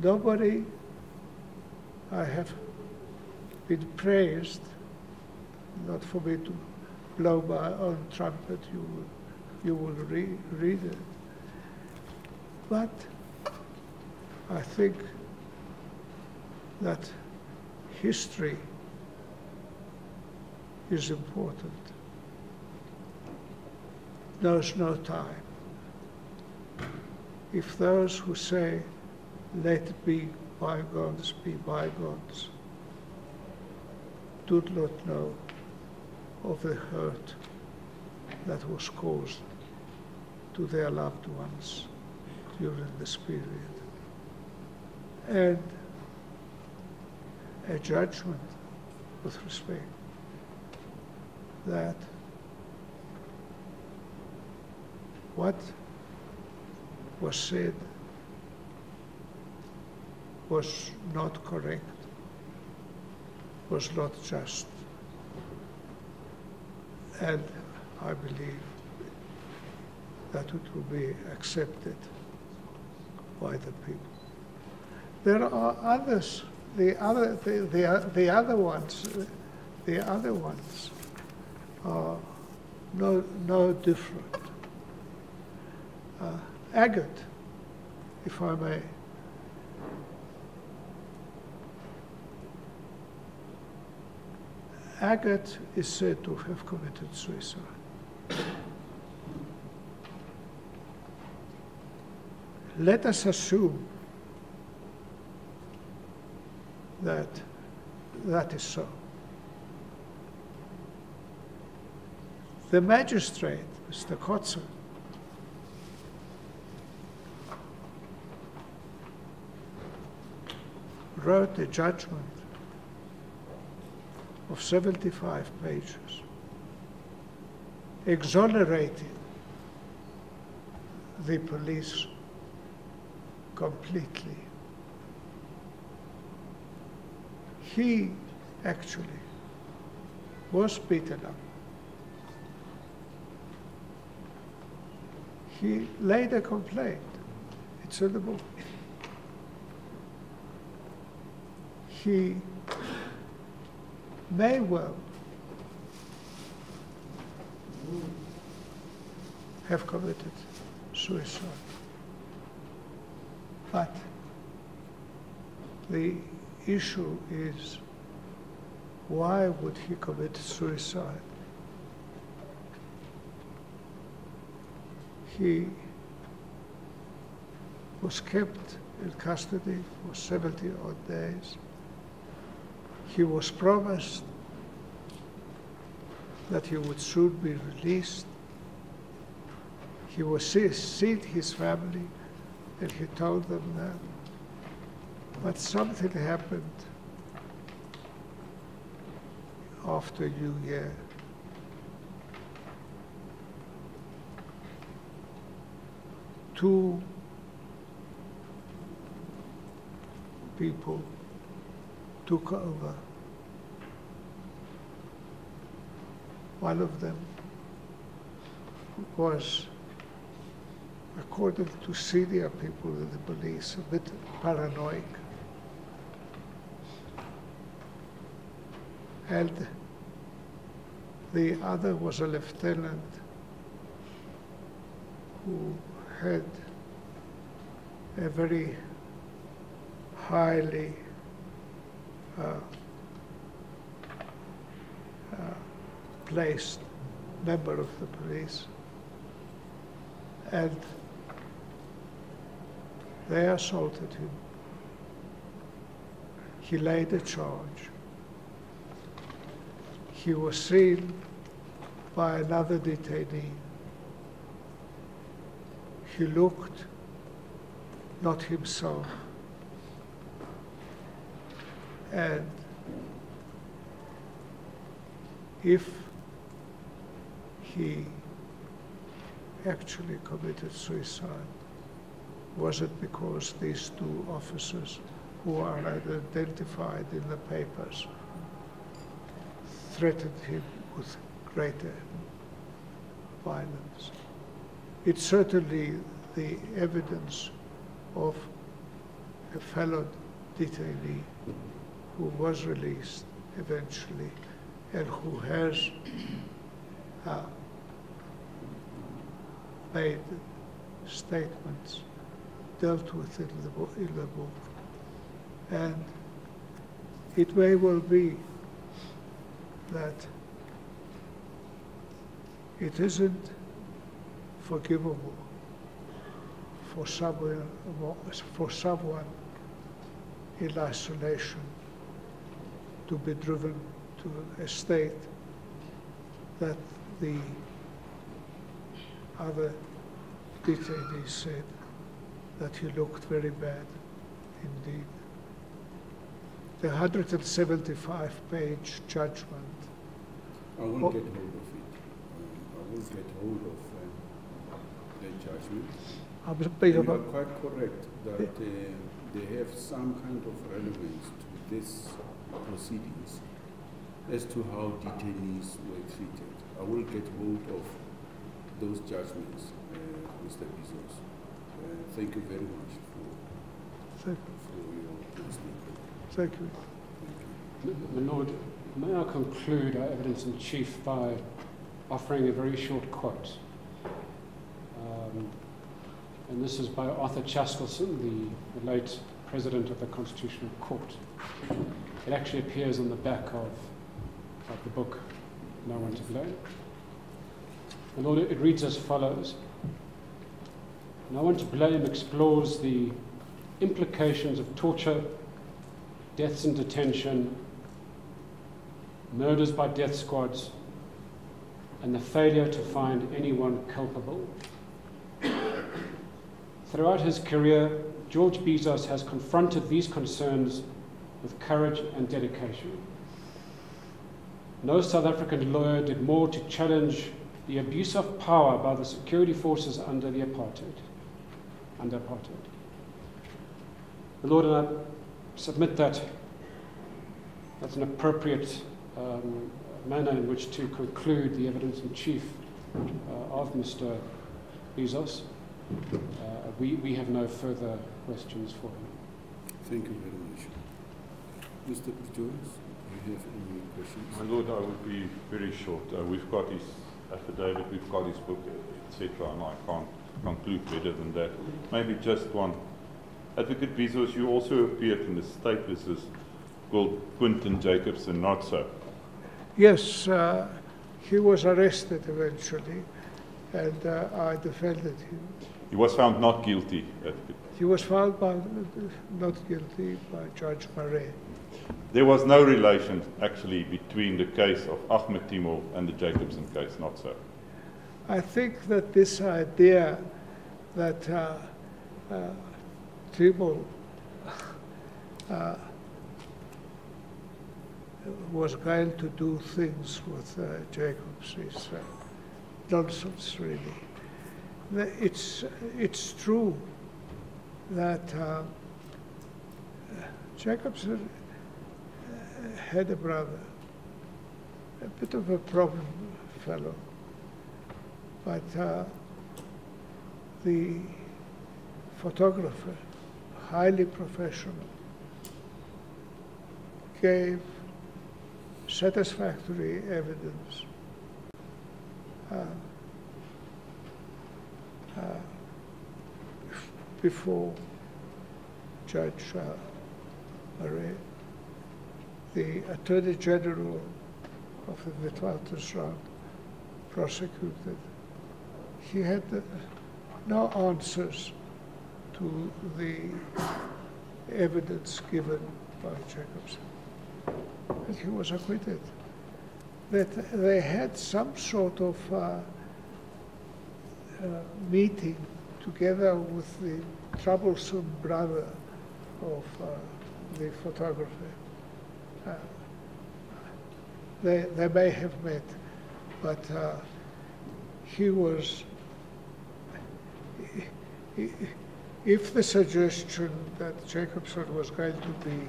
S5: Nobody I have been praised, not for me to blow my own trumpet, you will read it. But I think that history is important. Knows no time. If those who say, let be bygones, do not know of the hurt that was caused to their loved ones during this period. And a judgment with respect that what was said was not correct, was not just. And I believe that it will be accepted by the people. There are others. The other ones are no different. Agate, if I may. Agate is said to have committed suicide. Let us assume that that is so. The magistrate, Mr. Kotzer, wrote a judgment of 75 pages, exonerating the police completely. He actually was beaten up. He laid a complaint. It's in the book. He may well have committed suicide. But the issue is, why would he commit suicide? He was kept in custody for 70-odd days. He was promised that he would soon be released. He was seen his family, and he told them that. But something happened after New Year. Two people took over. One of them was, according to senior people in the police, a bit paranoid. And the other was a lieutenant who had a very highly placed member of the police. And they assaulted him. He laid a charge. He was seen by another detainee. He looked not himself. And if he actually committed suicide, was it because these two officers who are identified in the papers threatened him with greater violence? It's certainly the evidence of a fellow detainee who was released eventually and who has made statements, dealt with it in the book. And it may well be that it isn't forgivable for someone in isolation to be driven to a state that the other detainees said that he looked very bad indeed. The 175-page judgment.
S1: I will get hold of it. I will get hold of the judgment. You are quite correct that they have some kind of relevance to this proceedings as to how detainees were treated. I will get hold of those judgments, Mr. Bezos. Thank you very much for your statement.
S5: Thank you.
S3: My Lord, may I conclude our evidence in chief by offering a very short quote. And this is by Arthur Chaskelson, the late President of the Constitutional Court. It actually appears on the back of the book, No One to Blame. And Lord, it reads as follows. No One to Blame explores the implications of torture, deaths in detention, murders by death squads, and the failure to find anyone culpable. Throughout his career, George Bezos has confronted these concerns with courage and dedication. No South African lawyer did more to challenge the abuse of power by the security forces under apartheid. The Lord, and I submit that that's an appropriate manner in which to conclude the evidence in chief of Mr. Bezos. We have no further questions for him.
S1: Thank you very much. Mr. Jones, do you have any questions?
S4: My Lord, I will be very short. We've got his affidavit, we've got his book, etc., and I can't conclude better than that. Maybe just one. Advocate Bezos, you also appeared in the statelesses called Quinton Jacobson, not so?
S5: Yes, he was arrested eventually, and I defended him.
S4: He was found not guilty.
S5: He was found not guilty by Judge Murray.
S4: There was no relation, actually, between the case of Ahmed Timol and the Jacobson case, not so?
S5: I think that this idea that Timol was going to do things with Jacobs is nonsense, really. It's true that Jacobson had a brother, a bit of a problem fellow, but the photographer, highly professional, gave satisfactory evidence before Judge Murray. The Attorney General of the Witwatersrand prosecuted. He had no answers to the evidence given by Jacobson, and he was acquitted. That they had some sort of meeting together with the troublesome brother of the photographer. They may have met, but he was, if the suggestion that Jacobson was going to be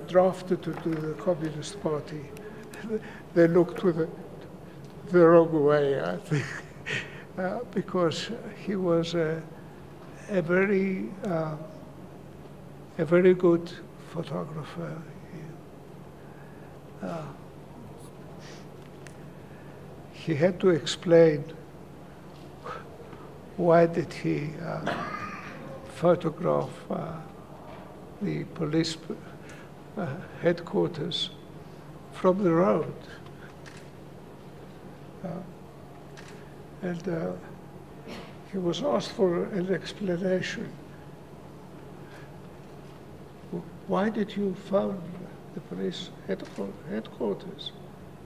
S5: drafted to the Communist Party, they looked with the wrong way, I think, because he was a very good photographer. He had to explain why did he photograph the police headquarters from the road. And he was asked for an explanation. Why did you found the police headquarters?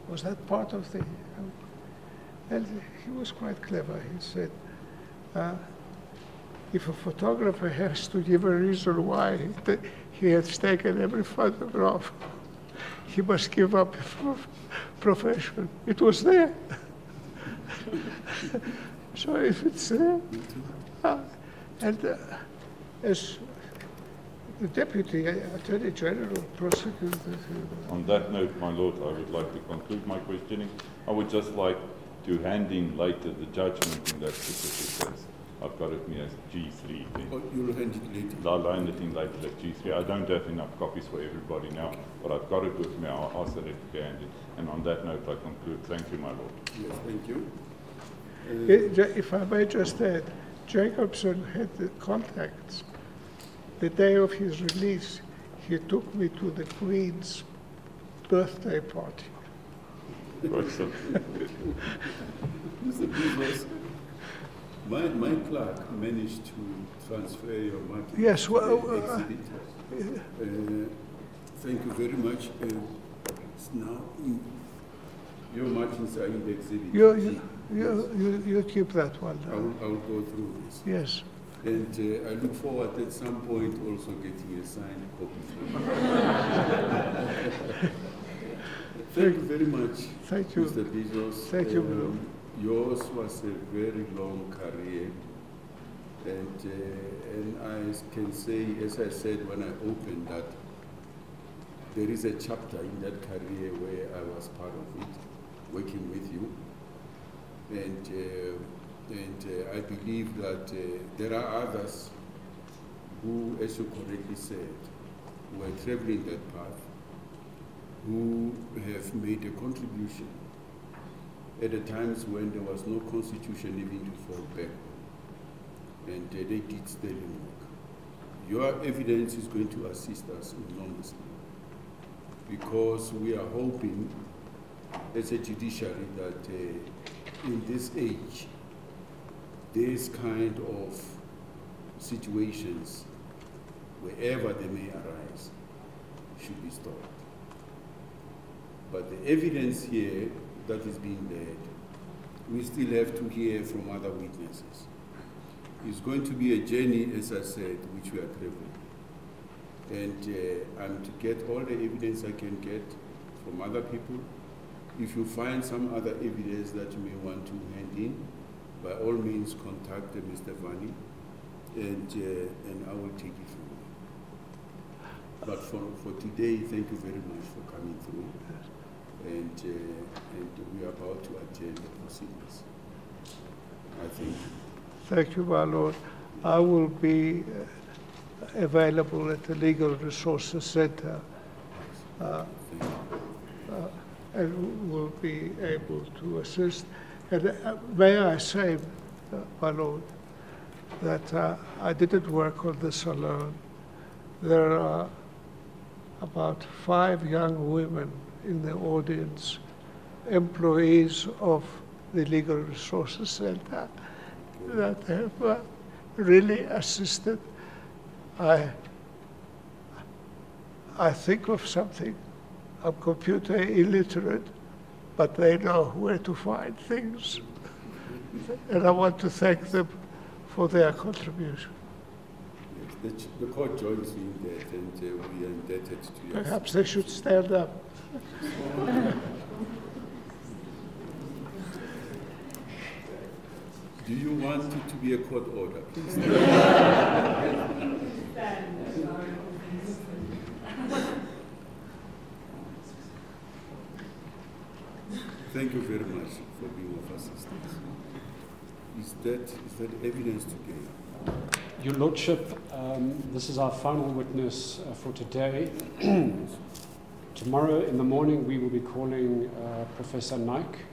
S5: Was that part of the... And he was quite clever. He said, if a photographer has to give a reason why he has taken every photograph, he must give up his profession. It was there. So if it's there, and as the Deputy Attorney General prosecuted him.
S4: On that note, my Lord, I would like to conclude my questioning. I would just like to hand in later the judgment in that specific case. I've got it me as G3.
S1: Oh, you'll hand it later?
S4: I'll hand it in later as G3. I don't have enough copies for everybody now, but I've got it with me. I'll ask that it be handed. And on that note, I conclude. Thank you, my Lord.
S1: Yes, thank you.
S5: If I may just add, Jacobson had the contacts. The day of his release, he took me to the Queen's birthday party.
S1: Mr. Bezos, my clerk managed to transfer your marking.
S5: Yes, well,
S1: thank you very much. It's now your markings are in the exhibit.
S5: You keep that one.
S1: I will go through this.
S5: Yes.
S1: And I look forward at some point also getting a signed copy from you. Thank you very much,
S5: Thank you.
S1: Mr. Bezos.
S5: Thank you.
S1: Yours was a very long career. And I can say, as I said when I opened, that there is a chapter in that career where I was part of it, working with you. And I believe that there are others who, as you correctly said, were traveling that path, who have made a contribution at the times when there was no constitution even to fall back on. And they did sterling work. Your evidence is going to assist us enormously, because we are hoping as a judiciary that in this age, these kind of situations, wherever they may arise, should be stopped. But the evidence here that is being laid, we still have to hear from other witnesses. It's going to be a journey, as I said, which we are traveling. And I'm to get all the evidence I can get from other people. If you find some other evidence that you may want to hand in, by all means contact Mr. Vani, and I will take it from there. But for today, thank you very much for coming through. and we are about to adjourn the proceedings. I think.
S5: Thank you, my lord. I will be available at the Legal Resources Center and will be able to assist. And may I say, my lord, that I didn't work on this alone. There are about 5 young women in the audience, employees of the Legal Resources Center, that have really assisted. I think of something. I'm computer illiterate, but they know where to find things. And I want to thank them for their contribution.
S1: Yes, the court joins me in that, and we are indebted to you.
S5: Perhaps they should stand up.
S1: Do you want it to be a court order? Please. Thank you very much for being of assistance. Is that evidence to gain?
S3: Your Lordship, this is our final witness for today. Tomorrow in the morning we will be calling Professor Naik,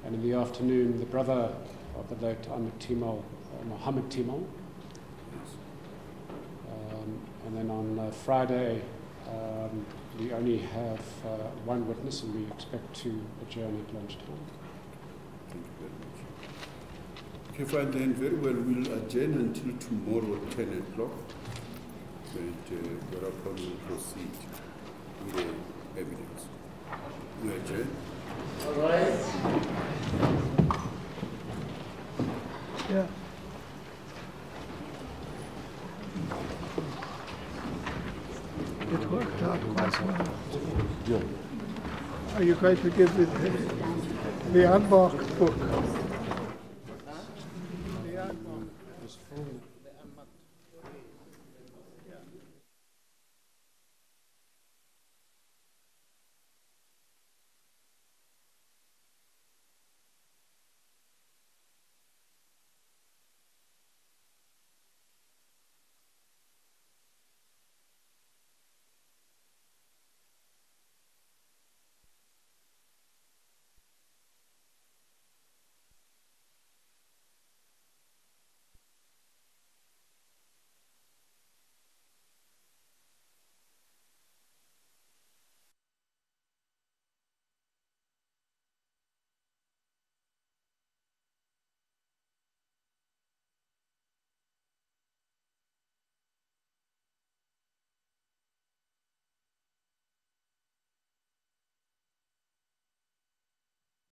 S3: and in the afternoon the brother of the late Ahmed Timol, Mohammed Timol. And then on Friday we only have one witness, and we expect to adjourn at lunchtime.
S1: Thank you very much. Okay, fine then, very well. We'll adjourn until tomorrow, 10 o'clock, and thereupon we'll proceed with the evidence. We adjourn.
S6: All right.
S5: Yeah. It worked out quite well.
S4: Yeah.
S5: Are you going to give me the unmarked book?